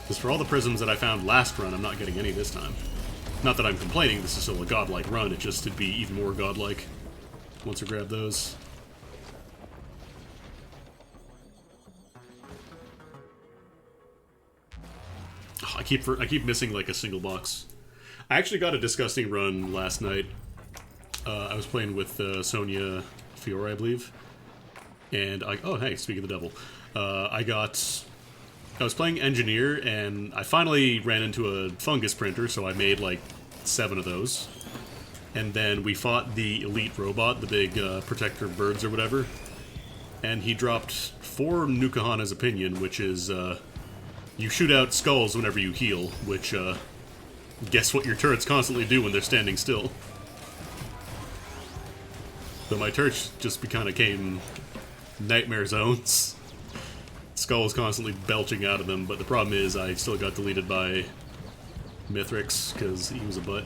Because for all the prisms that I found last run, I'm not getting any this time. Not that I'm complaining, this is still a godlike run, it just would be even more godlike once I grab those. Oh, I keep missing like a single box. I actually got a disgusting run last night. I was playing with Sonia Fiore, I believe. And oh hey, speaking of the devil. I was playing Engineer, and I finally ran into a fungus printer, so I made like 7 of those. And then we fought the elite robot, the big protector of birds or whatever. And he dropped 4 Nukahana's Opinion, which is, you shoot out skulls whenever you heal, which, guess what your turrets constantly do when they're standing still. So my turrets just kind of became nightmare zones. Skull was constantly belching out of them, but the problem is I still got deleted by Mithrix, because he was a butt.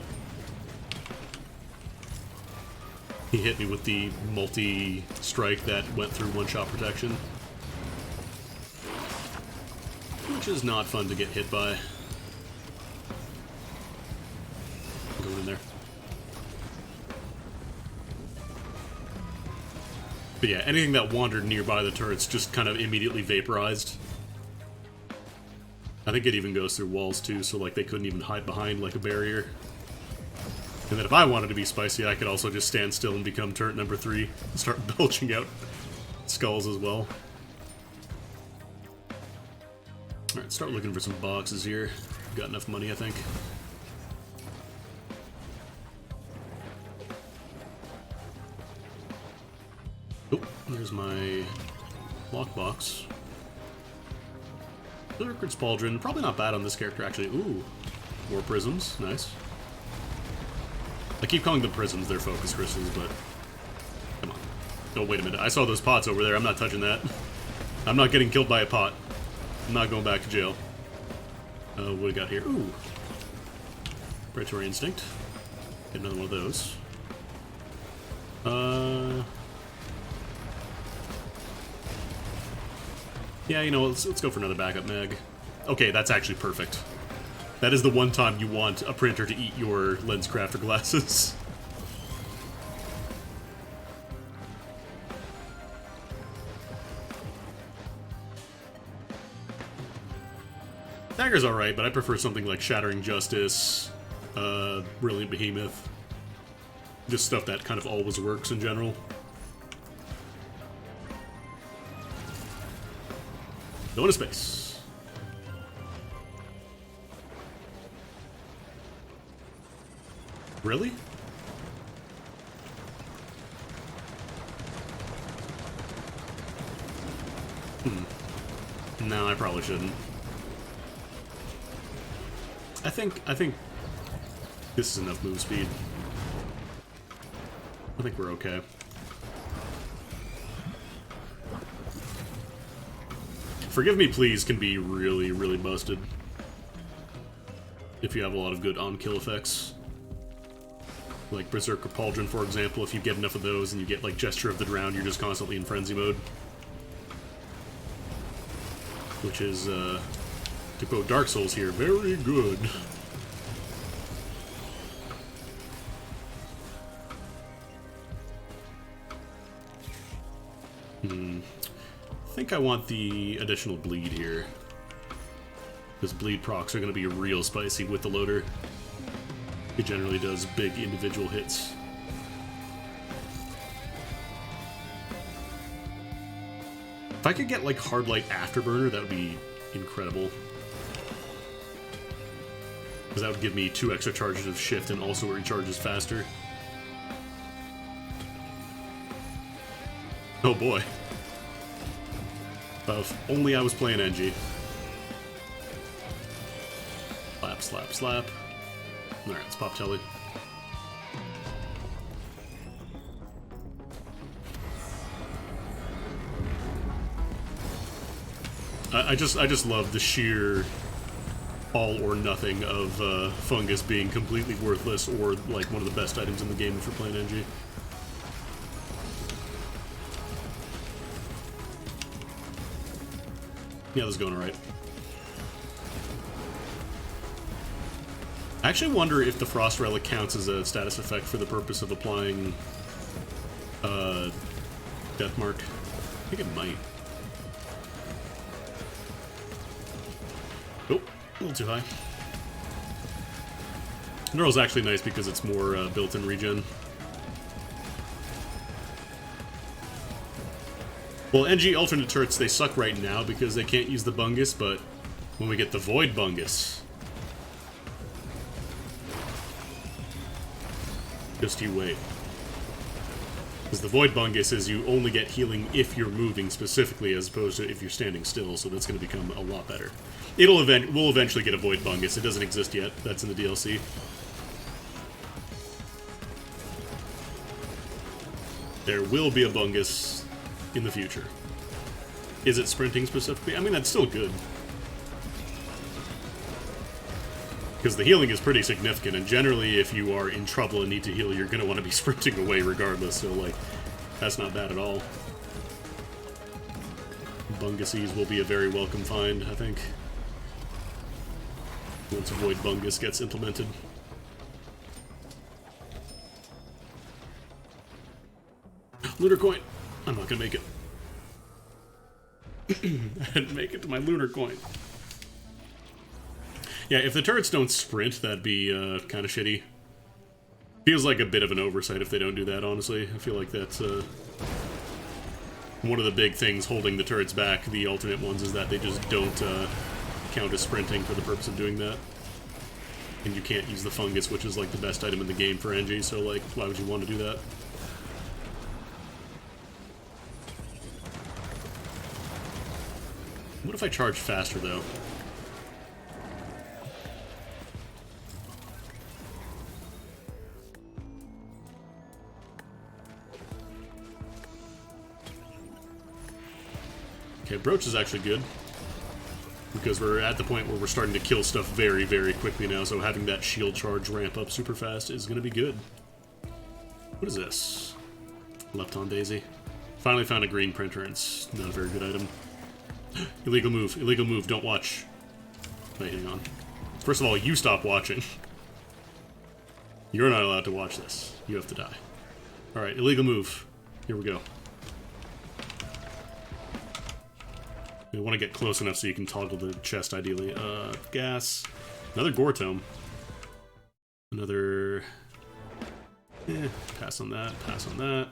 He hit me with the multi-strike that went through one-shot protection. Which is not fun to get hit by. But yeah, anything that wandered nearby the turrets just kind of immediately vaporized. I think it even goes through walls too, so like they couldn't even hide behind like a barrier. And then if I wanted to be spicy, I could also just stand still and become turret number 3 and start belching out skulls as well. Alright, start looking for some boxes here. Got enough money, I think. Oh, there's my lockbox. Lyric Pauldron, probably not bad on this character, actually. Ooh, more prisms, nice. I keep calling them prisms, they're focus crystals, but... Come on. Oh, wait a minute, I saw those pots over there, I'm not touching that. I'm not getting killed by a pot. I'm not going back to jail. What do we got here? Ooh. Predatory Instinct. Get another one of those. Yeah, you know, let's go for another backup mag. Okay, that's actually perfect. That is the one time you want a printer to eat your LensCrafter glasses. Dagger's alright, but I prefer something like Shattering Justice, Brilliant Behemoth. Just stuff that kind of always works in general. Go into space. Really? No, I probably shouldn't. I think this is enough move speed. I think we're okay. Forgive Me Please can be really, really busted. If you have a lot of good on-kill effects. Like Berserker Pauldron, for example, if you get enough of those and you get like Gesture of the Drowned, you're just constantly in frenzy mode. Which is, to quote Dark Souls here, very good. I think I want the additional bleed here. Because bleed procs are going to be real spicy with the loader. It generally does big individual hits. If I could get like Hard Light Afterburner, that would be incredible. Because that would give me 2 extra charges of shift and also it recharges faster. Oh boy. If only I was playing NG. Slap, slap, slap. Alright, let's pop Telly. I just love the sheer all or nothing of Fungus being completely worthless or like one of the best items in the game if you're playing NG. Yeah, this is going alright. I actually wonder if the Frost Relic counts as a status effect for the purpose of applying Deathmark. I think it might. Oh, a little too high. Neural's actually nice because it's more built-in regen. Well, NG alternate turrets, they suck right now because they can't use the Bungus, but when we get the Void Bungus, just you wait. Because the Void Bungus is you only get healing if you're moving specifically as opposed to if you're standing still, so that's going to become a lot better. We'll eventually get a Void Bungus. It doesn't exist yet. That's in the DLC. There will be a Bungus in the future. Is it sprinting specifically? I mean, that's still good. Because the healing is pretty significant, and generally if you are in trouble and need to heal, you're going to want to be sprinting away regardless, so, like, that's not bad at all. Bunguses will be a very welcome find, I think. Once a Void Bungus gets implemented. Looter Coin! I'm not gonna make it. I didn't make it to my lunar coin. Yeah, if the turrets don't sprint, that'd be kind of shitty. Feels like a bit of an oversight if they don't do that, honestly. I feel like that's one of the big things holding the turrets back, the alternate ones, is that they just don't count as sprinting for the purpose of doing that. And you can't use the fungus, which is like the best item in the game for NG, so like, why would you want to do that? What if I charge faster, though? Okay, Broach is actually good. Because we're at the point where we're starting to kill stuff very, very quickly now, so having that shield charge ramp up super fast is going to be good. What is this? Lepton Daisy. Finally found a green printer, and it's not a very good item. Illegal move, don't watch. Wait, hang on. First of all, you stop watching. You're not allowed to watch this. You have to die. Alright, illegal move. Here we go. You want to get close enough so you can toggle the chest, ideally. Gas. Another Gortome. Another... pass on that, pass on that.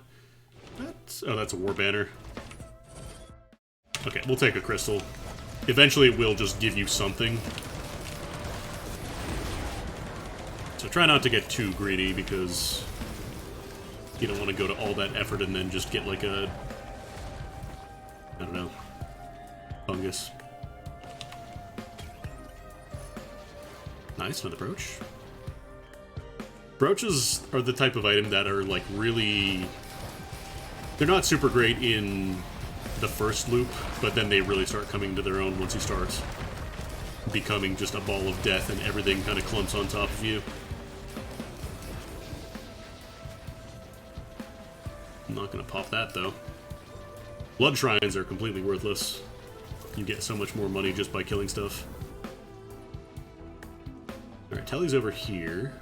Oh, that's a War Banner. Okay, we'll take a crystal. Eventually it will just give you something. So try not to get too greedy, because you don't want to go to all that effort and then just get like a... I don't know. Fungus. Nice, another brooch. Brooches are the type of item that are like really... They're not super great in the first loop, but then they really start coming to their own once you start becoming just a ball of death and everything kind of clumps on top of you. I'm not gonna pop that though. Blood shrines are completely worthless. You get so much more money just by killing stuff. Alright, Telly's over here.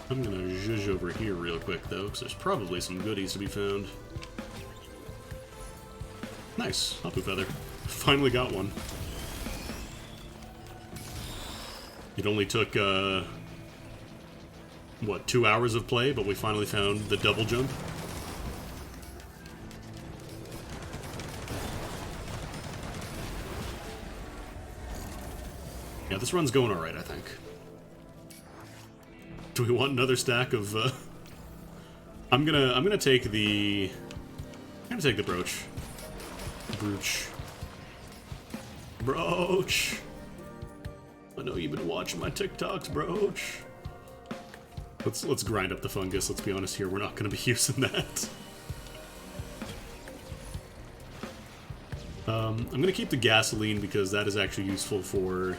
I'm gonna zhuzh over here real quick though, because there's probably some goodies to be found. Nice, Hapu Feather. Finally got one. It only took, what, 2 hours of play, but we finally found the double jump. Yeah, this run's going alright, I think. Do we want another stack of, I'm gonna take the... I'm gonna take the brooch. Brooch! I know you've been watching my TikToks, brooch. Let's grind up the fungus, let's be honest here, we're not gonna be using that. I'm gonna keep the gasoline because that is actually useful for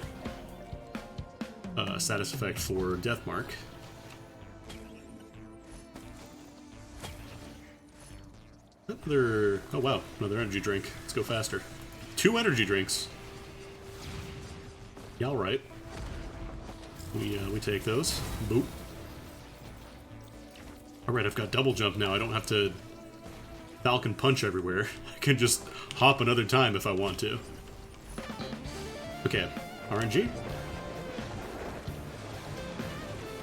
status effect for Deathmark. Another... oh wow, another energy drink. Let's go faster. 2 energy drinks. Yeah, alright. We take those. Boop. Alright, I've got double jump now. I don't have to Falcon Punch everywhere. I can just hop another time if I want to. Okay, RNG.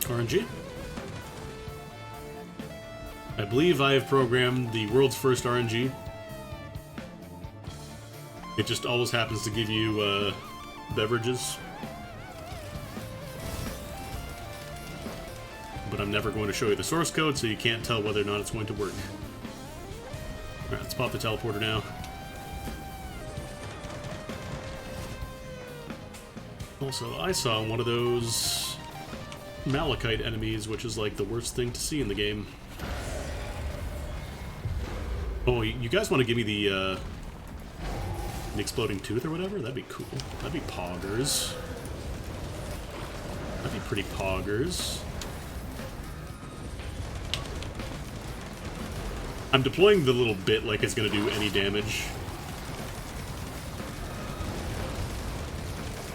RNG. I believe I have programmed the world's first RNG. It just always happens to give you beverages. But I'm never going to show you the source code, so you can't tell whether or not it's going to work. Alright, let's pop the teleporter now. Also, I saw one of those Malachite enemies, which is like the worst thing to see in the game. Oh, you guys want to give me the exploding tooth or whatever? That'd be cool. That'd be poggers. That'd be pretty poggers. I'm deploying the little bit like it's gonna do any damage.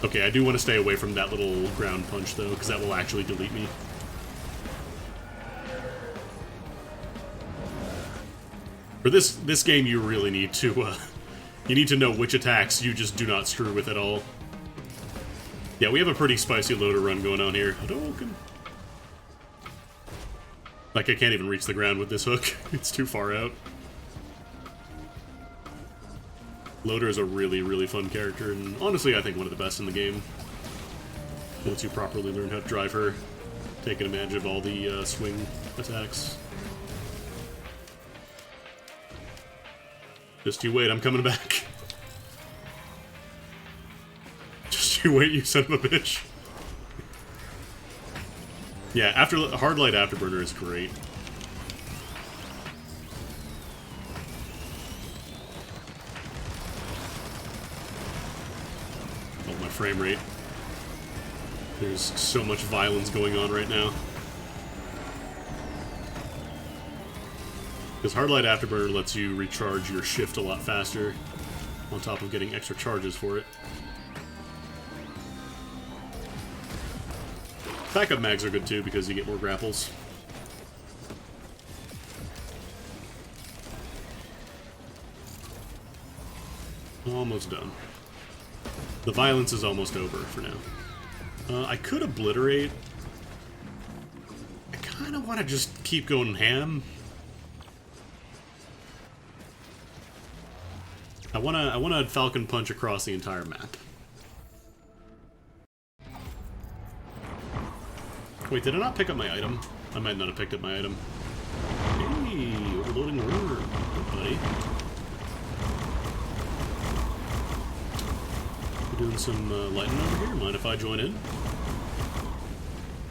Okay, I do want to stay away from that little ground punch though, because that will actually delete For this game, you really need to, you need to know which attacks you just do not screw with at all. Yeah, we have a pretty spicy loader run going on here. Hadouken! Like, I can't even reach the ground with this hook. It's too far out. Loader is a really, really fun character, and honestly, I think one of the best in the game. Once you properly learn how to drive her, taking advantage of all the swing attacks. Just you wait, I'm coming back. Just you wait, you son of a bitch. Yeah, Hard Light Afterburner is great. Oh, my frame rate. There's so much violence going on right now. Because Hard Light Afterburner lets you recharge your shift a lot faster, on top of getting extra charges for it. Backup mags are good too, because you get more grapples. Almost done. The violence is almost over for now. I could obliterate. I kind of want to just keep going ham. I wanna Falcon Punch across the entire map. Wait, did I not pick up my item? I might not have picked up my item. Hey, overloading worm, buddy. We're doing some lightning over here. Mind if I join in?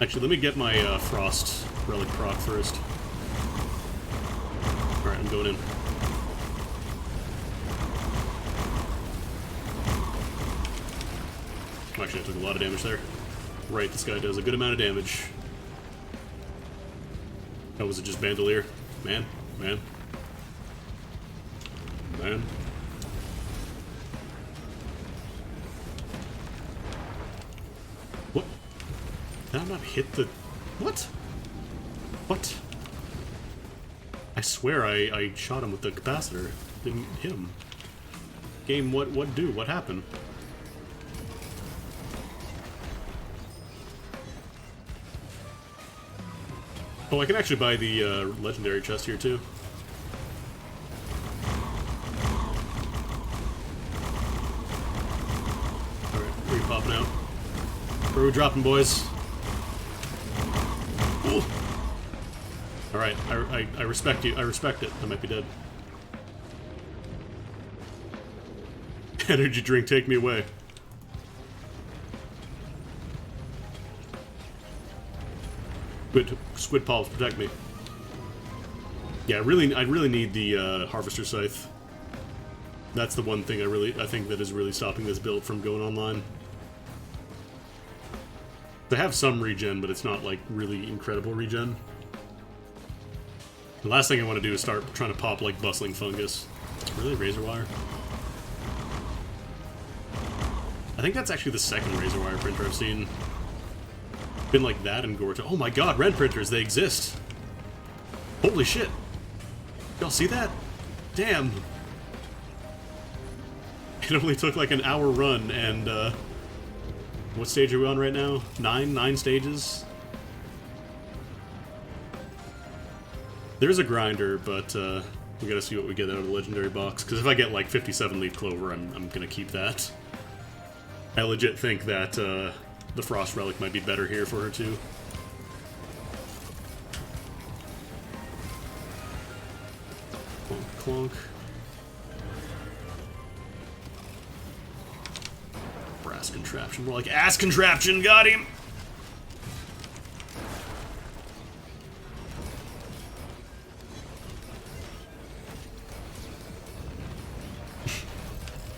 Actually, let me get my Frost Relic proc first. Alright, I'm going in. Actually, I took a lot of damage there. Right, this guy does a good amount of damage. Oh, was it just Bandolier? Man. What? Did I not hit the... What? What? I swear I shot him with the capacitor. Didn't hit him. Game, what do? What happened? Oh, I can actually buy the legendary chest here too. Alright, where are you popping out? Where are we dropping, boys? Ooh. Alright, I respect you. I respect it. I might be dead. Energy drink, take me away. Squid Palms, protect me. Yeah, I really need the Harvester Scythe. That's the one thing I think that is really stopping this build from going online. They have some regen, but it's not like really incredible regen. The last thing I want to do is start trying to pop like Bustling Fungus. Really, Razor Wire? I think that's actually the second Razor Wire printer I've seen. Been like that and Gorta. Oh my god, red printers, they exist. Holy shit. Y'all see that? Damn. It only took like an hour run and what stage are we on right now? 9 stages? There's a grinder, but we gotta see what we get out of the legendary box. Because if I get like 57 Leaf Clover, I'm gonna keep that. I legit think that the Frost Relic might be better here for her too. Clonk, clonk. Brass contraption, more like ass contraption, got him!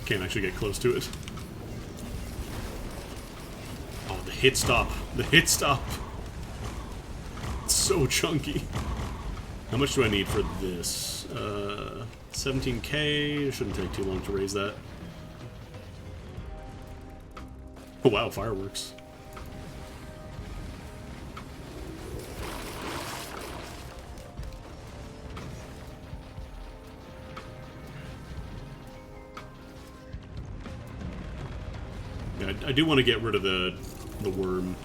Can't actually get close to it. Oh, the hit stop. The hit stop. It's so chunky. How much do I need for this? 17k. It shouldn't take too long to raise that. Oh wow, fireworks. I do want to get rid of the worm.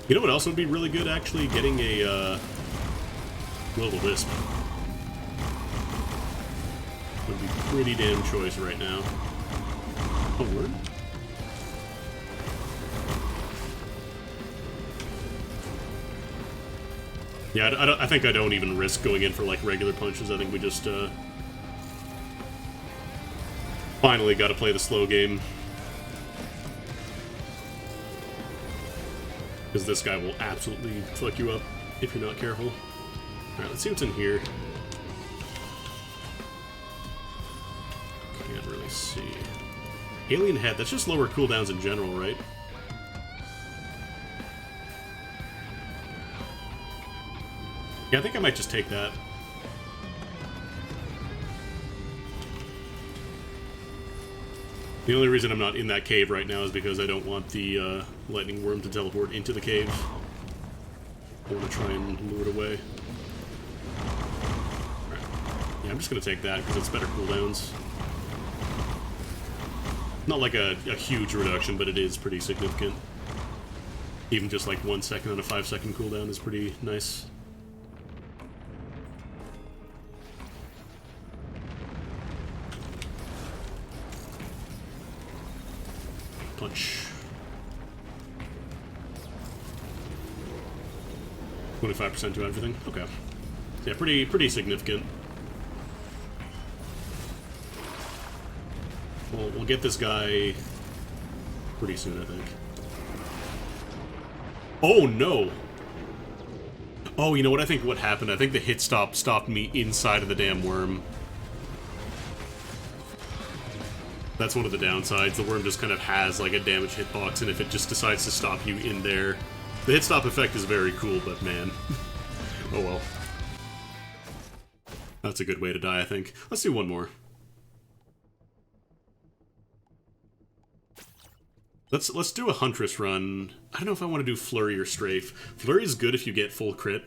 You know what else would be really good, actually? Getting a, Will-O-Wisp. Would be pretty damn choice right now. Oh, word? Yeah, I think I don't even risk going in for, like, regular punches. I think we just, finally gotta play the slow game. Because this guy will absolutely fuck you up if you're not careful. Alright, let's see what's in here. Can't really see. Alien Head, that's just lower cooldowns in general, right? Yeah, I think I might just take that. The only reason I'm not in that cave right now is because I don't want the lightning worm to teleport into the cave. I want to try and lure it away. Right. Yeah, I'm just going to take that because it's better cooldowns. Not like a huge reduction, but it is pretty significant. Even just like 1 second on a 5-second cooldown is pretty nice. Punch. 25% to everything. Okay. Yeah, pretty significant. We'll get this guy pretty soon, I think. Oh no! Oh, you know what? I think what happened? I think the hit stop stopped me inside of the damn worm. That's one of the downsides. The worm just kind of has like a damage hitbox, and if it just decides to stop you in there, the hit stop effect is very cool, but man. Oh well. That's a good way to die, I think. Let's do one more. Let's do a Huntress run. I don't know if I want to do Flurry or Strafe. Flurry is good if you get full crit.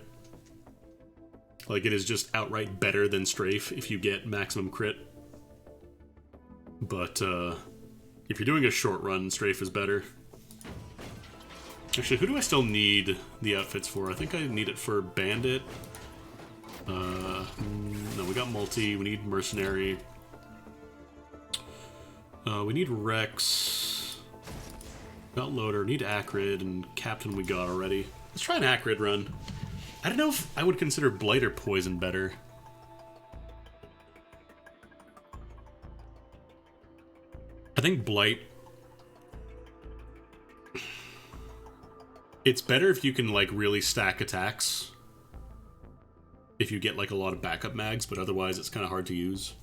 Like, it is just outright better than Strafe if you get maximum crit. But, if you're doing a short run, Strafe is better. Actually, who do I still need the outfits for? I think I need it for Bandit. No, we got Multi. We need Mercenary. We need Rex. Got Loader, need Acrid, and Captain we got already. Let's try an Acrid run. I don't know if I would consider Blight or Poison better. I think Blight... It's better if you can, like, really stack attacks. If you get, like, a lot of backup mags, but otherwise it's kind of hard to use.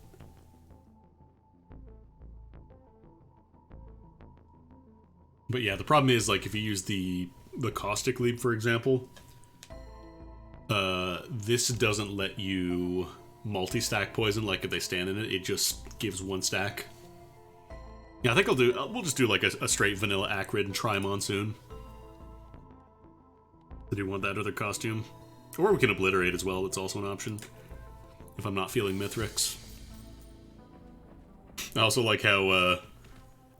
But yeah, the problem is, like, if you use the Caustic Leap, for example, this doesn't let you multi-stack poison, like if they stand in it, it just gives 1 stack. Yeah, I think we'll just do like a straight vanilla Acrid and try Monsoon. I do want that other costume. Or we can Obliterate as well, it's also an option. If I'm not feeling Mithrix. I also like how,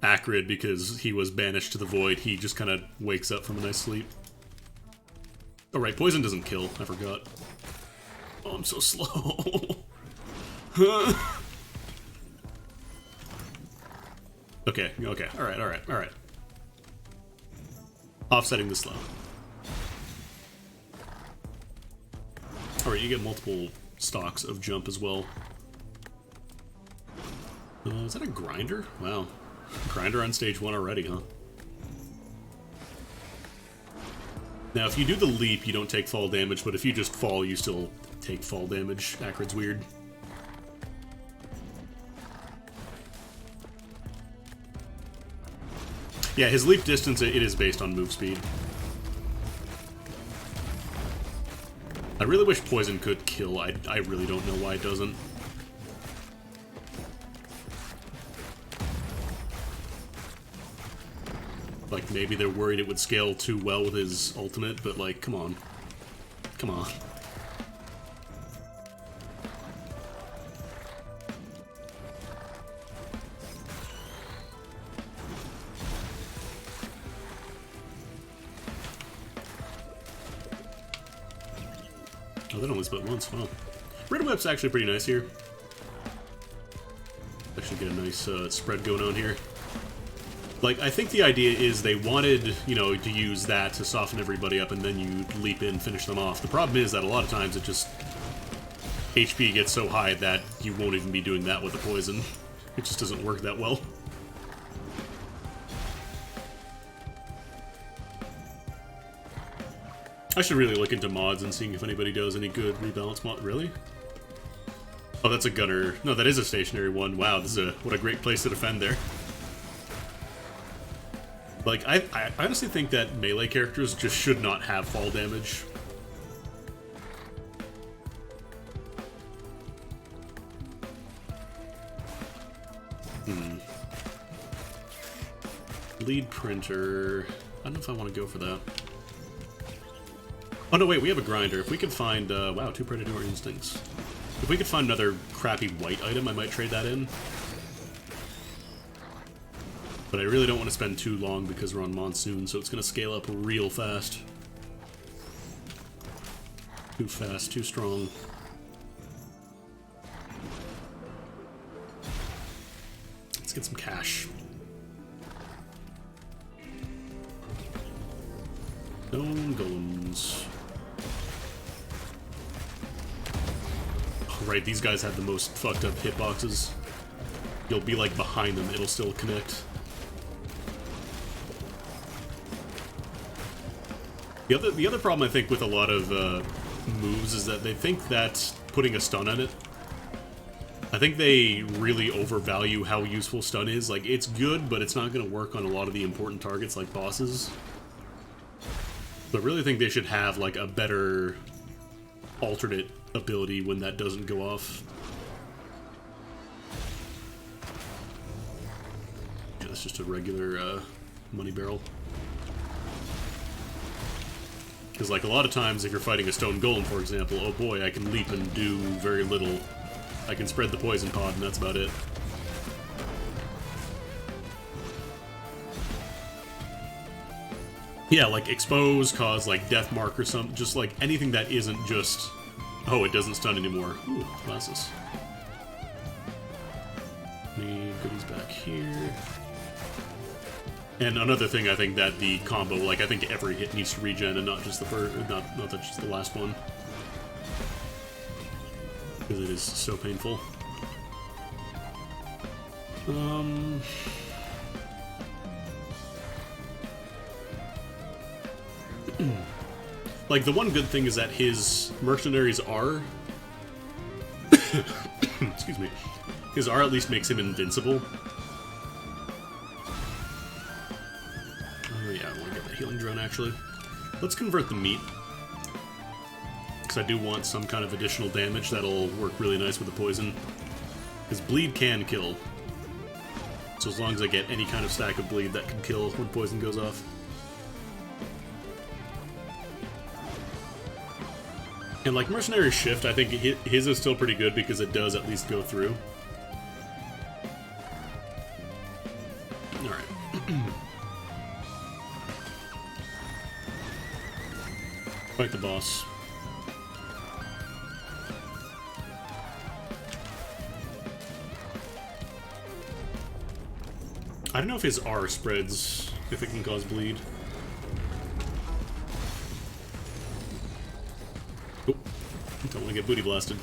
Acrid, because he was banished to the void, he just kind of wakes up from a nice sleep. Oh right, poison doesn't kill, I forgot. Oh, I'm so slow. Okay, alright. Offsetting the slow. Alright, you get multiple stocks of jump as well. Is that a grinder? Wow. Grinder on stage 1 already, huh? Now, if you do the leap, you don't take fall damage, but if you just fall, you still take fall damage. Acrid's weird. Yeah, his leap distance, it is based on move speed. I really wish poison could kill. I really don't know why it doesn't. Like, maybe they're worried it would scale too well with his ultimate, but, like, come on. Come on. that only split once. Wow. Red Whip's actually pretty nice here. Actually get a nice spread going on here. Like, I think the idea is they wanted, you know, to use that to soften everybody up, and then you leap in, finish them off. The problem is that a lot of times it just... HP gets so high that you won't even be doing that with the poison. It just doesn't work that well. I should really look into mods and seeing if anybody does any good rebalance mod. Really? Oh, that's a gunner. No, that is a stationary one. Wow, this is what a great place to defend there. Like, I honestly think that melee characters just should not have fall damage. Lead printer. I don't know if I want to go for that. Oh no, wait, we have a grinder. If we could find, wow, 2 predatory instincts. If we could find another crappy white item, I might trade that in. But I really don't want to spend too long because we're on monsoon, so it's going to scale up real fast. Too fast, too strong. Let's get some cash. Stone golems. Oh, right, these guys have the most fucked up hitboxes. You'll be like behind them, it'll still connect. The other problem I think with a lot of moves is that they think that putting a stun on it, I think they really overvalue how useful stun is. Like, it's good, but it's not going to work on a lot of the important targets like bosses. So I really think they should have like a better alternate ability when that doesn't go off. Yeah, it's just a regular money barrel. Because, like, a lot of times if you're fighting a stone golem, for example, oh boy, I can leap and do very little. I can spread the poison pod, and that's about it. Yeah, like, expose, cause, like, death mark or something. Just, like, anything that isn't just, oh, it doesn't stun anymore. Ooh, glasses. Any goodies back here? And another thing, I think that the combo, like, I think every hit needs to regen and not just the first, not just the last one. Because it is so painful. Like, the one good thing is that his mercenaries are... excuse me. His R at least makes him invincible. Oh yeah, I want to get the healing drone, actually. Let's convert the meat. Because I do want some kind of additional damage that'll work really nice with the poison. Because bleed can kill. So as long as I get any kind of stack of bleed, that can kill when poison goes off. And like Mercenary Shift, I think his is still pretty good because it does at least go through. Alright. Fight the boss. I don't know if his R spreads, if it can cause bleed. Oh, don't want to get booty blasted.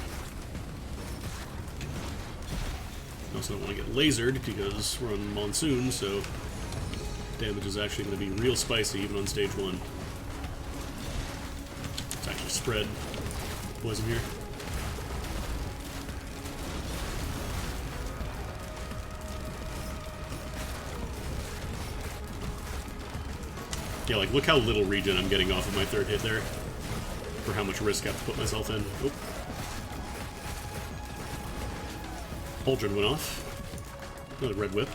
Also don't want to get lasered because we're on monsoon, so damage is actually going to be real spicy even on stage 1. Let's actually spread poison here. Yeah, like, look how little regen I'm getting off of my third hit there. For how much risk I have to put myself in. Oh. Pauldron went off. Another red whip.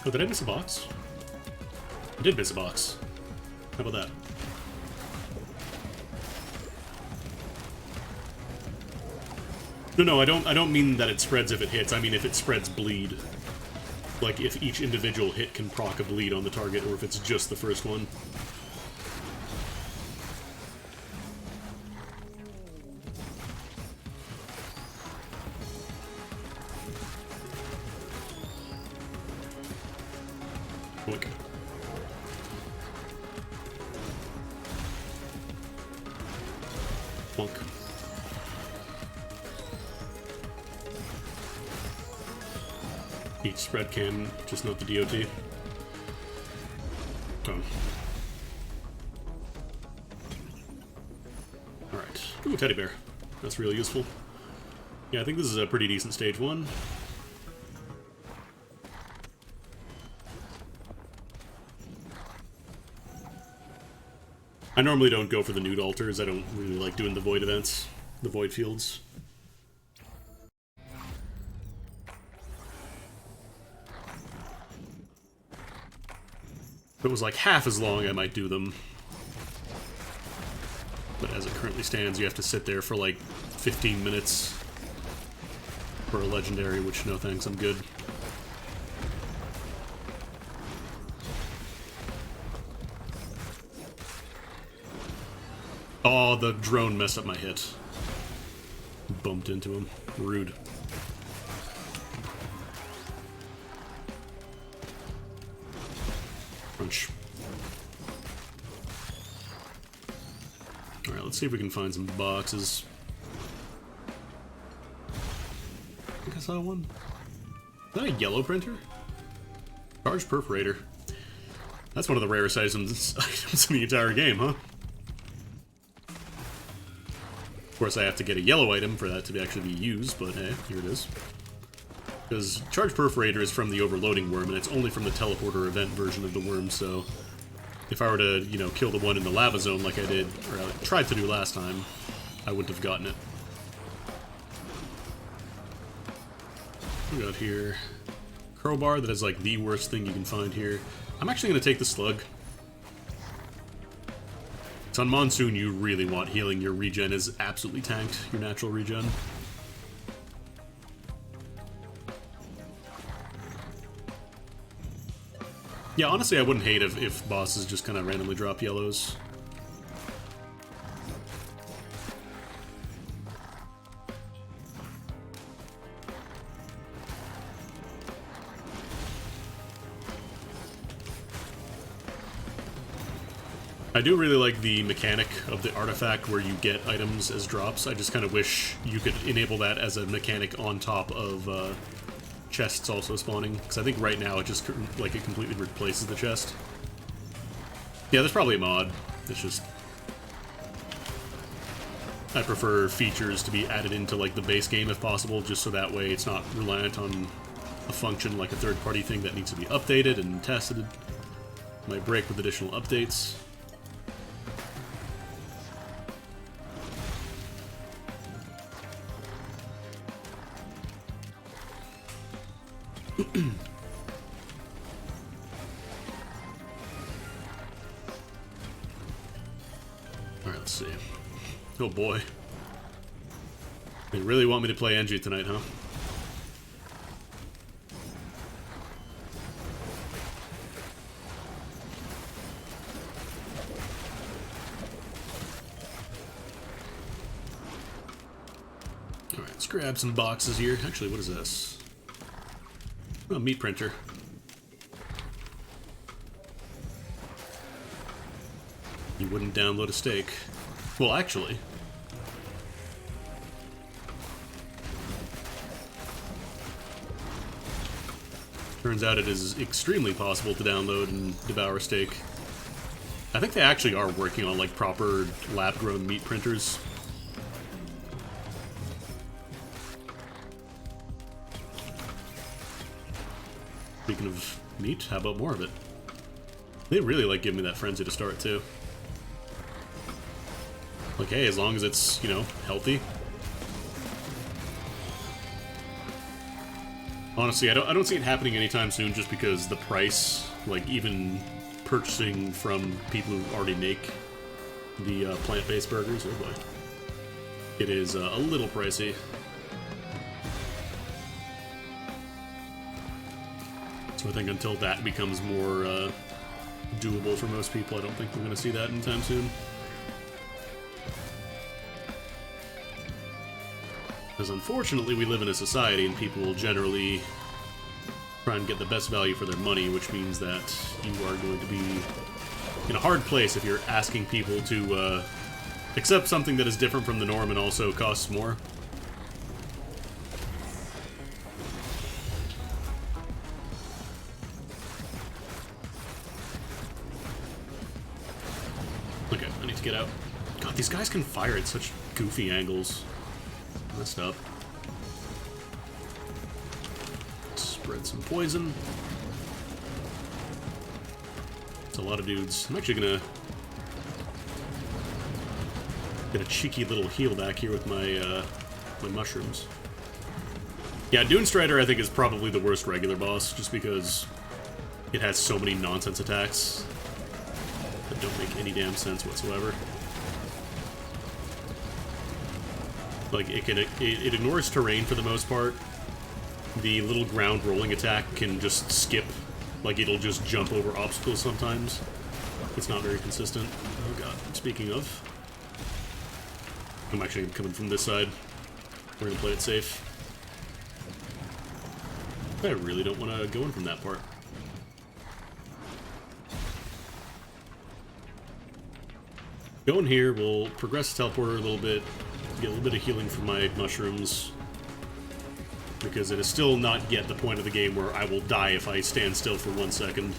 Oh, did I miss a box? I did miss a box. How about that? No, I don't mean that it spreads if it hits. I mean if it spreads bleed. Like, if each individual hit can proc a bleed on the target, or if it's just the first one. Quick. Plunk. Each spread can, just not the DOT. Done. Alright. Ooh, teddy bear. That's really useful. Yeah, I think this is a pretty decent stage 1. I normally don't go for the nude altars. I don't really like doing the void events, the void fields. If it was like half as long, I might do them. But as it currently stands, you have to sit there for like 15 minutes for a legendary, which no thanks, I'm good. Oh, the drone messed up my hit. Bumped into him. Rude. Crunch. Alright, let's see if we can find some boxes. I think I saw one. Is that a yellow printer? Charged perforator. That's one of the rarest items in the entire game, huh? Of course, I have to get a yellow item for that to actually be used, but hey, here it is. Because Charged Perforator is from the Overloading Worm, and it's only from the Teleporter event version of the worm, so if I were to, you know, kill the one in the lava zone like I did, or I tried to do last time, I wouldn't have gotten it. We got here crowbar that is like the worst thing you can find here. I'm actually going to take the slug. It's on Monsoon, you really want healing. Your regen is absolutely tanked, your natural regen. Yeah, honestly, I wouldn't hate if bosses just kind of randomly drop yellows. I do really like the mechanic of the artifact where you get items as drops. I just kind of wish you could enable that as a mechanic on top of chests also spawning, because I think right now it just, like, it completely replaces the chest. Yeah, there's probably a mod. It's just I prefer features to be added into, like, the base game if possible, just so that way it's not reliant on a function like a third-party thing that needs to be updated and tested. Might break with additional updates. Alright, let's see. Oh boy. They really want me to play Engie tonight, huh? Alright, let's grab some boxes here. Actually, what is this? Oh, meat printer. You wouldn't download a steak. Well, actually. Turns out it is extremely possible to download and devour steak. I think they actually are working on, like, proper lab-grown meat printers. Speaking of meat, how about more of it? They really like giving me that frenzy to start, too. Like, hey, as long as it's, you know, healthy. Honestly, I don't see it happening anytime soon just because the price, like, even purchasing from people who already make the plant-based burgers, oh boy. It is a little pricey. So I think until that becomes more doable for most people, I don't think we're going to see that anytime soon. Because unfortunately we live in a society and people will generally try and get the best value for their money, which means that you are going to be in a hard place if you're asking people to accept something that is different from the norm and also costs more. Okay, I need to get out. God, these guys can fire at such goofy angles. Messed up. Spread some poison. It's a lot of dudes. I'm actually gonna get a cheeky little heal back here with my my mushrooms. Yeah, Dune Strider I think is probably the worst regular boss, just because it has so many nonsense attacks that don't make any damn sense whatsoever. Like, it ignores terrain for the most part. The little ground rolling attack can just skip. Like, it'll just jump over obstacles sometimes. It's not very consistent. Oh god, speaking of. I'm actually coming from this side. We're gonna play it safe. I really don't want to go in from that part. Go in here, we'll progress the teleporter a little bit. Get a little bit of healing from my mushrooms, because it is still not yet the point of the game where I will die if I stand still for 1 second.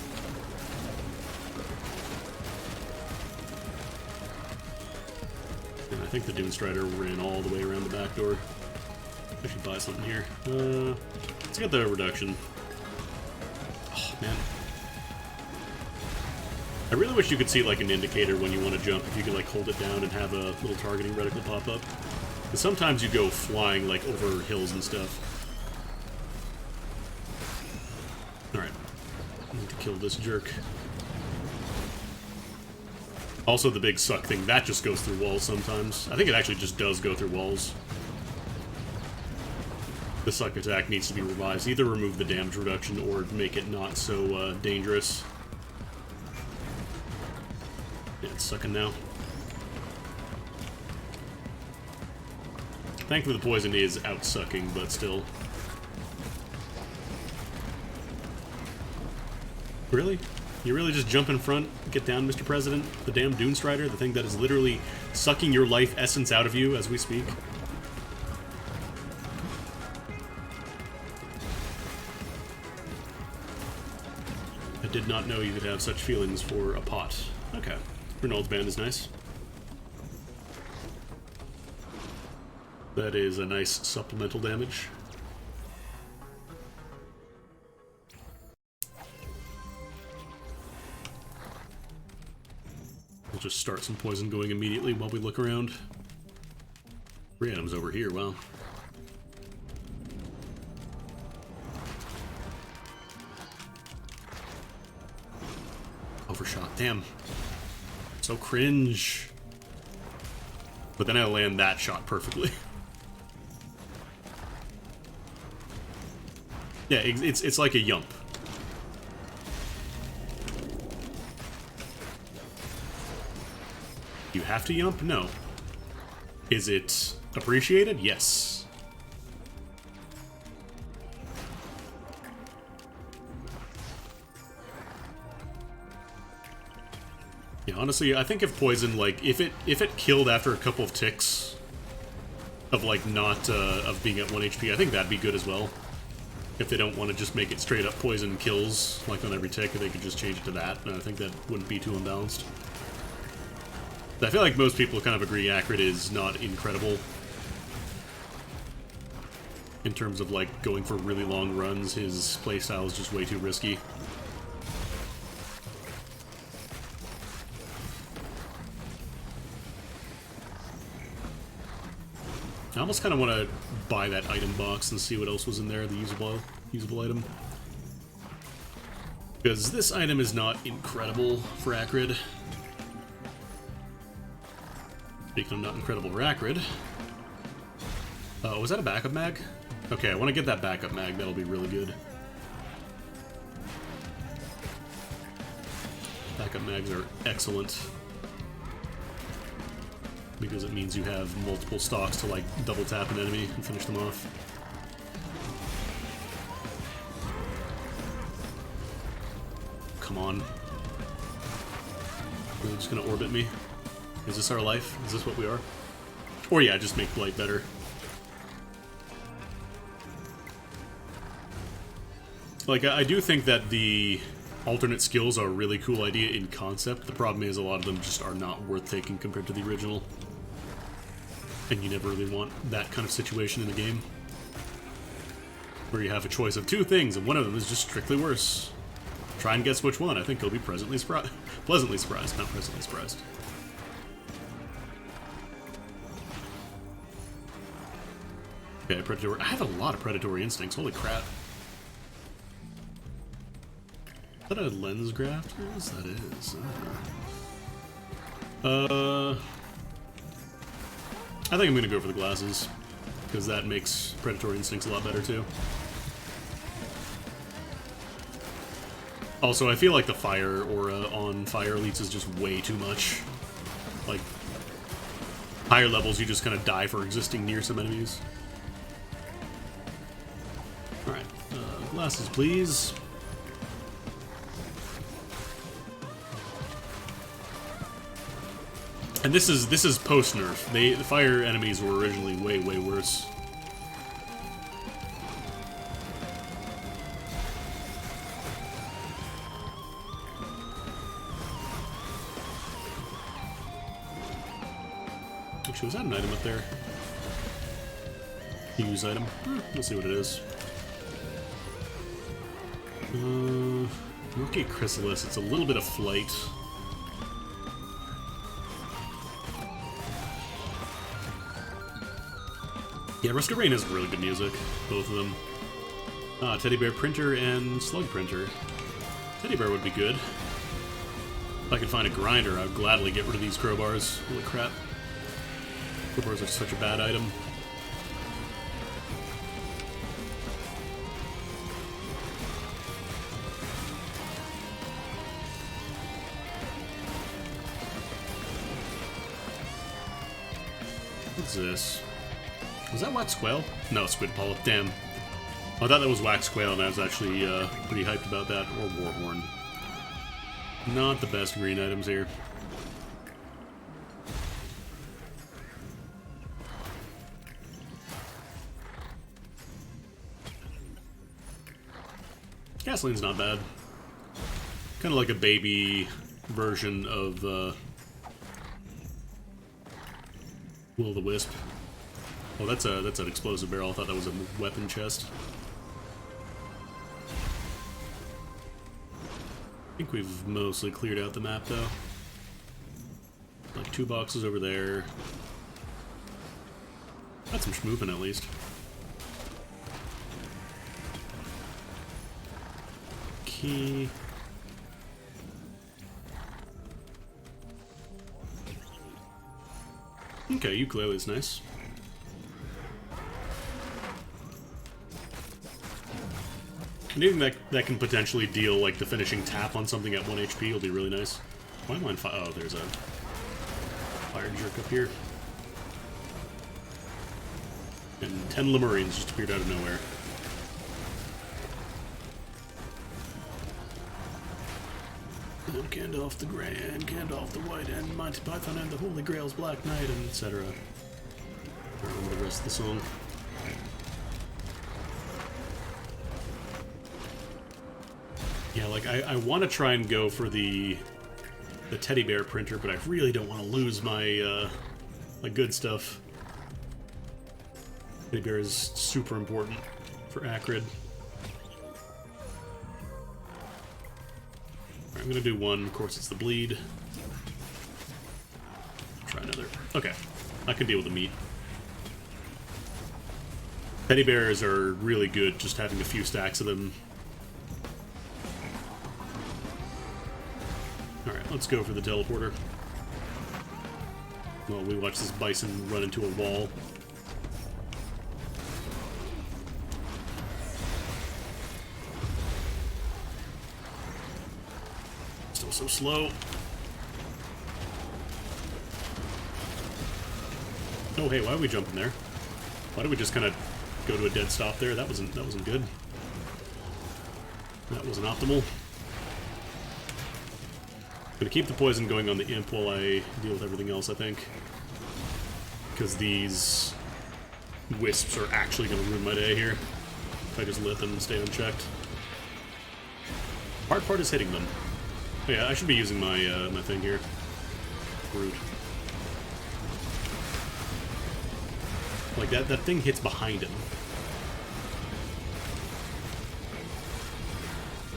And I think the Dune Strider ran all the way around the back door. I should buy something here. Let's get the reduction. Oh, man. I really wish you could see, like, an indicator when you want to jump. If you could, like, hold it down and have a little targeting reticle pop up. And sometimes you go flying, like, over hills and stuff. Alright. I need to kill this jerk. Also, the big suck thing, that just goes through walls sometimes. I think it actually just does go through walls. The suck attack needs to be revised. Either remove the damage reduction or make it not so dangerous. Yeah, it's sucking now. Thankfully the poison is out-sucking, but still. Really? You really just jump in front, get down, Mr. President? The damn Dune Strider, the thing that is literally sucking your life essence out of you as we speak? I did not know you could have such feelings for a pot. Okay. Renault's band is nice. That is a nice supplemental damage. We'll just start some poison going immediately while we look around. 3 items over here, wow. Overshot, damn. So cringe. But then I land that shot perfectly. Yeah, it's like a yump. You have to yump? No. Is it appreciated? Yes. Yeah, honestly, I think if poison, like, if it killed after a couple of ticks of, like, not, of being at 1 HP, I think that'd be good as well. If they don't want to just make it straight up poison kills, like on every tick, they could just change it to that, and I think that wouldn't be too unbalanced. I feel like most people kind of agree Acrid is not incredible in terms of, like, going for really long runs. His playstyle is just way too risky. I almost kind of want to buy that item box and see what else was in there, the usable item. Because this item is not incredible for Acrid. Speaking of not incredible for Acrid. Was that a backup mag? Okay, I want to get that backup mag, that'll be really good. Backup mags are excellent. Because it means you have multiple stocks to, like, double tap an enemy and finish them off. come on. Really just gonna orbit me? Is this our life? Is this what we are? Or yeah, just make Blight better. Like, I do think that the alternate skills are a really cool idea in concept. The problem is a lot of them just are not worth taking compared to the original. And you never really want that kind of situation in a game. Where you have a choice of two things, and one of them is just strictly worse. Try and guess which one. I think you'll be pleasantly surprised, not presently surprised. Okay, predatory. I have a lot of predatory instincts. Holy crap! Is that a lens graft? Yes, that is. I think I'm gonna go for the glasses because that makes predatory instincts a lot better too. Also, I feel like the fire aura on fire elites is just way too much. Like, higher levels, you just kind of die for existing near some enemies. Alright, glasses, please. And this is post-nerf. The fire enemies were originally way worse. Actually, was that an item up there? Use item. Let's see what it is. Rookie Chrysalis. It's a little bit of flight. Yeah, Rusted Rain has really good music, both of them. Teddy Bear Printer and Slug Printer. Teddy Bear would be good. If I could find a grinder, I'd gladly get rid of these crowbars. Holy crap. Crowbars are such a bad item. What's this? Was that Wax Quail? No, Squid Polyp. Damn. I thought that was Wax Quail, and I was actually pretty hyped about that. Or Warhorn. Not the best green items here. Gasoline's not bad. Kind of like a baby version of Will-o'-the-Wisp. Oh, that's an explosive barrel. I thought that was a weapon chest. I think we've mostly cleared out the map, though. Like 2 boxes over there. Got some schmooping, at least. Key. Okay, ukulele's nice. Anything that can potentially deal, like, the finishing tap on something at 1 HP will be really nice. Why am I on fire? Oh, there's a fire jerk up here. And 10 Lemurians just appeared out of nowhere. And Gandalf the Grand, Gandalf the White, and Monty Python and the Holy Grail's Black Knight, and etc. I don't remember the rest of the song. Yeah, like, I want to try and go for the Teddy Bear Printer, but I really don't want to lose my, my good stuff. Teddy Bear is super important for Acrid. Alright, I'm gonna do one. Of course, it's the bleed. Try another. Okay, I can deal with the meat. Teddy Bears are really good, just having a few stacks of them. Alright, let's go for the teleporter. Well, we watch this bison run into a wall. Still so slow. Oh, hey, why are we jumping there? Why did we just kind of go to a dead stop there? That wasn't good. That wasn't optimal. Gonna keep the poison going on the imp while I deal with everything else, I think. Because these wisps are actually gonna ruin my day here if I just let them stay unchecked. Hard part is hitting them. Oh yeah, I should be using my my thing here. Rude. Like that thing hits behind him.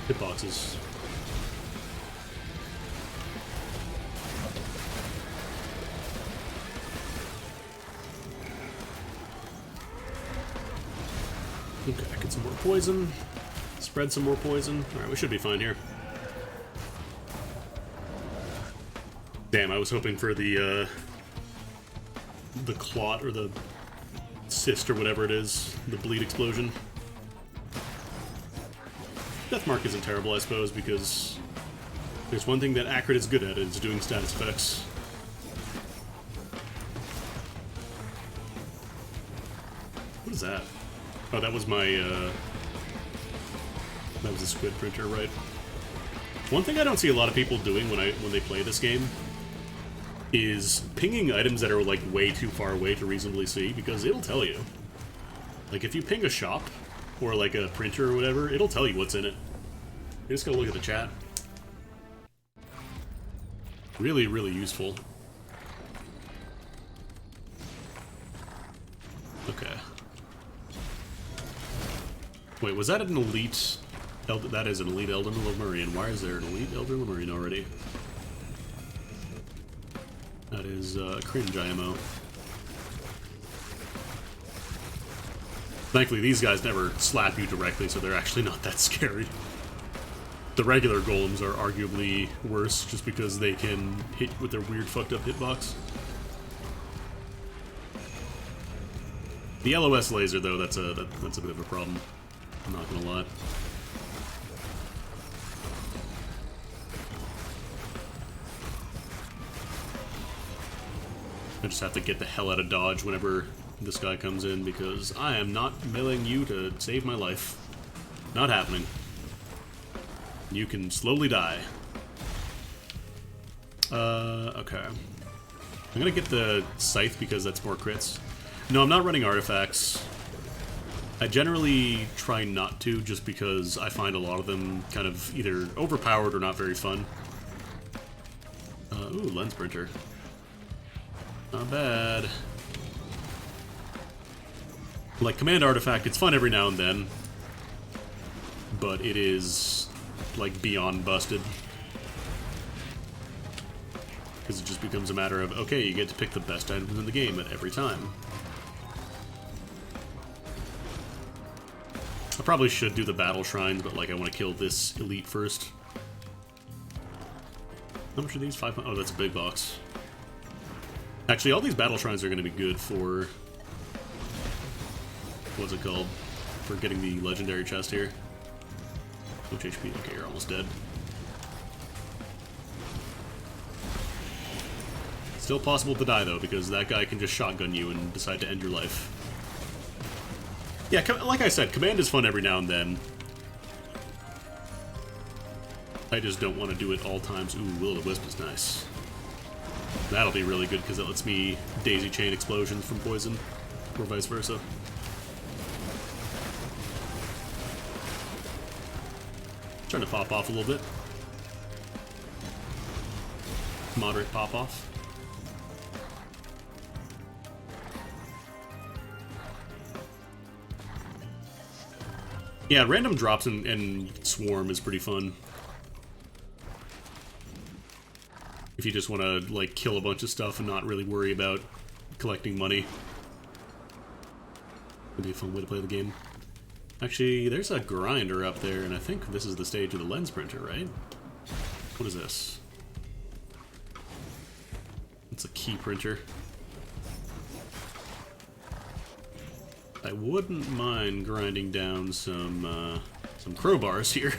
Hitboxes. Okay, get some more poison. Spread some more poison. Alright, we should be fine here. Damn, I was hoping for the clot or the cyst or whatever it is, the bleed explosion. Deathmark isn't terrible, I suppose, because there's one thing that Acrid is good at, is doing status effects. What is that? Oh, that was my, that was a squid printer, right? One thing I don't see a lot of people doing when they play this game is pinging items that are, like, way too far away to reasonably see, because it'll tell you. Like, if you ping a shop, or, like, a printer or whatever, it'll tell you what's in it. You just gotta look at the chat. Really, really useful. Okay. Wait, was that an elite... that is an elite Elden Lemurian. Why is there an elite Elden Lemurian already? That is, cringe IMO. Thankfully, these guys never slap you directly, so they're actually not that scary. The regular golems are arguably worse, just because they can hit with their weird fucked up hitbox. The LOS laser, though, that's a bit of a problem. I'm not gonna lie. I just have to get the hell out of dodge whenever this guy comes in, because I am not milling you to save my life. Not happening. You can slowly die. Okay. I'm gonna get the Scythe because that's more crits. No, I'm not running artifacts. I generally try not to, just because I find a lot of them kind of either overpowered or not very fun. Ooh, lens printer. Not bad. Like, command artifact, it's fun every now and then, but it is, like, beyond busted. Because it just becomes a matter of, okay, you get to pick the best items in the game at every time. I probably should do the battle shrines, but, like, I want to kill this elite first. How much are these? 500? Oh, that's a big box. Actually, all these battle shrines are going to be good for... what's it called? For getting the legendary chest here. Which HP? Okay, you're almost dead. Still possible to die, though, because that guy can just shotgun you and decide to end your life. Yeah, like I said, command is fun every now and then. I just don't want to do it all times. Ooh, Will-o-the-Wisp is nice. That'll be really good, because it lets me daisy chain explosions from poison, or vice versa. Trying to pop off a little bit. Moderate pop off. Yeah, random drops and Swarm is pretty fun. If you just want to, like, kill a bunch of stuff and not really worry about collecting money. It'd be a fun way to play the game. Actually, there's a grinder up there, and I think this is the stage of the lens printer, right? What is this? It's a key printer. I wouldn't mind grinding down some crowbars here.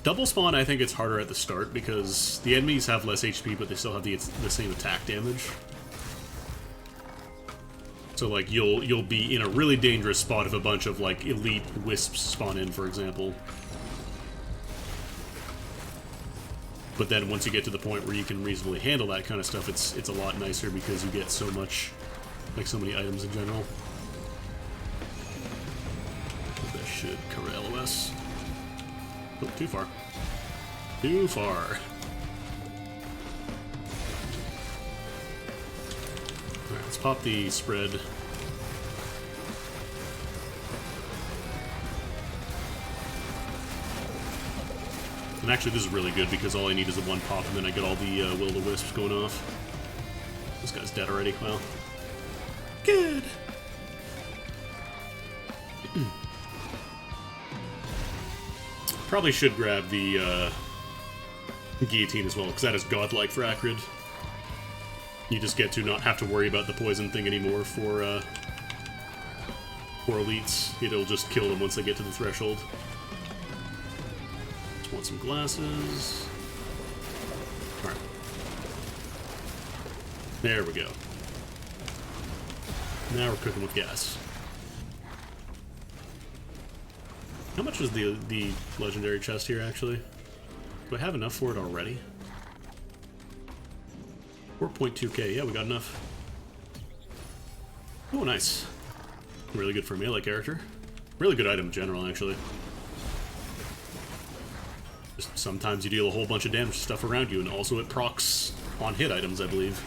Double spawn, I think it's harder at the start because the enemies have less HP, but they still have the same attack damage. So like you'll be in a really dangerous spot if a bunch of like elite wisps spawn in, for example. But then once you get to the point where you can reasonably handle that kind of stuff, it's a lot nicer because you get so much, like so many items in general. That should cover LOS. Oh, too far. Too far. Alright, let's pop the spread. And actually, this is really good because all I need is the one pop, and then I get all the will-o'-the-wisps going off. This guy's dead already. Well, good. Probably should grab the guillotine as well, because that is godlike for Acrid. You just get to not have to worry about the poison thing anymore for elites. It'll just kill them once they get to the threshold. Just want some glasses. Alright. There we go. Now we're cooking with gas. How much is the legendary chest here, actually? Do I have enough for it already? 4.2k. Yeah, we got enough. Oh, nice. Really good for a melee character. Really good item in general, actually. Just sometimes you deal a whole bunch of damage to stuff around you, and also it procs on hit items, I believe.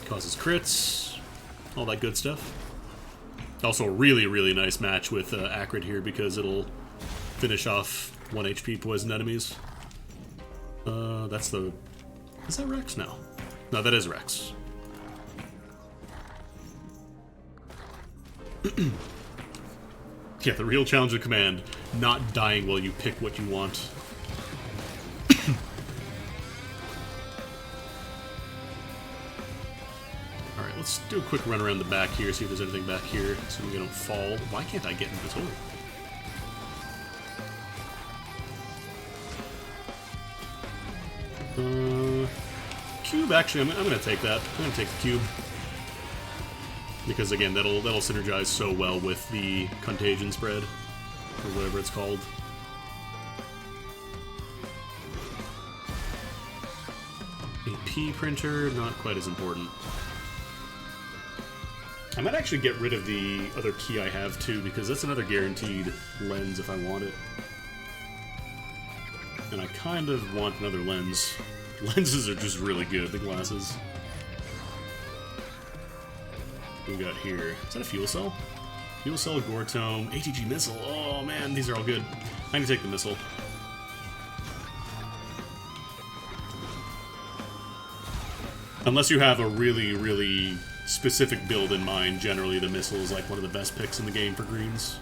Causes crits. All that good stuff. Also a really, really nice match with Acrid here because it'll finish off 1 HP poisoned enemies. That's the... Is that Rex? No. No, that is Rex. Yeah, the real challenge of command. Not dying while you pick what you want. Alright, let's do a quick run around the back here, see if there's anything back here, so we don't fall. Why can't I get into this hole? Cube, actually, I'm gonna take that. I'm gonna take the cube. Because again, that'll synergize so well with the contagion spread, or whatever it's called. AP printer, not quite as important. I might actually get rid of the other key I have too, because that's another guaranteed lens if I want it. And I kind of want another lens. Lenses are just really good, the glasses. What we got here? Is that a fuel cell? Fuel cell, Gortome, ATG missile. Oh man, these are all good. I'm gonna take the missile. Unless you have a really, really specific build in mind, generally the missile is like one of the best picks in the game for greens.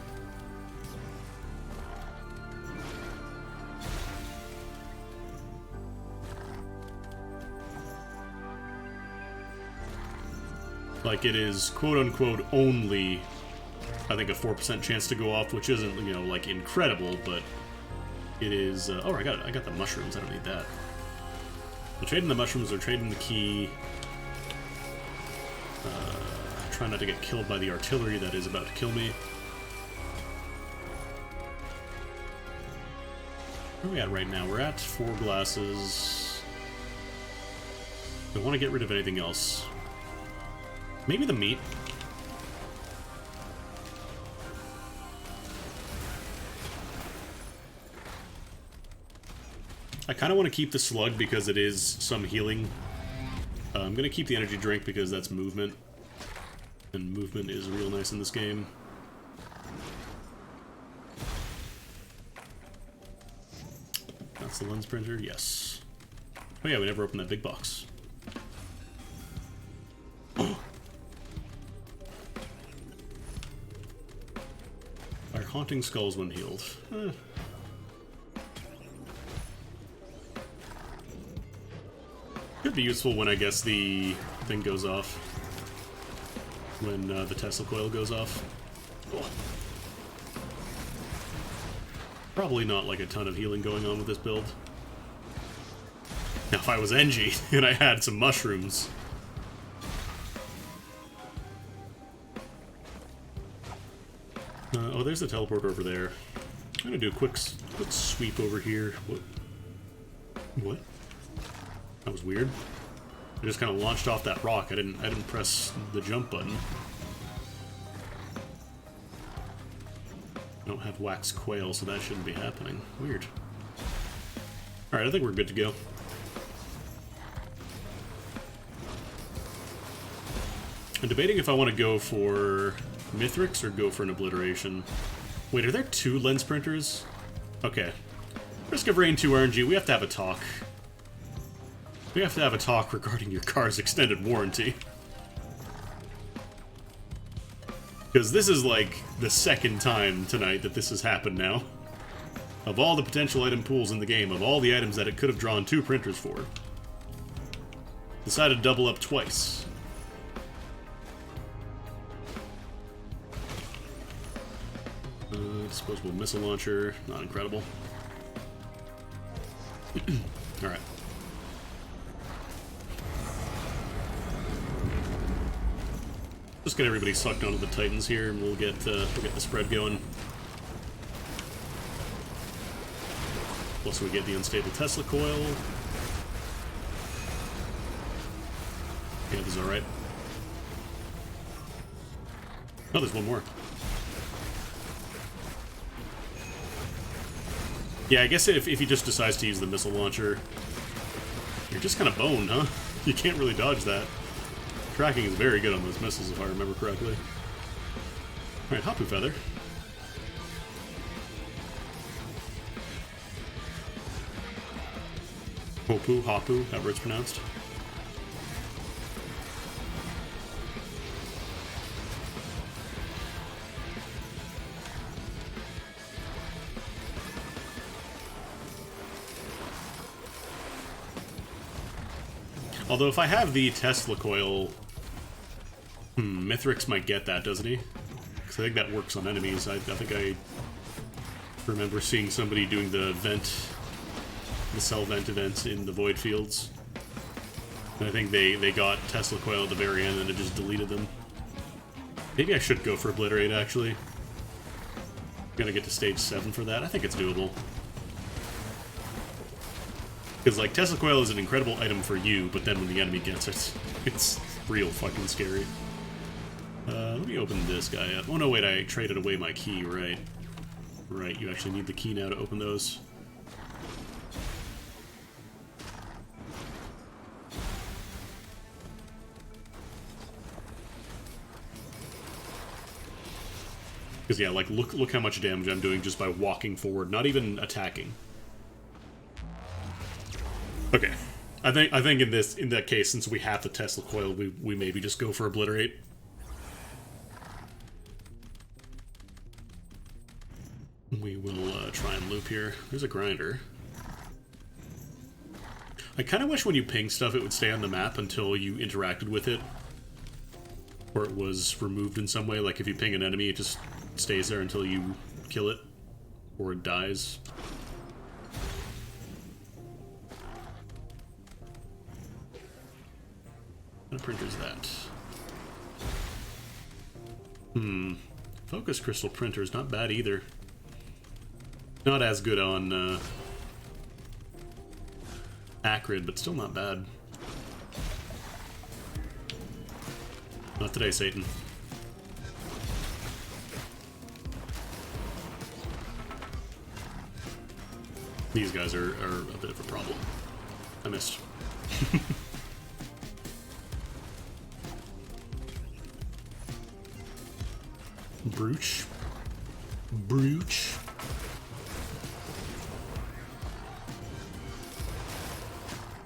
Like, it is, quote-unquote, only, I think, a 4% chance to go off, which isn't, you know, like, incredible, but it is... oh, I got the mushrooms. I don't need that. I'm trading the mushrooms or trading the key. Try not to get killed by the artillery that is about to kill me. Where are we at right now? We're at 4 glasses. I want to get rid of anything else. Maybe the meat. I kind of want to keep the slug because it is some healing. I'm going to keep the energy drink because that's movement. And movement is real nice in this game. That's the lens printer, yes. Oh yeah, we never opened that big box. Our haunting skulls when healed. Could be useful when I guess the thing goes off. When the Tesla coil goes off. Oh. Probably not like a ton of healing going on with this build. Now if I was Engie and I had some mushrooms, Oh, there's the teleport over there. I'm gonna do a quick sweep over here. What? That was weird. I just kind of launched off that rock. I didn't press the jump button. I don't have wax quail, so that shouldn't be happening. Weird. Alright, I think we're good to go. I'm debating if I want to go for Mithrix or go for an Obliteration. Wait, are there 2 lens printers? Okay. Risk of Rain 2 RNG, we have to have a talk. We have to have a talk regarding your car's extended warranty. Because this is like the 2nd time tonight that this has happened now. Of all the potential item pools in the game, of all the items that it could have drawn 2 printers for, decided to double up twice. Disposable missile launcher, not incredible. Alright. Just get everybody sucked onto the Titans here, and we'll get the spread going. Plus, we get the unstable Tesla coil. Yeah, this is alright. Oh, there's one more. Yeah, I guess if he just decides to use the missile launcher, you're just kind of boned, huh? You can't really dodge that. Tracking is very good on those missiles, if I remember correctly. Alright, Hapu Feather. Hapu, however it's pronounced. Although if I have the Tesla coil, Mithrix might get that, doesn't he? Because I think that works on enemies. I think I remember seeing somebody doing the cell vent event in the Void Fields. And I think they got Tesla coil at the very end and it just deleted them. Maybe I should go for Obliterate, actually. I'm gonna get to stage 7 for that. I think it's doable. Because, like, Tesla Coil is an incredible item for you, but then when the enemy gets it, it's real fucking scary. Let me open this guy up. Oh, no, wait, I traded away my key, right? Right, you actually need the key now to open those. Because, yeah, like, look how much damage I'm doing just by walking forward, not even attacking. Okay, I think in that case, since we have the Tesla coil, we maybe just go for Obliterate. We will try and loop here. There's a grinder. I kind of wish when you ping stuff it would stay on the map until you interacted with it, or it was removed in some way. Like if you ping an enemy, it just stays there until you kill it, or it dies. What printer is that? Focus crystal printer is not bad either. Not as good on Acrid, but still not bad. Not today, Satan. These guys are a bit of a problem. I missed. Brooch. Brooch.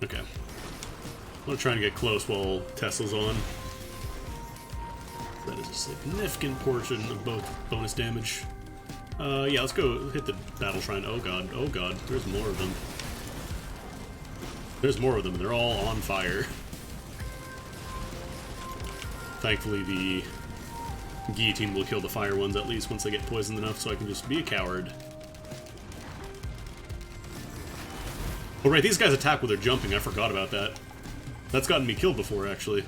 Okay. I'm gonna try and get close while Tesla's on. That is a significant portion of both bonus damage. Yeah, let's go hit the battle shrine. Oh god, there's more of them. There's more of them, and they're all on fire. Thankfully, the guillotine will kill the fire ones at least once they get poisoned enough, so I can just be a coward. Oh right, these guys attack with their jumping, I forgot about that. That's gotten me killed before, actually.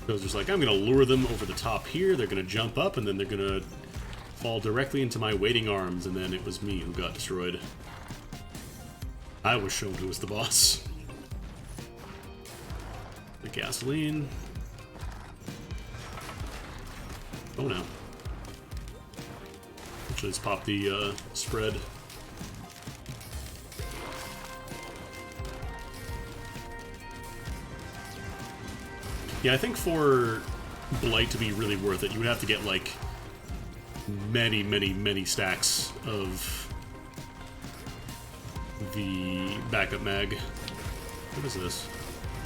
So I was just like, I'm gonna lure them over the top here, they're gonna jump up, and then they're gonna fall directly into my waiting arms, and then it was me who got destroyed. I was shown who was the boss. The gasoline. Oh no. Actually, let's pop the spread. Yeah, I think for Blight to be really worth it, you would have to get, like, many, many, many stacks of the backup mag. What is this?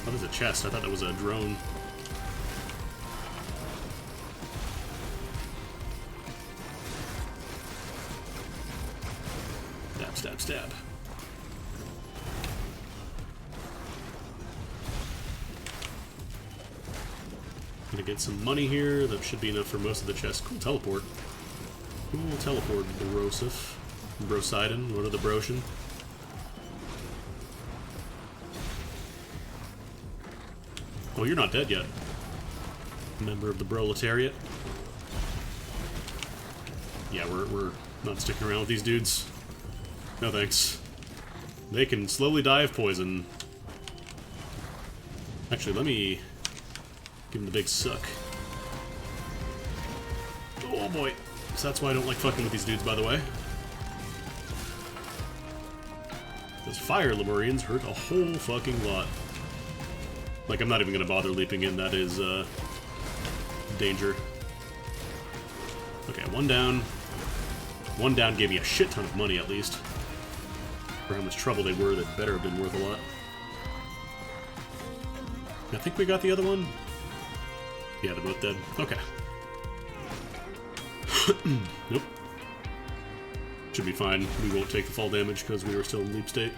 Oh, there's a chest. I thought that was a drone. Stab, stab, stab. Gonna get some money here. That should be enough for most of the chests. Cool teleport. Cool teleport, Brosif. Brosidon. What are the Broshin? Oh, you're not dead yet. Member of the proletariat. Yeah, we're not sticking around with these dudes. No thanks. They can slowly die of poison. Actually, let me give him the big suck. Oh boy. So that's why I don't like fucking with these dudes, by the way. Those fire Lemurians hurt a whole fucking lot. Like, I'm not even gonna bother leaping in, that is, danger. Okay, one down. One down gave me a shit ton of money, at least. For how much trouble they were, that better have been worth a lot. I think we got the other one. Yeah, they're both dead. Okay. Nope. Should be fine. We won't take the fall damage because we were still in leap state.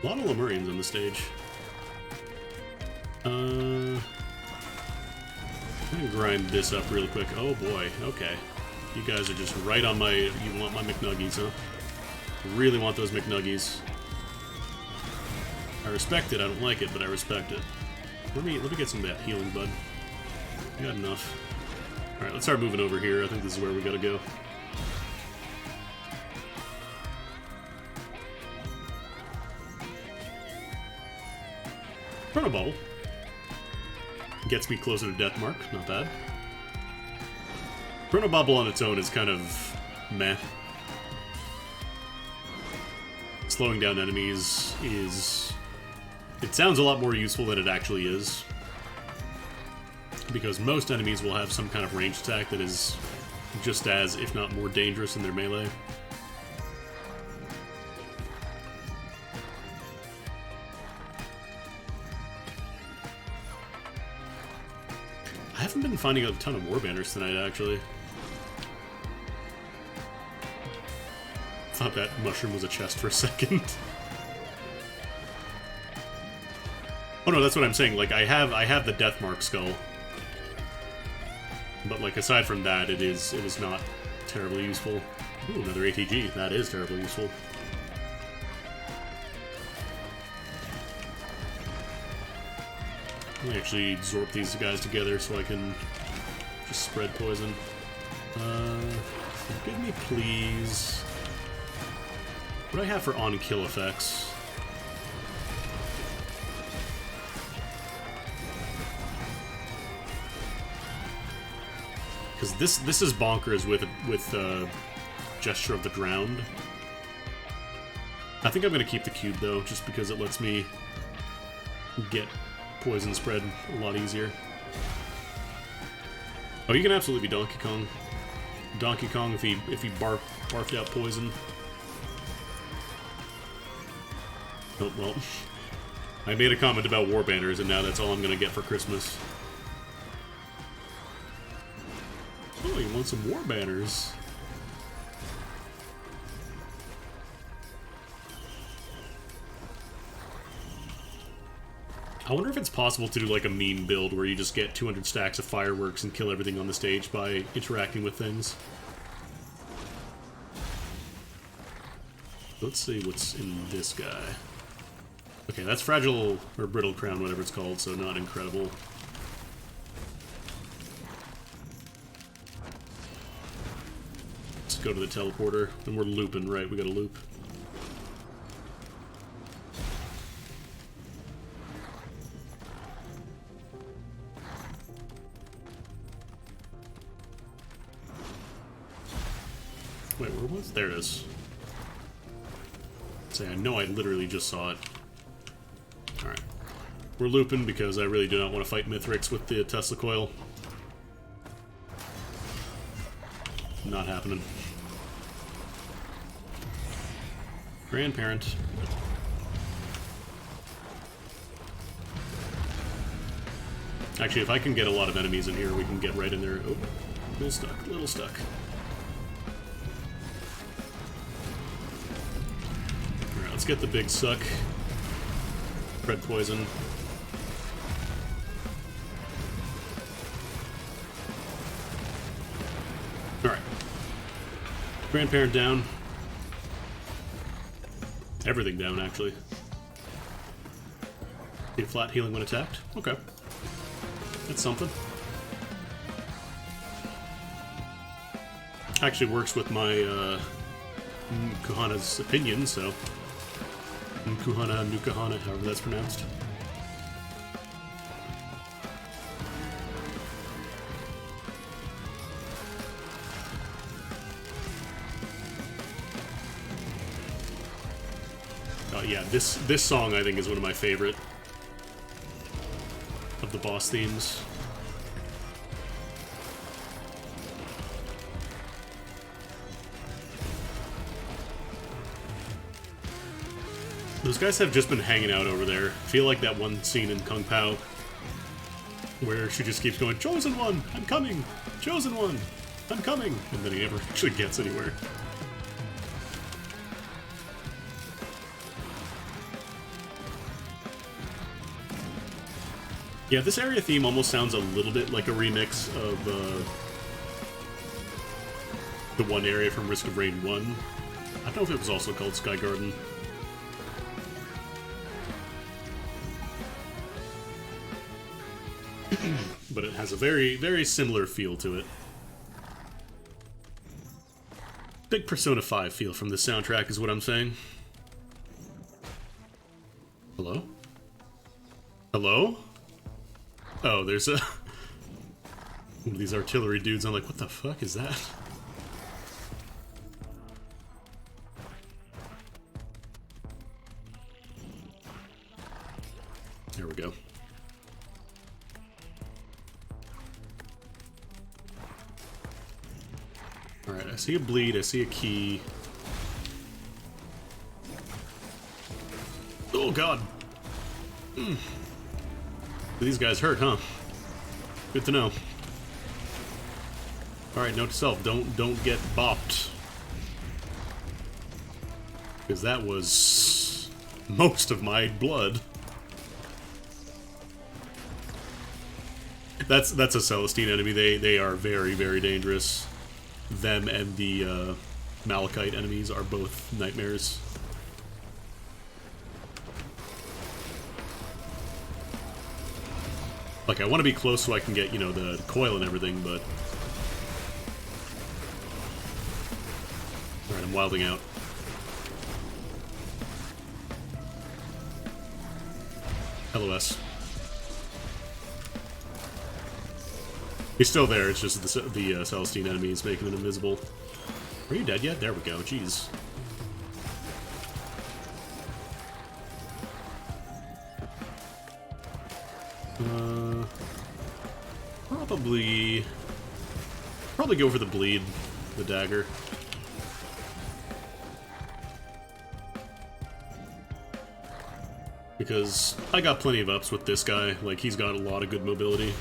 A lot of Lemurians on the stage. I'm gonna grind this up real quick. Oh boy, okay. You guys are just right on my... You want my McNuggies, huh? Really want those McNuggies. I respect it, I don't like it, but I respect it. Let me get some of that healing, bud. I got enough. Alright, let's start moving over here. I think this is where we gotta go. Chronoball gets me closer to Deathmark, not bad. Chronobobble on its own is kind of meh. Slowing down enemies is... It sounds a lot more useful than it actually is. Because most enemies will have some kind of ranged attack that is just as, if not more dangerous than their melee. I haven't been finding a ton of warbanners tonight, actually. Thought that mushroom was a chest for a second. Oh no, that's what I'm saying. Like, I have the Deathmark skull. But, like, aside from that, it is not terribly useful. Ooh, another ATG. That is terribly useful. Let me actually zorp these guys together so I can just spread poison. Forgive me, please. What do I have for on-kill effects? Because this is bonkers with Gesture of the Drowned. I think I'm going to keep the cube, though, just because it lets me get poison spread a lot easier. Oh, you can absolutely be Donkey Kong. Donkey Kong if he barfed out poison. Oh, well. I made a comment about warbanners, and now that's all I'm going to get for Christmas. Oh, you want some warbanners? I wonder if it's possible to do like a meme build where you just get 200 stacks of fireworks and kill everything on the stage by interacting with things. Let's see what's in this guy. Okay, that's Fragile, or Brittle Crown, whatever it's called, so not incredible. Let's go to the teleporter, and we're looping, right? We gotta loop. Wait, where was? There it is. Say, I know I literally just saw it. Alright. We're looping because I really do not want to fight Mithrix with the Tesla coil. Not happening. Grandparent. Actually, if I can get a lot of enemies in here, we can get right in there. Oh, little stuck, little stuck. Alright, let's get the big suck. Red poison. Alright. Grandparent down. Everything down, actually. Get flat healing when attacked? Okay. That's something. Actually works with my, Kuhana's opinion, so... Kuhana, Nukahana, however that's pronounced. Yeah, this song I think is one of my favorite of the boss themes. Those guys have just been hanging out over there. I feel like that one scene in Kung Pao where she just keeps going, "Chosen One, I'm coming! Chosen One, I'm coming!" And then he never actually gets anywhere. Yeah, this area theme almost sounds a little bit like a remix of the one area from Risk of Rain 1. I don't know if it was also called Sky Garden. But it has a very, very similar feel to it. Big Persona 5 feel from the soundtrack is what I'm saying. Hello? Hello? Oh, there's a... one of these artillery dudes. I'm like, what the fuck is that? There we go. Alright, I see a bleed, I see a key. Oh god! These guys hurt, huh? Good to know. Alright, note to self, don't get bopped. Because that was most of my blood. That's a Celestine enemy. They are very, very dangerous. Them and the Malachite enemies are both nightmares. Like, I want to be close so I can get, you know, the coil and everything, but... Alright, I'm wilding out. LOS. He's still there, it's just the Celestine enemy is making him invisible. Are you dead yet? There we go, jeez. Probably go for the bleed, the dagger. Because I got plenty of ups with this guy, like he's got a lot of good mobility.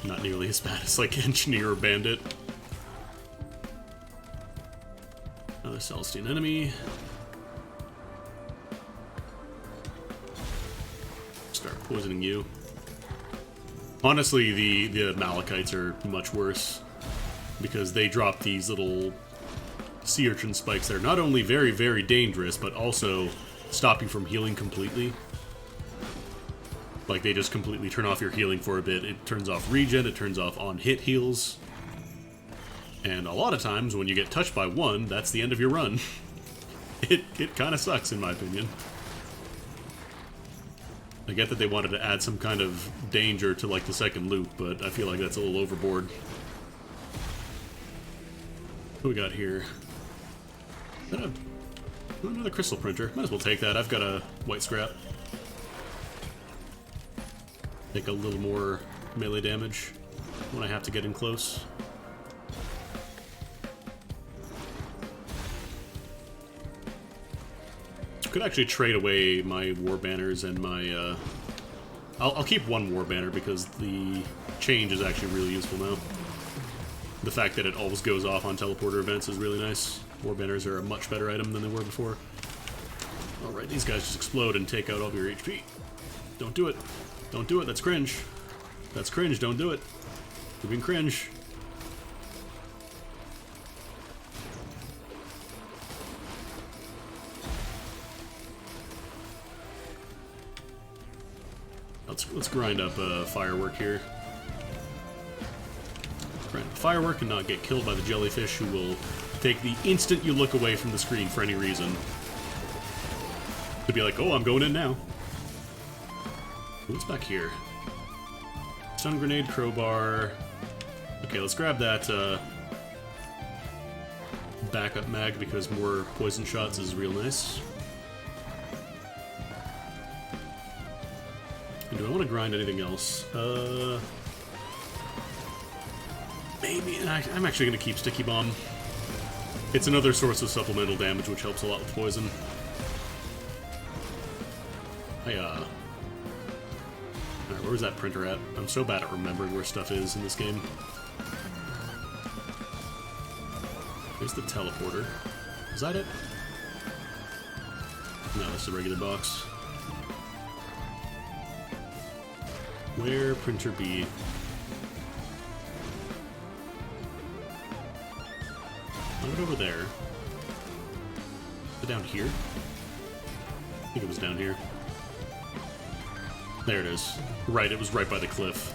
Not nearly as bad as like Engineer or Bandit. Another Celestine enemy. Start poisoning you. Honestly, the Malachites are much worse because they drop these little sea urchin spikes that are not only very, very dangerous, but also stop you from healing completely. Like, they just completely turn off your healing for a bit. It turns off regen, it turns off on-hit heals. And a lot of times, when you get touched by one, that's the end of your run. It kind of sucks, in my opinion. I get that they wanted to add some kind of danger to, like, the second loop, but I feel like that's a little overboard. What do we got here? Is that another crystal printer? Might as well take that. I've got a white scrap. Take a little more melee damage when I have to get in close. Could actually trade away my war banners and my, I'll keep one war banner because the change is actually really useful now. The fact that it always goes off on teleporter events is really nice. War banners are a much better item than they were before. Alright, these guys just explode and take out all of your HP. Don't do it. Don't do it, that's cringe. That's cringe, don't do it. You're being cringe. Let's grind up Firework here. Grind up Firework and not get killed by the jellyfish, who will take the instant you look away from the screen for any reason to be like, oh, I'm going in now. What's back here? Stun grenade, crowbar. Okay, let's grab that backup mag because more poison shots is real nice. And do I want to grind anything else? Maybe. I'm actually going to keep Sticky Bomb. It's another source of supplemental damage, which helps a lot with poison. Alright, where was that printer at? I'm so bad at remembering where stuff is in this game. There's the teleporter. Is that it? No, that's a regular box. Where printer be? Put it over there. Is it down here? I think it was down here. There it is. Right, it was right by the cliff.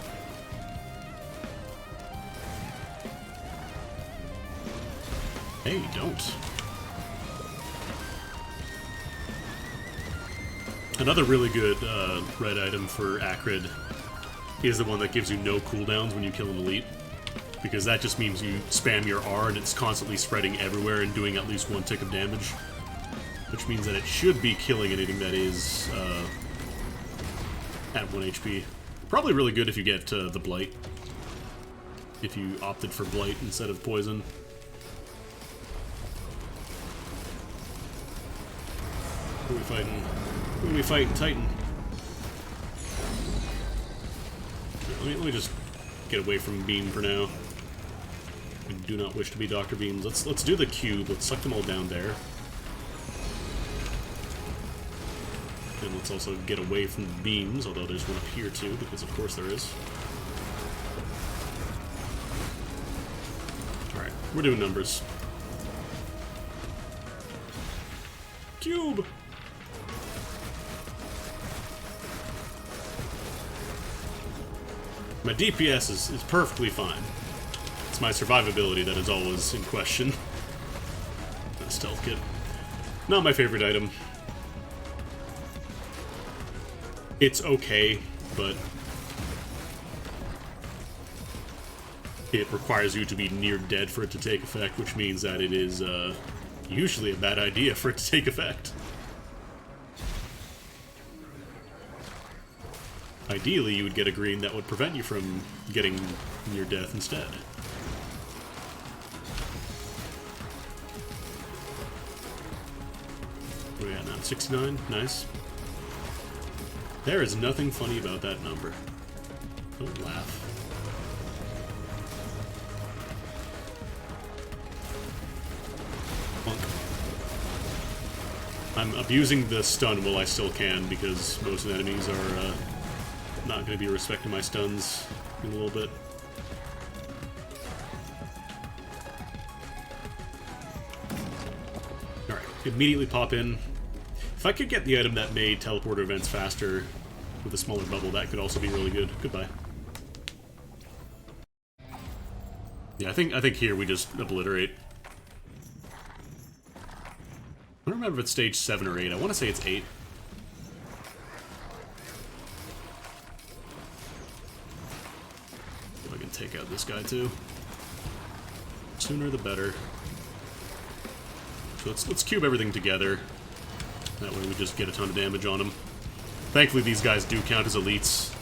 Hey, don't. Another really good red item for Acrid is the one that gives you no cooldowns when you kill an elite. Because that just means you spam your R and it's constantly spreading everywhere and doing at least one tick of damage. Which means that it should be killing anything that is at 1 HP. Probably really good if you get the Blight. If you opted for Blight instead of Poison. Who are we fighting? Who are we fighting? Titan. Let me just get away from Beam for now. I do not wish to be Dr. Beams. Let's do the cube. Let's suck them all down there. And let's also get away from the beams, although there's one up here too, because of course there is. Alright, we're doing numbers. Cube! My DPS is perfectly fine. It's my survivability that is always in question. The stealth kit. Not my favorite item. It's okay, but it requires you to be near dead for it to take effect, which means that it is usually a bad idea for it to take effect. Ideally, you would get a green that would prevent you from getting near death instead. What are we at now? 69? Nice. There is nothing funny about that number. Don't laugh. Punk. I'm abusing the stun while I still can, because most enemies are not going to be respecting my stuns in a little bit. immediately pop in. If I could get the item that made teleporter events faster with a smaller bubble, that could also be really good. Goodbye. Yeah, I think here we just obliterate. I don't remember if it's stage 7 or 8. I want to say it's 8. If I can take out this guy too. Sooner the better. So let's cube everything together. That way we just get a ton of damage on them. Thankfully these guys do count as elites,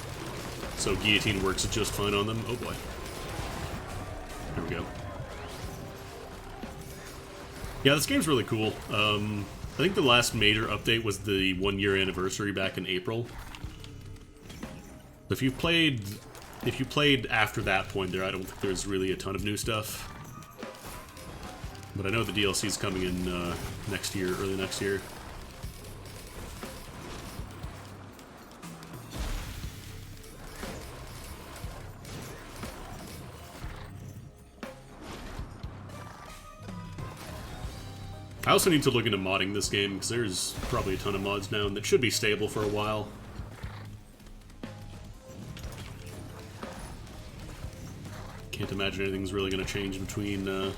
so guillotine works just fine on them. Oh boy. There we go. Yeah, this game's really cool. I think the last major update was the 1-year anniversary back in April. If you played after that point there, I don't think there's really a ton of new stuff. But I know the DLC is coming in next year, early next year. I also need to look into modding this game, because there's probably a ton of mods now, and that should be stable for a while. Can't imagine anything's really going to change between now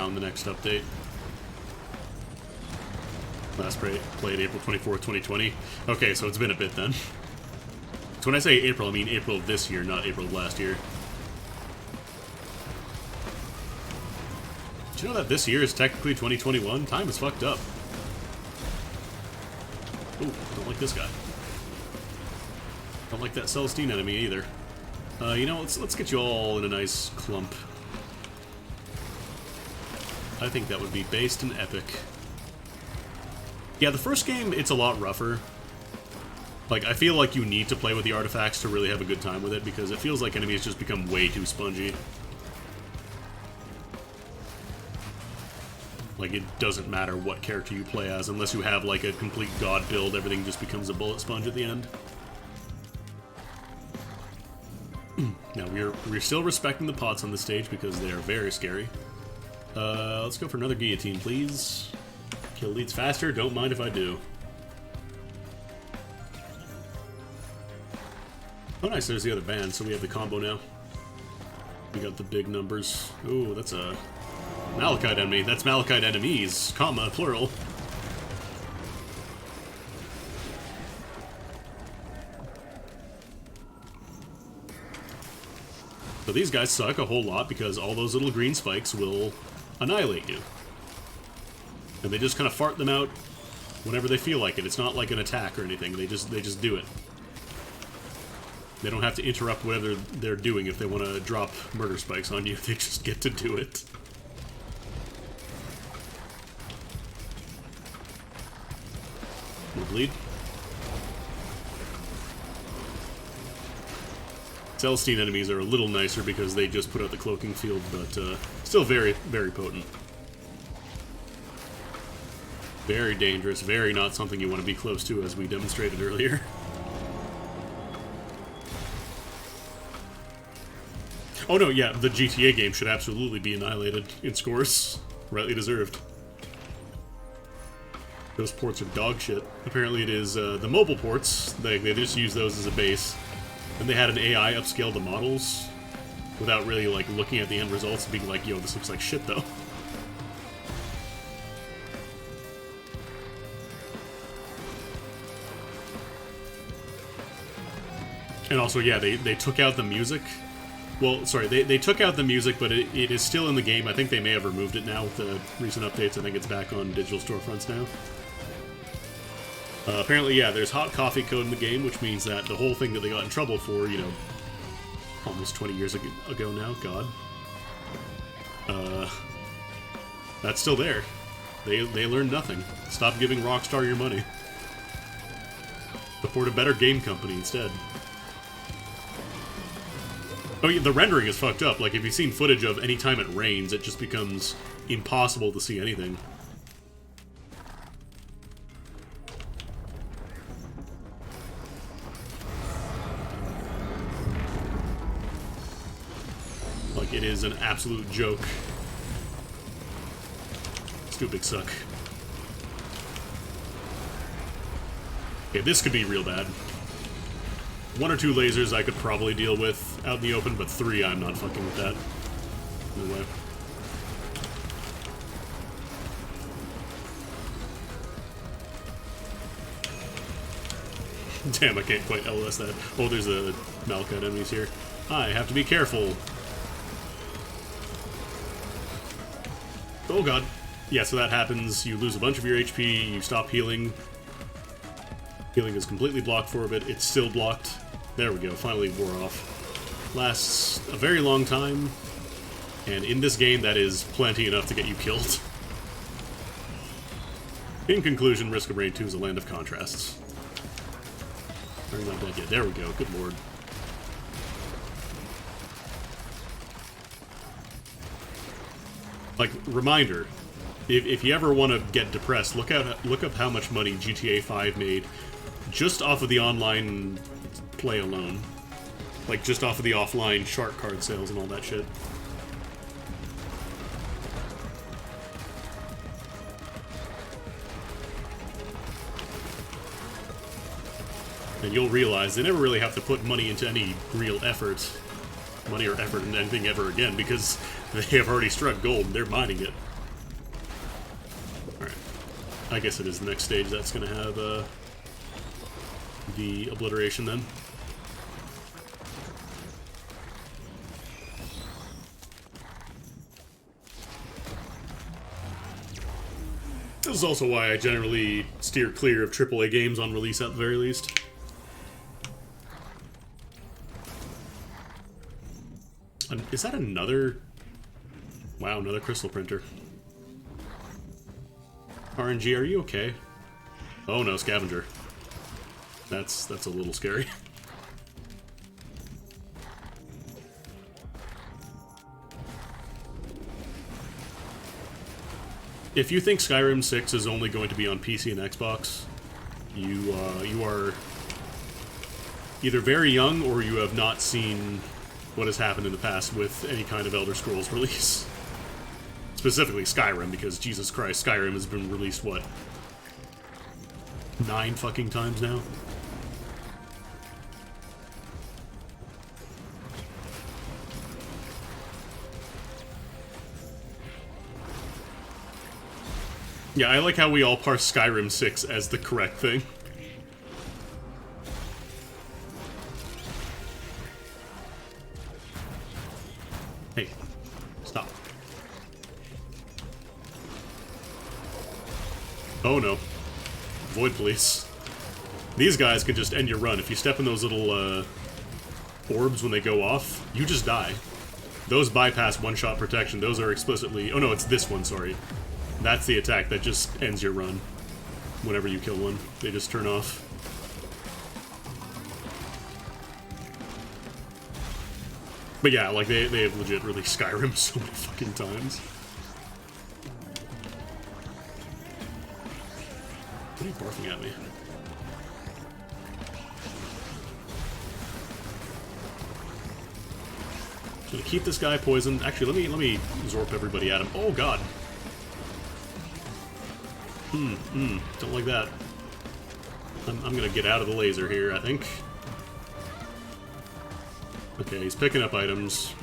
and the next update. Last played April 24th, 2020. Okay, so it's been a bit then. So when I say April, I mean April of this year, not April of last year. Did you know that this year is technically 2021? Time is fucked up. Ooh, don't like this guy. Don't like that Celestine enemy either. You know, let's get you all in a nice clump. I think that would be based and epic. Yeah, the first game, it's a lot rougher. Like, I feel like you need to play with the artifacts to really have a good time with it, because it feels like enemies just become way too spongy. Like, it doesn't matter what character you play as, unless you have, like, a complete god build, everything just becomes a bullet sponge at the end. Now, we're still respecting the pots on the stage, because they are very scary. Let's go for another guillotine, please. Kill leads faster, don't mind if I do. Oh nice, there's the other band, so we have the combo now. We got the big numbers. Ooh, that's a Malachite enemy. That's Malachite enemies, comma, plural. So these guys suck a whole lot because all those little green spikes will annihilate you. And they just kind of fart them out whenever they feel like it. It's not like an attack or anything. They just do it. They don't have to interrupt whatever they're doing if they want to drop murder spikes on you. They just get to do it. We'll bleed. Celestine enemies are a little nicer because they just put out the cloaking field, but still very, very potent. Very dangerous, very not something you want to be close to, as we demonstrated earlier. Oh no, yeah, the GTA game should absolutely be annihilated in scores. Rightly deserved. Those ports are dog shit. Apparently it is the mobile ports, they just use those as a base. And they had an AI upscale the models without really like looking at the end results and being like, yo, this looks like shit though. And also, yeah, they took out the music. Well, sorry, they took out the music, but it is still in the game. I think they may have removed it now with the recent updates. I think it's back on digital storefronts now. Apparently, yeah, there's hot coffee code in the game, which means that the whole thing that they got in trouble for, you know, almost 20 years ago now, God. That's still there. They learned nothing. Stop giving Rockstar your money. Support a better game company instead. Oh yeah, the rendering is fucked up. Like, if you've seen footage of any time it rains, it just becomes impossible to see anything. Like, it is an absolute joke. big suck. Okay, this could be real bad. 1 or 2 lasers I could probably deal with out in the open, but 3 I'm not fucking with that. No way. Damn, I can't quite LS that. Oh, there's a Malachite enemies here. I have to be careful. Oh god. Yeah, so that happens. You lose a bunch of your HP, you stop healing. Healing is completely blocked for a bit. It's still blocked. There we go, finally wore off. Lasts a very long time, and in this game that is plenty enough to get you killed. In conclusion, Risk of Rain 2 is a land of contrasts. I'm not dead yet. There we go, good lord. Like, reminder, if you ever want to get depressed, look up how much money GTA 5 made just off of the online play alone. Like, just off of the offline shark card sales and all that shit. And you'll realize they never really have to put money into any real effort. Money or effort into anything ever again, because they have already struck gold and they're mining it. Alright. I guess it is the next stage that's going to have the obliteration then. This is also why I generally steer clear of AAA games on release at the very least. Is that another... Wow, another crystal printer. RNG, are you okay? Oh no, scavenger. That's a little scary. If you think Skyrim 6 is only going to be on PC and Xbox, you are either very young or you have not seen what has happened in the past with any kind of Elder Scrolls release. Specifically Skyrim, because Jesus Christ, Skyrim has been released, what, 9 fucking times now? Yeah, I like how we all parse Skyrim 6 as the correct thing. Hey, stop. Oh no. Void Police. These guys can just end your run. If you step in those little orbs when they go off, you just die. Those bypass one-shot protection. Those are explicitly... Oh no, it's this one, sorry. That's the attack that just ends your run. Whenever you kill one, they just turn off. But yeah, like, they have legit released Skyrim so many fucking times. What are you barfing at me? I'm gonna keep this guy poisoned. Actually, let me Zorp everybody at him. Oh god. Don't like that. I'm gonna get out of the laser here, I think. Okay, he's picking up items.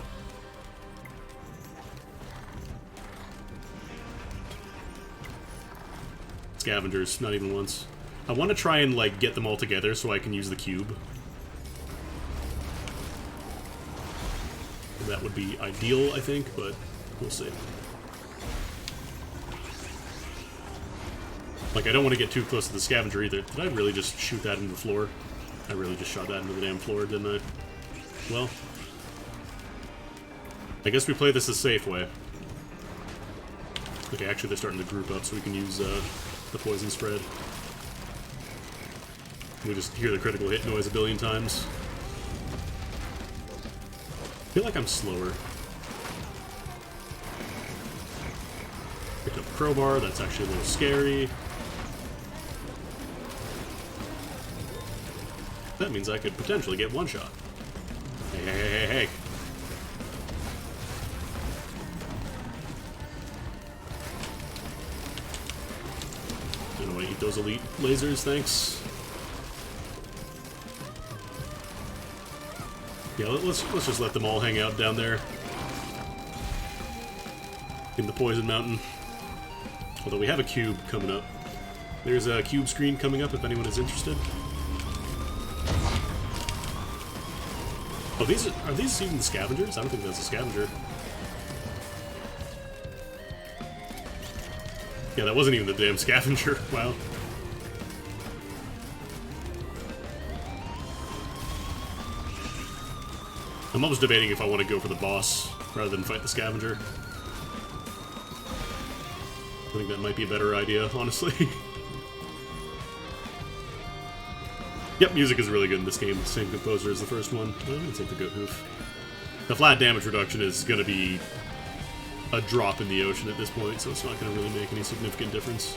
Scavengers, not even once. I want to try and, like, get them all together so I can use the cube. That would be ideal, I think, but we'll see. Like, I don't want to get too close to the scavenger either. Did I really just shoot that into the floor? I really just shot that into the damn floor, didn't I? Well, I guess we play this the safe way. Okay, actually they're starting to group up so we can use the poison spread. We just hear the critical hit noise a billion times. I feel like I'm slower. Picked up a crowbar, that's actually a little scary. That means I could potentially get one shot. Hey, hey, hey, hey, hey. I eat those elite lasers, thanks. Yeah, let's just let them all hang out down there in the Poison Mountain. Although we have a cube coming up. There's a cube screen coming up if anyone is interested. Oh, are these even the scavengers? I don't think that's a scavenger. Yeah, that wasn't even the damn scavenger. Wow. I'm almost debating if I want to go for the boss rather than fight the scavenger. I think that might be a better idea, honestly. Yep, music is really good in this game. Same composer as the first one. I'm gonna take the Goat Hoof. The flat damage reduction is gonna be a drop in the ocean at this point, so it's not gonna really make any significant difference.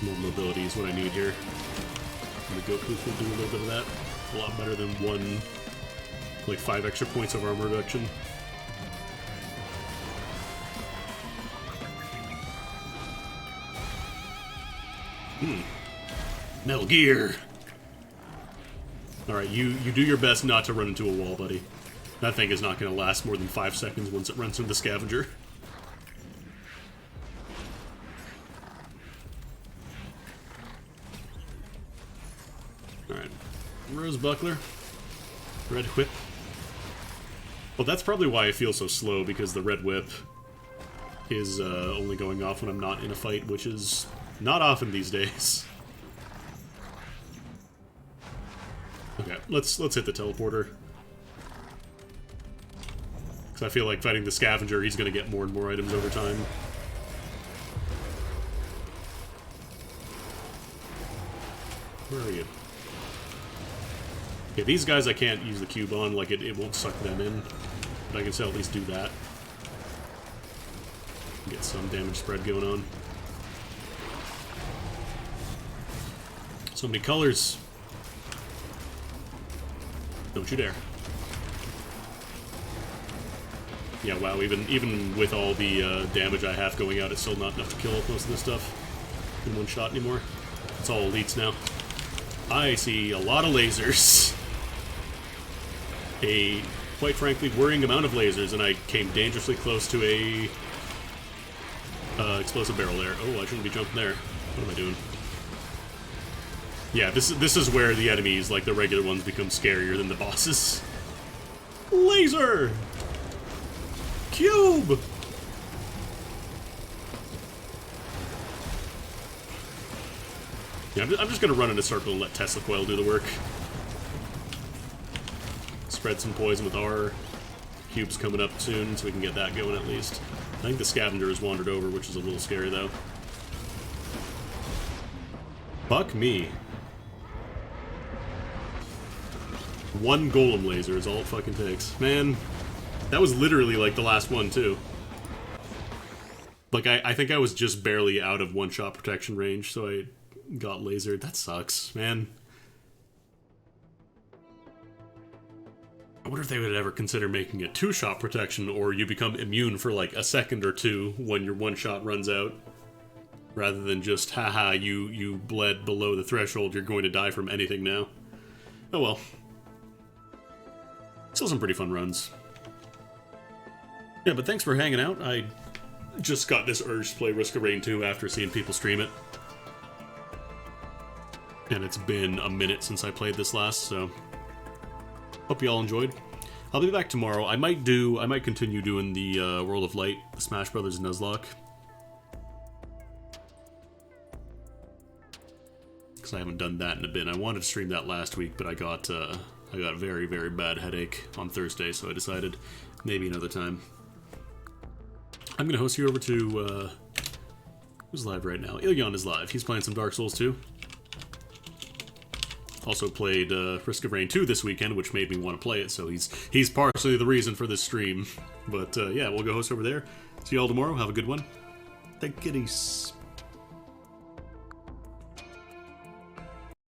More mobility is what I need here. And the Goat Hoof will do a little bit of that. A lot better than 5 extra points of armor reduction. Metal Gear! Alright, you do your best not to run into a wall, buddy. That thing is not going to last more than 5 seconds once it runs into the scavenger. Alright. Rose Buckler. Red Whip. Well, that's probably why I feel so slow, because the Red Whip is only going off when I'm not in a fight, which is not often these days. Okay, let's hit the teleporter. Because I feel like fighting the scavenger, he's going to get more and more items over time. Where are you? Okay, these guys I can't use the cube on, like it won't suck them in. But I can still at least do that. Get some damage spread going on. So many colors. Don't you dare. Yeah, wow, even with all the damage I have going out, it's still not enough to kill most of this stuff in one shot anymore. It's all elites now. I see a lot of lasers. A, quite frankly, worrying amount of lasers, and I came dangerously close to a explosive barrel there. Oh, I shouldn't be jumping there. What am I doing? Yeah, this is where the enemies, like the regular ones, become scarier than the bosses. Laser! Cube! Yeah, I'm just gonna run in a circle and let Tesla Coil do the work. Spread some poison with R. Cube's coming up soon, so we can get that going at least. I think the scavenger has wandered over, which is a little scary, though. Fuck me. One golem laser is all it fucking takes. Man, that was literally like the last one, too. Like, I think I was just barely out of one-shot protection range, so I got lasered. That sucks, man. I wonder if they would ever consider making it two-shot protection, or you become immune for like a second or two when your one-shot runs out. Rather than just, haha, you bled below the threshold, you're going to die from anything now. Oh well. Still some pretty fun runs. Yeah, but thanks for hanging out. I just got this urge to play Risk of Rain 2 after seeing people stream it. And it's been a minute since I played this last, so hope you all enjoyed. I'll be back tomorrow. I might continue doing the World of Light, the Smash Brothers Nuzlocke. Because I haven't done that in a bit. I wanted to stream that last week, but I got a very, very bad headache on Thursday, so I decided maybe another time. I'm going to host you over to, who's live right now? Ilyon is live. He's playing some Dark Souls 2. Also played Risk of Rain 2 this weekend, which made me want to play it, so he's partially the reason for this stream. But yeah, we'll go host over there. See you all tomorrow. Have a good one. Take it easy.